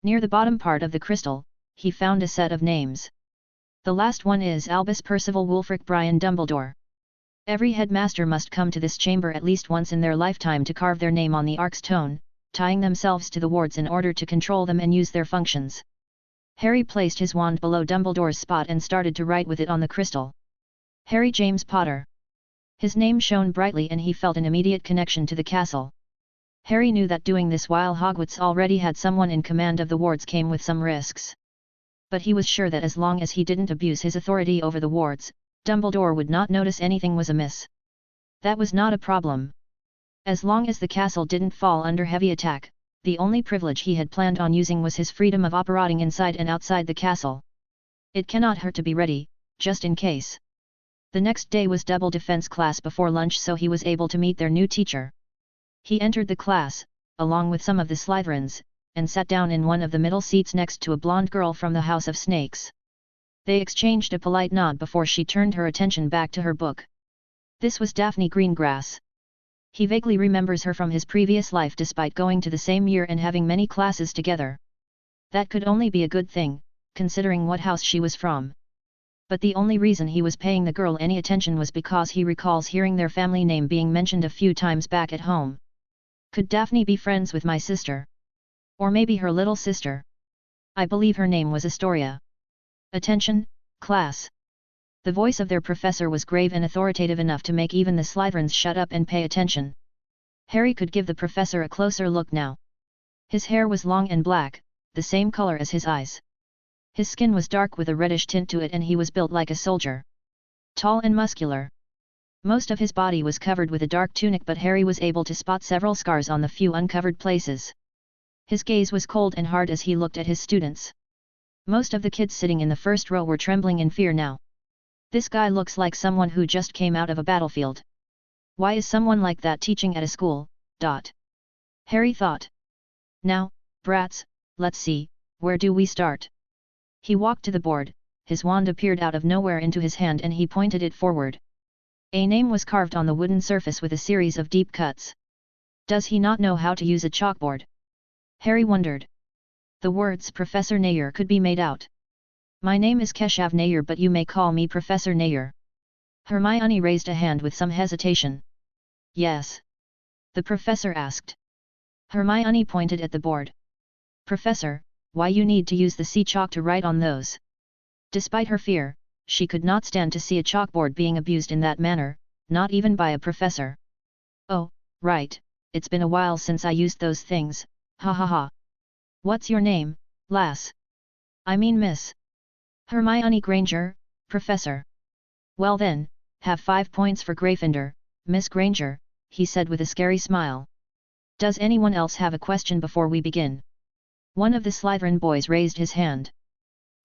Near the bottom part of the crystal, he found a set of names. The last one is Albus Percival Wulfric Brian Dumbledore. Every headmaster must come to this chamber at least once in their lifetime to carve their name on the Arc's Stone, tying themselves to the wards in order to control them and use their functions. Harry placed his wand below Dumbledore's spot and started to write with it on the crystal. Harry James Potter. His name shone brightly and he felt an immediate connection to the castle. Harry knew that doing this while Hogwarts already had someone in command of the wards came with some risks. But he was sure that as long as he didn't abuse his authority over the wards, Dumbledore would not notice anything was amiss. That was not a problem. As long as the castle didn't fall under heavy attack, the only privilege he had planned on using was his freedom of operating inside and outside the castle. It cannot hurt to be ready, just in case. The next day was double defense class before lunch, so he was able to meet their new teacher. He entered the class, along with some of the Slytherins, and sat down in one of the middle seats next to a blonde girl from the House of Snakes. They exchanged a polite nod before she turned her attention back to her book. This was Daphne Greengrass. He vaguely remembers her from his previous life despite going to the same year and having many classes together. That could only be a good thing, considering what house she was from. But the only reason he was paying the girl any attention was because he recalls hearing their family name being mentioned a few times back at home. Could Daphne be friends with my sister? Or maybe her little sister? I believe her name was Astoria. Attention, class! The voice of their professor was grave and authoritative enough to make even the Slytherins shut up and pay attention. Harry could give the professor a closer look now. His hair was long and black, the same color as his eyes. His skin was dark with a reddish tint to it, and he was built like a soldier. Tall and muscular. Most of his body was covered with a dark tunic, but Harry was able to spot several scars on the few uncovered places. His gaze was cold and hard as he looked at his students. Most of the kids sitting in the first row were trembling in fear now. This guy looks like someone who just came out of a battlefield. Why is someone like that teaching at a school? Harry thought. Now, brats, let's see, where do we start? He walked to the board, his wand appeared out of nowhere into his hand and he pointed it forward. A name was carved on the wooden surface with a series of deep cuts. Does he not know how to use a chalkboard? Harry wondered. The words Professor Nair could be made out. My name is Keshav Nair, but you may call me Professor Nair. Hermione raised a hand with some hesitation. Yes? The professor asked. Hermione pointed at the board. Professor, why you need to use the sea chalk to write on those? Despite her fear, she could not stand to see a chalkboard being abused in that manner, not even by a professor. Oh, right, it's been a while since I used those things, ha ha ha. What's your name, lass? I mean Miss Hermione Granger, Professor. Well then, have 5 points for Gryffindor, Miss Granger, he said with a scary smile. Does anyone else have a question before we begin? One of the Slytherin boys raised his hand.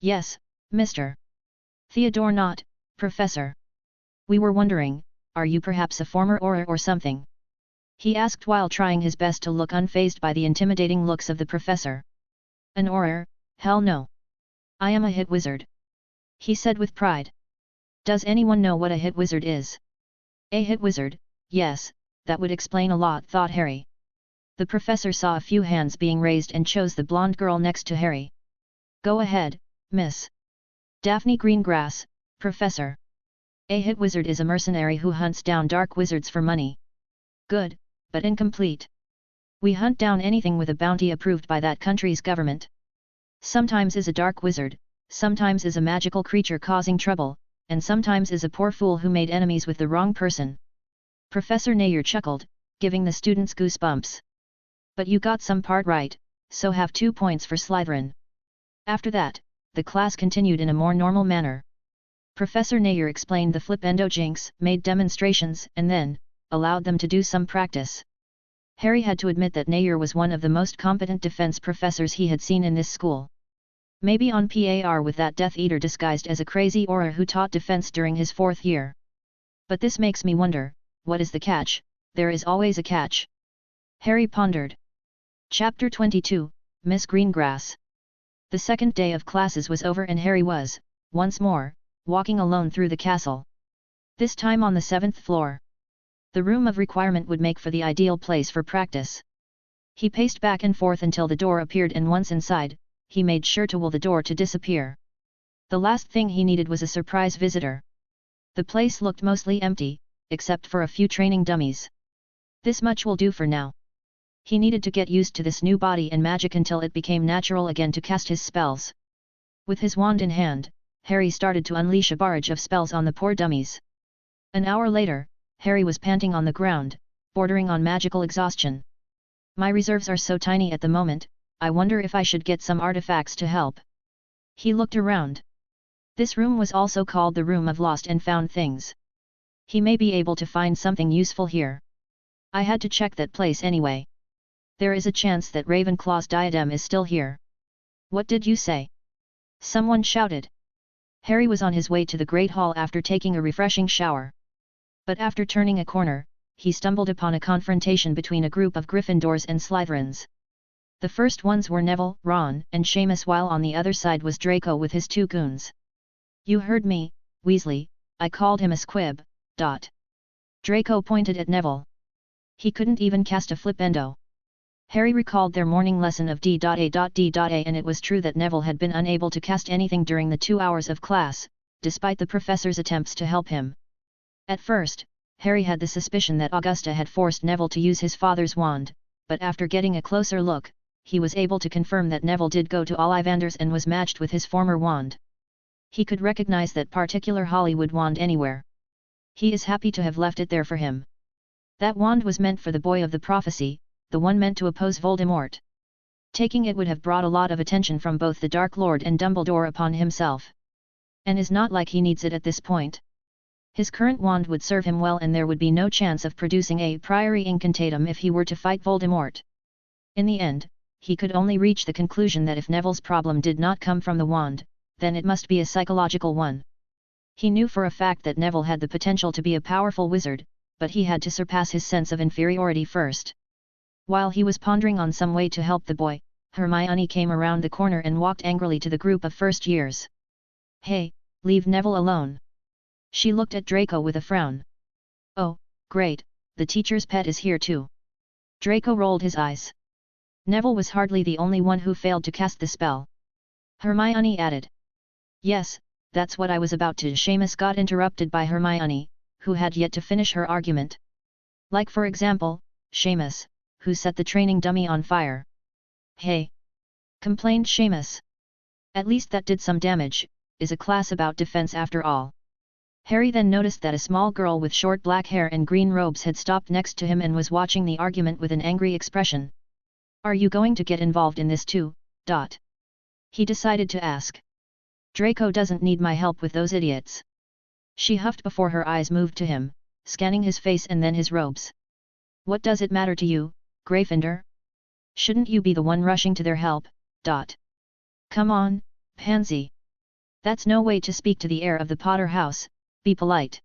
Yes, Mr. Theodore Nott, Professor. We were wondering, are you perhaps a former Auror or something? He asked while trying his best to look unfazed by the intimidating looks of the professor. An Auror? Hell no. I am a hit wizard. He said with pride. Does anyone know what a hit wizard is? A hit wizard, yes, that would explain a lot, thought Harry. The professor saw a few hands being raised and chose the blonde girl next to Harry. Go ahead, Miss Daphne Greengrass, Professor. A hit wizard is a mercenary who hunts down dark wizards for money. Good, but incomplete. We hunt down anything with a bounty approved by that country's government. Sometimes is a dark wizard, sometimes is a magical creature causing trouble, and sometimes is a poor fool who made enemies with the wrong person. Professor Nair chuckled, giving the students goosebumps. But you got some part right, so have 2 points for Slytherin. After that, the class continued in a more normal manner. Professor Nair explained the flipendo jinx, made demonstrations, and then allowed them to do some practice. Harry had to admit that Nair was one of the most competent defense professors he had seen in this school. Maybe on par with that Death Eater disguised as a crazy Auror who taught defense during his 4th year. But this makes me wonder, what is the catch? There is always a catch. Harry pondered. Chapter 22, Miss Greengrass. The second day of classes was over and Harry was, once more, walking alone through the castle. This time on the 7th floor. The room of requirement would make for the ideal place for practice. He paced back and forth until the door appeared, and once inside, he made sure to will the door to disappear. The last thing he needed was a surprise visitor. The place looked mostly empty, except for a few training dummies. This much will do for now. He needed to get used to this new body and magic until it became natural again to cast his spells. With his wand in hand, Harry started to unleash a barrage of spells on the poor dummies. An hour later, Harry was panting on the ground, bordering on magical exhaustion. My reserves are so tiny at the moment, I wonder if I should get some artifacts to help. He looked around. This room was also called the Room of Lost and Found Things. He may be able to find something useful here. I had to check that place anyway. There is a chance that Ravenclaw's diadem is still here. What did you say? Someone shouted. Harry was on his way to the Great Hall after taking a refreshing shower. But after turning a corner, he stumbled upon a confrontation between a group of Gryffindors and Slytherins. The first ones were Neville, Ron, and Seamus, while on the other side was Draco with his two goons. You heard me, Weasley, I called him a squib. Draco pointed at Neville. He couldn't even cast a flipendo. Harry recalled their morning lesson of D.A.D.A, and it was true that Neville had been unable to cast anything during the 2 hours of class, despite the professor's attempts to help him. At first, Harry had the suspicion that Augusta had forced Neville to use his father's wand, but after getting a closer look, he was able to confirm that Neville did go to Ollivander's and was matched with his former wand. He could recognize that particular Hollywood wand anywhere. He is happy to have left it there for him. That wand was meant for the boy of the prophecy, the one meant to oppose Voldemort. Taking it would have brought a lot of attention from both the Dark Lord and Dumbledore upon himself. And is not like he needs it at this point. His current wand would serve him well, and there would be no chance of producing a priori incantatem if he were to fight Voldemort. In the end, he could only reach the conclusion that if Neville's problem did not come from the wand, then it must be a psychological one. He knew for a fact that Neville had the potential to be a powerful wizard, but he had to surpass his sense of inferiority first. While he was pondering on some way to help the boy, Hermione came around the corner and walked angrily to the group of first years. Hey, leave Neville alone. She looked at Draco with a frown. Oh, great, the teacher's pet is here too. Draco rolled his eyes. Neville was hardly the only one who failed to cast the spell. Hermione added. Yes, that's what I was about to. Seamus got interrupted by Hermione, who had yet to finish her argument. Like for example, Seamus, who set the training dummy on fire. Hey! Complained Seamus. At least that did some damage, is a class about defense after all. Harry then noticed that a small girl with short black hair and green robes had stopped next to him and was watching the argument with an angry expression. Are you going to get involved in this too? He decided to ask. Draco doesn't need my help with those idiots. She huffed before her eyes moved to him, scanning his face and then his robes. What does it matter to you, Gryffindor? Shouldn't you be the one rushing to their help? Come on, pansy. That's no way to speak to the heir of the Potter house, be polite.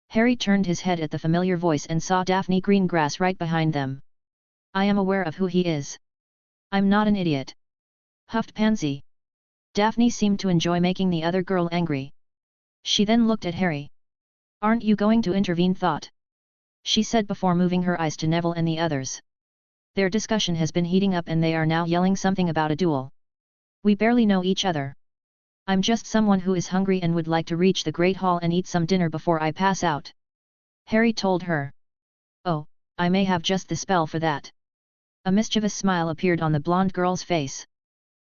Harry turned his head at the familiar voice and saw Daphne Greengrass right behind them. I am aware of who he is. I'm not an idiot. Huffed Pansy. Daphne seemed to enjoy making the other girl angry. She then looked at Harry. Aren't you going to intervene? She said before moving her eyes to Neville and the others. Their discussion has been heating up and they are now yelling something about a duel. We barely know each other. I'm just someone who is hungry and would like to reach the Great Hall and eat some dinner before I pass out. Harry told her. Oh, I may have just the spell for that. A mischievous smile appeared on the blonde girl's face.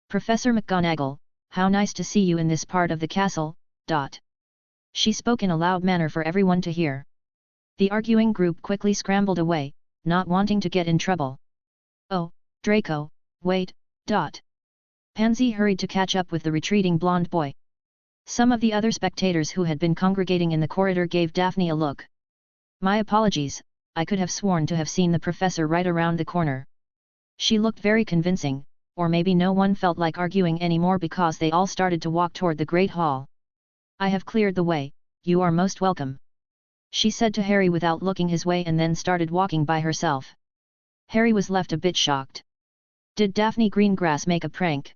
Professor McGonagall, how nice to see you in this part of the castle. She spoke in a loud manner for everyone to hear. The arguing group quickly scrambled away, not wanting to get in trouble. Oh, Draco, wait. Pansy hurried to catch up with the retreating blonde boy. Some of the other spectators who had been congregating in the corridor gave Daphne a look. My apologies, I could have sworn to have seen the professor right around the corner. She looked very convincing, or maybe no one felt like arguing anymore because they all started to walk toward the Great Hall. I have cleared the way, you are most welcome. She said to Harry without looking his way and then started walking by herself. Harry was left a bit shocked. Did Daphne Greengrass make a prank?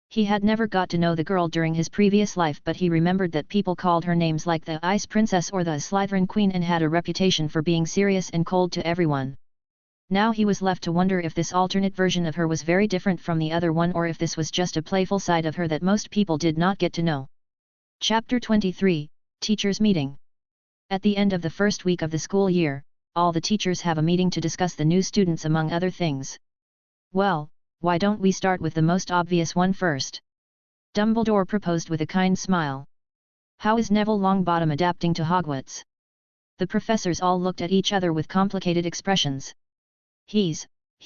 He had never got to know the girl during his previous life, but he remembered that people called her names like the Ice Princess or the Slytherin Queen and had a reputation for being serious and cold to everyone. Now he was left to wonder if this alternate version of her was very different from the other one or if this was just a playful side of her that most people did not get to know. Chapter 23, Teachers' Meeting. At the end of the first week of the school year, all the teachers have a meeting to discuss the new students among other things. Well, why don't we start with the most obvious one first? Dumbledore proposed with a kind smile. How is Neville Longbottom adapting to Hogwarts? The professors all looked at each other with complicated expressions. He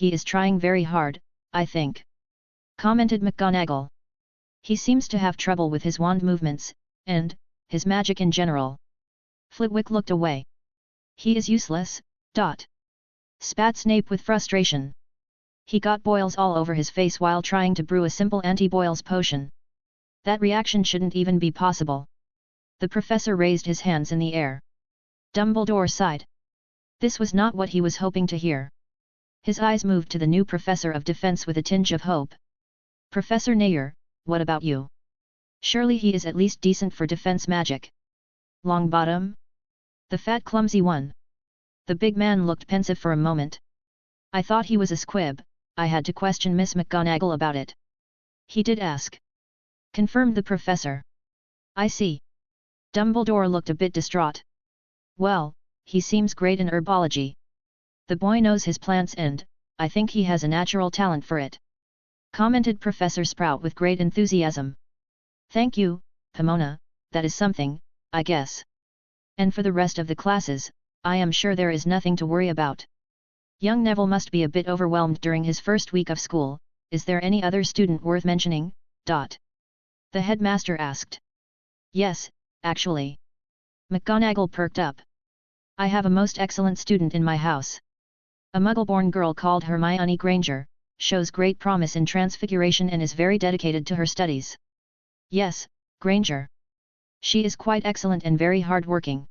is trying very hard, I think. Commented McGonagall. He seems to have trouble with his wand movements, and his magic in general. Flitwick looked away. He is useless, ... spat Snape with frustration. He got boils all over his face while trying to brew a simple anti-boils potion. That reaction shouldn't even be possible. The professor raised his hands in the air. Dumbledore sighed. This was not what he was hoping to hear. His eyes moved to the new professor of defense with a tinge of hope. Professor Nair, what about you? Surely he is at least decent for defense magic. Longbottom? The fat clumsy one. The big man looked pensive for a moment. I thought he was a squib. I had to question Miss McGonagall about it. He did ask. Confirmed the professor. I see. Dumbledore looked a bit distraught. Well, he seems great in herbology. The boy knows his plants and, I think he has a natural talent for it. Commented Professor Sprout with great enthusiasm. Thank you, Pomona, that is something, I guess. And for the rest of the classes, I am sure there is nothing to worry about. Young Neville must be a bit overwhelmed during his first week of school. Is there any other student worth mentioning? The headmaster asked. Yes, actually. McGonagall perked up. I have a most excellent student in my house. A Muggle-born girl called Hermione Granger, shows great promise in transfiguration and is very dedicated to her studies. Yes, Granger. She is quite excellent and very hard-working.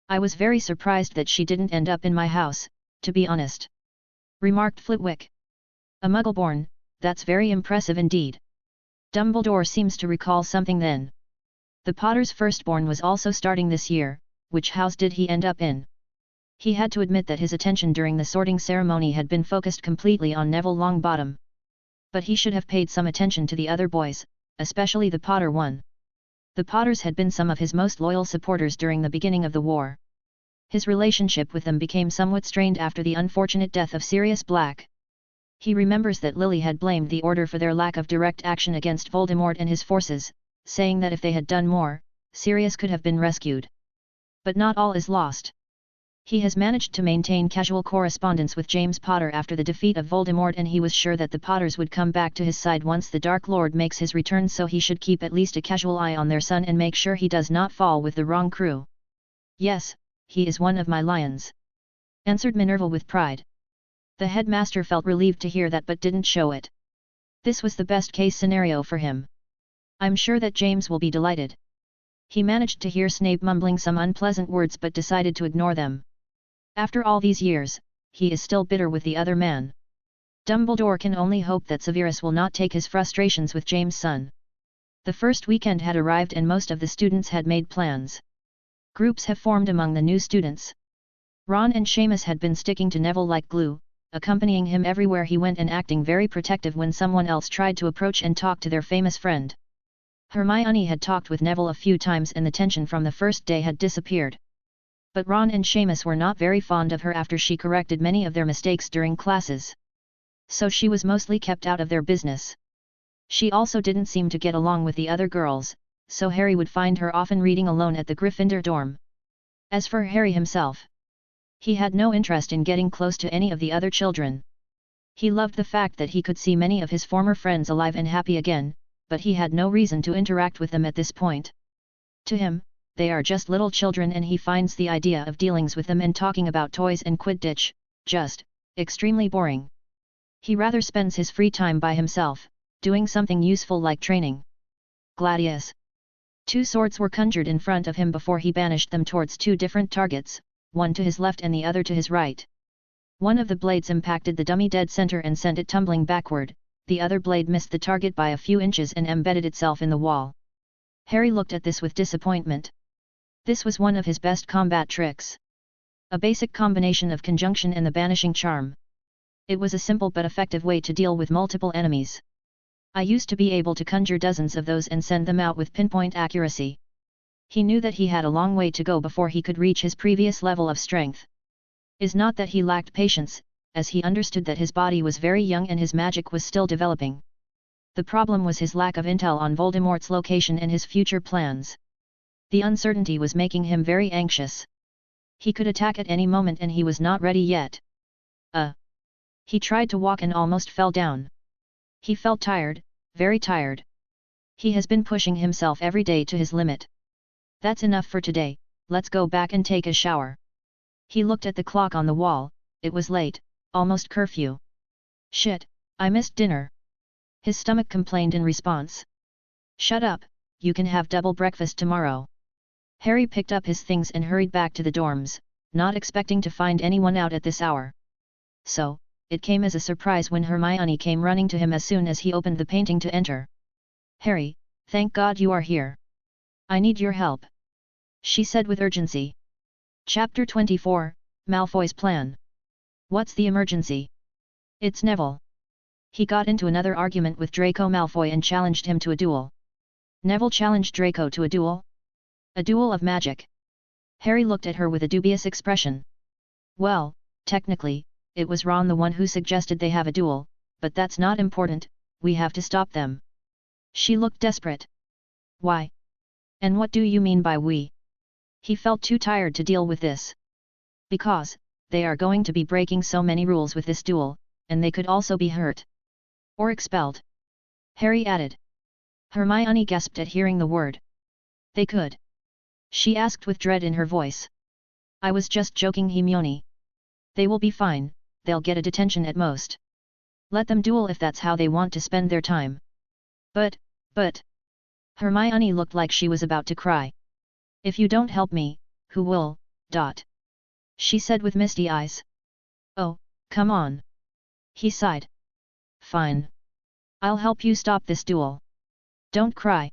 I was very surprised that she didn't end up in my house, to be honest. Remarked Flitwick. A Muggle-born, that's very impressive indeed. Dumbledore seems to recall something then. The Potter's firstborn was also starting this year. Which house did he end up in? He had to admit that his attention during the sorting ceremony had been focused completely on Neville Longbottom. But he should have paid some attention to the other boys, especially the Potter one. The Potters had been some of his most loyal supporters during the beginning of the war. His relationship with them became somewhat strained after the unfortunate death of Sirius Black. He remembers that Lily had blamed the Order for their lack of direct action against Voldemort and his forces, saying that if they had done more, Sirius could have been rescued. But not all is lost. He has managed to maintain casual correspondence with James Potter after the defeat of Voldemort, and he was sure that the Potters would come back to his side once the Dark Lord makes his return, so he should keep at least a casual eye on their son and make sure he does not fall with the wrong crew. Yes, he is one of my lions, answered Minerva with pride. The headmaster felt relieved to hear that but didn't show it. This was the best case scenario for him. I'm sure that James will be delighted. He managed to hear Snape mumbling some unpleasant words but decided to ignore them. After all these years, he is still bitter with the other man. Dumbledore can only hope that Severus will not take his frustrations with James' son. The first weekend had arrived and most of the students had made plans. Groups have formed among the new students. Ron and Seamus had been sticking to Neville like glue, accompanying him everywhere he went and acting very protective when someone else tried to approach and talk to their famous friend. Hermione had talked with Neville a few times and the tension from the first day had disappeared. But Ron and Seamus were not very fond of her after she corrected many of their mistakes during classes. So she was mostly kept out of their business. She also didn't seem to get along with the other girls, so Harry would find her often reading alone at the Gryffindor dorm. As for Harry himself, he had no interest in getting close to any of the other children. He loved the fact that he could see many of his former friends alive and happy again, but he had no reason to interact with them at this point. To him, they are just little children and he finds the idea of dealings with them and talking about toys and Quidditch, just, extremely boring. He rather spends his free time by himself, doing something useful like training. Gladius. 2 swords were conjured in front of him before he banished them towards 2 different targets, one to his left and the other to his right. One of the blades impacted the dummy dead center and sent it tumbling backward, the other blade missed the target by a few inches and embedded itself in the wall. Harry looked at this with disappointment. This was one of his best combat tricks. A basic combination of conjunction and the banishing charm. It was a simple but effective way to deal with multiple enemies. I used to be able to conjure dozens of those and send them out with pinpoint accuracy. He knew that he had a long way to go before he could reach his previous level of strength. Is not that he lacked patience, as he understood that his body was very young and his magic was still developing. The problem was his lack of intel on Voldemort's location and his future plans. The uncertainty was making him very anxious. He could attack at any moment and he was not ready yet. He tried to walk and almost fell down. He felt tired, very tired. He has been pushing himself every day to his limit. That's enough for today, let's go back and take a shower. He looked at the clock on the wall, it was late, almost curfew. Shit, I missed dinner. His stomach complained in response. Shut up, you can have double breakfast tomorrow. Harry picked up his things and hurried back to the dorms, not expecting to find anyone out at this hour. So, it came as a surprise when Hermione came running to him as soon as he opened the painting to enter. Harry, thank God you are here. I need your help, she said with urgency. Chapter 24, Malfoy's Plan. What's the emergency? It's Neville. He got into another argument with Draco Malfoy and challenged him to a duel. Neville challenged Draco to a duel? A duel of magic. Harry looked at her with a dubious expression. Well, technically, it was Ron the one who suggested they have a duel, but that's not important, we have to stop them. She looked desperate. Why? And what do you mean by we? He felt too tired to deal with this. Because, they are going to be breaking so many rules with this duel, and they could also be hurt. Or expelled. Harry added. Hermione gasped at hearing the word. They could? She asked with dread in her voice. I was just joking, Hermione. They will be fine, they'll get a detention at most. Let them duel if that's how they want to spend their time. But... Hermione looked like she was about to cry. If you don't help me, who will, ... she said with misty eyes. Oh, come on. He sighed. Fine. I'll help you stop this duel. Don't cry.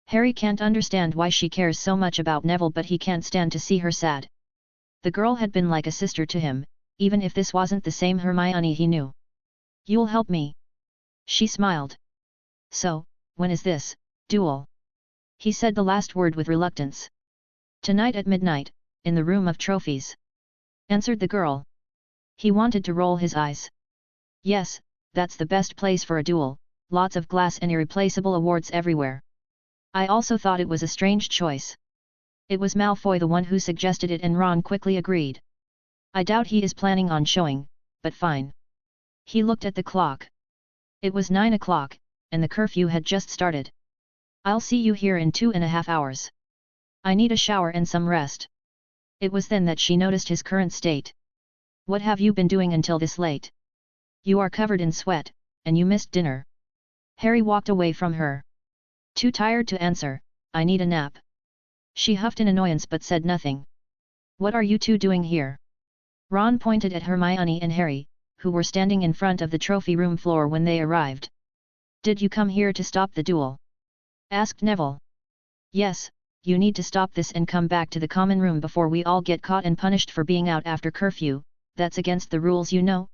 Harry can't understand why she cares so much about Neville, but he can't stand to see her sad. The girl had been like a sister to him, even if this wasn't the same Hermione he knew. You'll help me? She smiled. So, when is this duel? He said the last word with reluctance. Tonight at midnight, in the room of trophies, answered the girl. He wanted to roll his eyes. Yes, that's the best place for a duel, lots of glass and irreplaceable awards everywhere. I also thought it was a strange choice. It was Malfoy the one who suggested it, and Ron quickly agreed. I doubt he is planning on showing, but fine. He looked at the clock. It was 9 o'clock, and the curfew had just started. I'll see you here in 2.5 hours. I need a shower and some rest. It was then that she noticed his current state. What have you been doing until this late? You are covered in sweat, and you missed dinner. Harry walked away from her. Too tired to answer, I need a nap. She huffed in annoyance but said nothing. What are you two doing here? Ron pointed at Hermione and Harry, who were standing in front of the trophy room floor when they arrived. Did you come here to stop the duel? Asked Neville. Yes, you need to stop this and come back to the common room before we all get caught and punished for being out after curfew, that's against the rules, you know, ...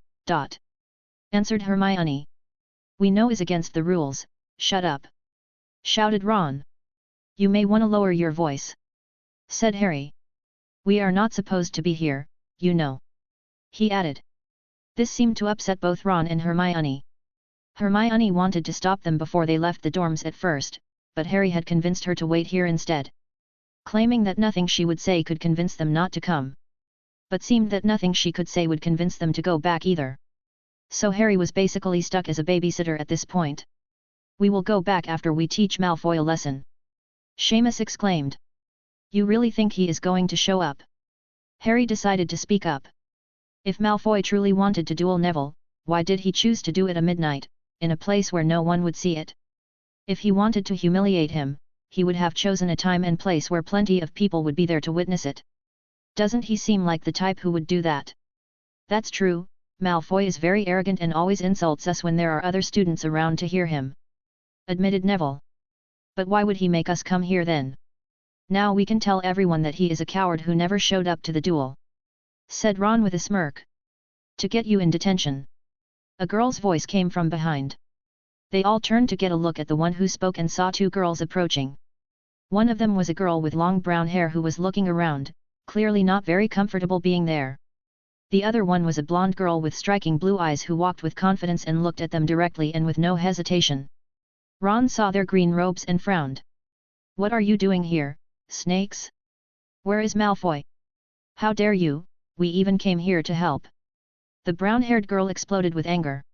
answered Hermione. We know is against the rules, shut up! Shouted Ron. You may wanna lower your voice, said Harry. We are not supposed to be here, you know, he added. This seemed to upset both Ron and Hermione. Hermione wanted to stop them before they left the dorms at first, but Harry had convinced her to wait here instead. Claiming that nothing she would say could convince them not to come. But seemed that nothing she could say would convince them to go back either. So Harry was basically stuck as a babysitter at this point. We will go back after we teach Malfoy a lesson, Seamus exclaimed. You really think he is going to show up? Harry decided to speak up. If Malfoy truly wanted to duel Neville, why did he choose to do it at midnight, in a place where no one would see it? If he wanted to humiliate him, he would have chosen a time and place where plenty of people would be there to witness it. Doesn't he seem like the type who would do that? That's true, Malfoy is very arrogant and always insults us when there are other students around to hear him, admitted Neville. But why would he make us come here then? Now we can tell everyone that he is a coward who never showed up to the duel, said Ron with a smirk. To get you in detention. A girl's voice came from behind. They all turned to get a look at the one who spoke and saw two girls approaching. One of them was a girl with long brown hair who was looking around, clearly not very comfortable being there. The other one was a blonde girl with striking blue eyes who walked with confidence and looked at them directly and with no hesitation. Ron saw their green robes and frowned. What are you doing here, snakes? Where is Malfoy? How dare you, we even came here to help. The brown-haired girl exploded with anger.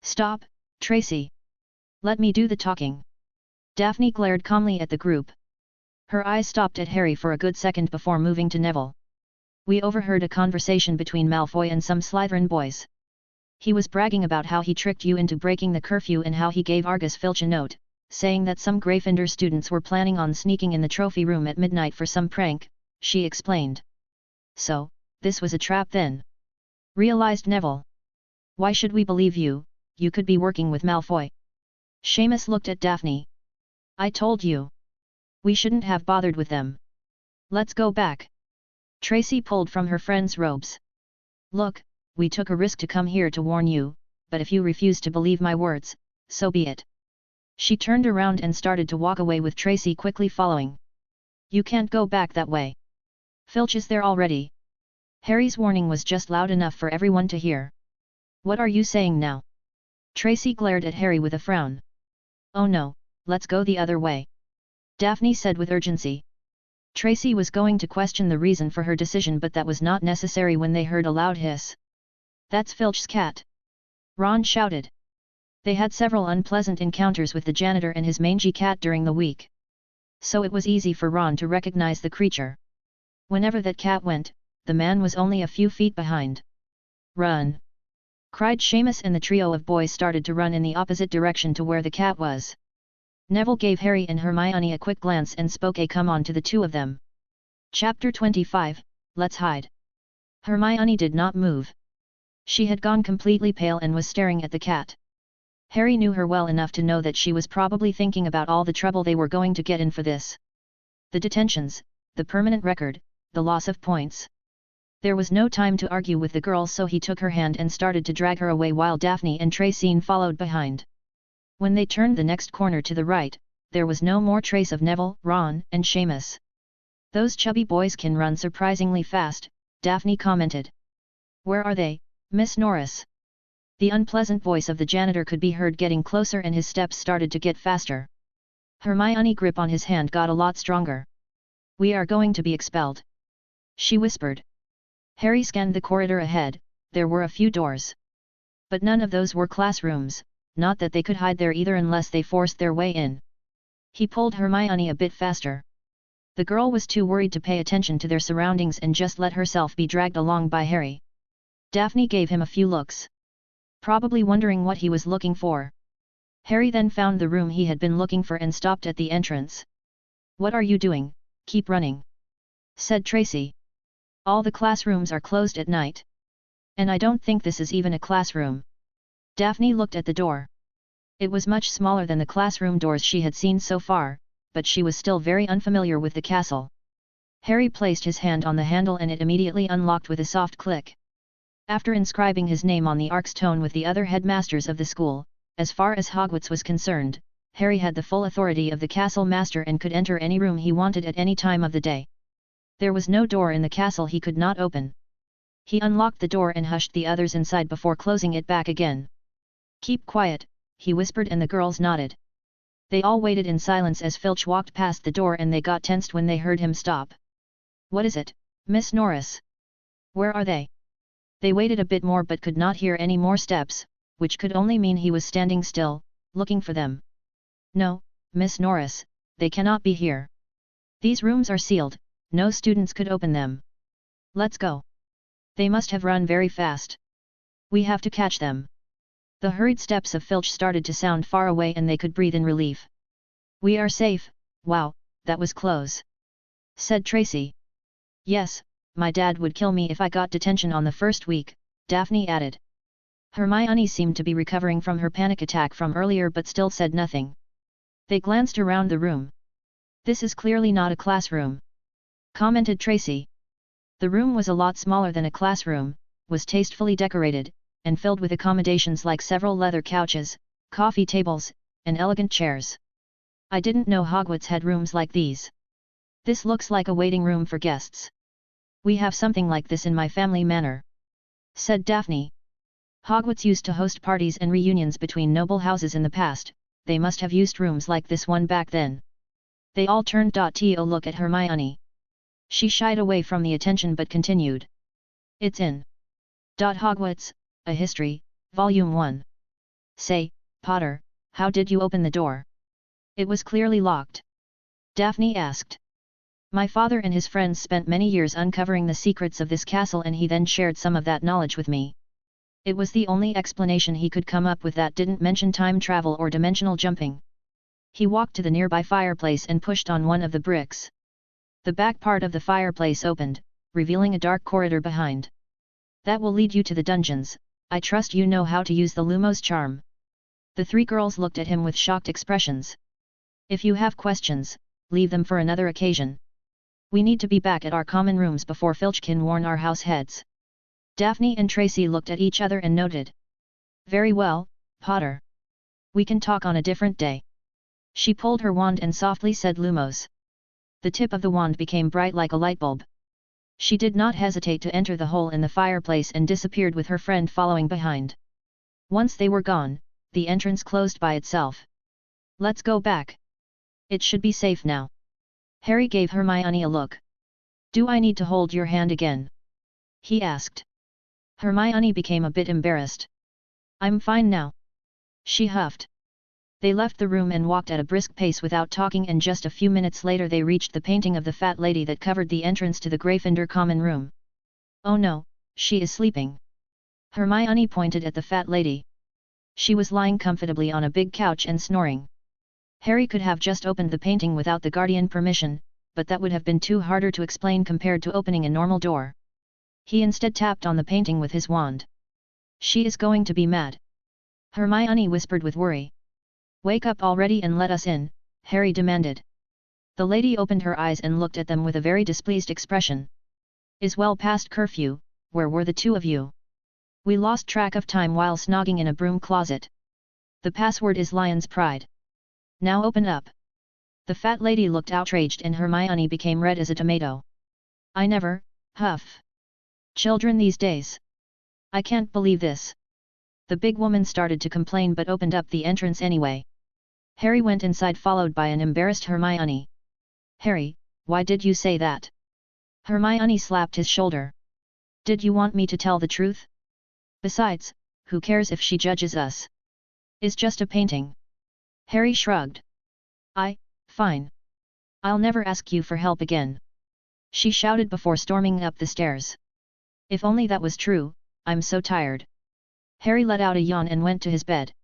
Stop, Tracy. Let me do the talking. Daphne glared calmly at the group. Her eyes stopped at Harry for a good second before moving to Neville. We overheard a conversation between Malfoy and some Slytherin boys. He was bragging about how he tricked you into breaking the curfew and how he gave Argus Filch a note, saying that some Gryffindor students were planning on sneaking in the trophy room at midnight for some prank, she explained. So, this was a trap then? Realized Neville. Why should we believe you? You could be working with Malfoy. Seamus looked at Daphne. I told you. We shouldn't have bothered with them. Let's go back. Tracy pulled from her friend's robes. Look, we took a risk to come here to warn you, but if you refuse to believe my words, so be it. She turned around and started to walk away with Tracy quickly following. You can't go back that way. Filch is there already. Harry's warning was just loud enough for everyone to hear. What are you saying now? Tracy glared at Harry with a frown. Oh no, let's go the other way. Daphne said with urgency. Tracy was going to question the reason for her decision, but that was not necessary when they heard a loud hiss. That's Filch's cat! Ron shouted. They had several unpleasant encounters with the janitor and his mangy cat during the week. So it was easy for Ron to recognize the creature. Whenever that cat went, the man was only a few feet behind. Run! Cried Seamus, and the trio of boys started to run in the opposite direction to where the cat was. Neville gave Harry and Hermione a quick glance and spoke a come on to the two of them. Chapter 25, Let's Hide. Hermione did not move. She had gone completely pale and was staring at the cat. Harry knew her well enough to know that she was probably thinking about all the trouble they were going to get in for this. The detentions, the permanent record, the loss of points. There was no time to argue with the girl, so he took her hand and started to drag her away while Daphne and Tracy followed behind. When they turned the next corner to the right, there was no more trace of Neville, Ron, and Seamus. Those chubby boys can run surprisingly fast, Daphne commented. Where are they, Miss Norris? The unpleasant voice of the janitor could be heard getting closer, and his steps started to get faster. Hermione's grip on his hand got a lot stronger. We are going to be expelled, she whispered. Harry scanned the corridor ahead. There were a few doors. But none of those were classrooms, not that they could hide there either unless they forced their way in. He pulled Hermione a bit faster. The girl was too worried to pay attention to their surroundings and just let herself be dragged along by Harry. Daphne gave him a few looks. Probably wondering what he was looking for. Harry then found the room he had been looking for and stopped at the entrance. What are you doing? Keep running, said Tracy. All the classrooms are closed at night. And I don't think this is even a classroom. Daphne looked at the door. It was much smaller than the classroom doors she had seen so far, but she was still very unfamiliar with the castle. Harry placed his hand on the handle and it immediately unlocked with a soft click. After inscribing his name on the Ark's stone with the other headmasters of the school, as far as Hogwarts was concerned, Harry had the full authority of the castle master and could enter any room he wanted at any time of the day. There was no door in the castle he could not open. He unlocked the door and hushed the others inside before closing it back again. Keep quiet, he whispered, and the girls nodded. They all waited in silence as Filch walked past the door, and they got tensed when they heard him stop. What is it, Miss Norris? Where are they? They waited a bit more but could not hear any more steps, which could only mean he was standing still, looking for them. No, Miss Norris, they cannot be here. These rooms are sealed, no students could open them. Let's go. They must have run very fast. We have to catch them. The hurried steps of Filch started to sound far away and they could breathe in relief. We are safe. Wow, that was close, said Tracy. Yes, my dad would kill me if I got detention on the first week, Daphne added. Hermione seemed to be recovering from her panic attack from earlier but still said nothing. They glanced around the room. This is clearly not a classroom, commented Tracy. The room was a lot smaller than a classroom, was tastefully decorated, and filled with accommodations like several leather couches, coffee tables, and elegant chairs. I didn't know Hogwarts had rooms like these. This looks like a waiting room for guests. We have something like this in my family manor, said Daphne. Hogwarts used to host parties and reunions between noble houses in the past. They must have used rooms like this one back then. They all turned to look at Hermione. She shied away from the attention but continued. It's in Hogwarts, A History, Volume 1. Say, Potter, how did you open the door? It was clearly locked, Daphne asked. My father and his friends spent many years uncovering the secrets of this castle, and he then shared some of that knowledge with me. It was the only explanation he could come up with that didn't mention time travel or dimensional jumping. He walked to the nearby fireplace and pushed on one of the bricks. The back part of the fireplace opened, revealing a dark corridor behind. That will lead you to the dungeons. I trust you know how to use the Lumos charm. The three girls looked at him with shocked expressions. If you have questions, leave them for another occasion. We need to be back at our common rooms before Filch can warn our house heads. Daphne and Tracy looked at each other and nodded. Very well, Potter. We can talk on a different day. She pulled her wand and softly said Lumos. The tip of the wand became bright like a light bulb. She did not hesitate to enter the hole in the fireplace and disappeared with her friend following behind. Once they were gone, the entrance closed by itself. Let's go back. It should be safe now. Harry gave Hermione a look. Do I need to hold your hand again? He asked. Hermione became a bit embarrassed. I'm fine now. She huffed. They left the room and walked at a brisk pace without talking, and just a few minutes later they reached the painting of the fat lady that covered the entrance to the Gryffindor common room. Oh no, she is sleeping. Hermione pointed at the fat lady. She was lying comfortably on a big couch and snoring. Harry could have just opened the painting without the guardian permission, but that would have been too harder to explain compared to opening a normal door. He instead tapped on the painting with his wand. She is going to be mad. Hermione whispered with worry. Wake up already and let us in, Harry demanded. The lady opened her eyes and looked at them with a very displeased expression. Is well past curfew, where were the two of you? We lost track of time while snogging in a broom closet. The password is Lion's Pride. Now open up. The fat lady looked outraged and Hermione became red as a tomato. I never, huff. Children these days. I can't believe this. The big woman started to complain but opened up the entrance anyway. Harry went inside followed by an embarrassed Hermione. Harry, why did you say that? Hermione slapped his shoulder. Did you want me to tell the truth? Besides, who cares if she judges us? It's just a painting. Harry shrugged. Fine. I'll never ask you for help again. She shouted before storming up the stairs. If only that was true, I'm so tired. Harry let out a yawn and went to his bed.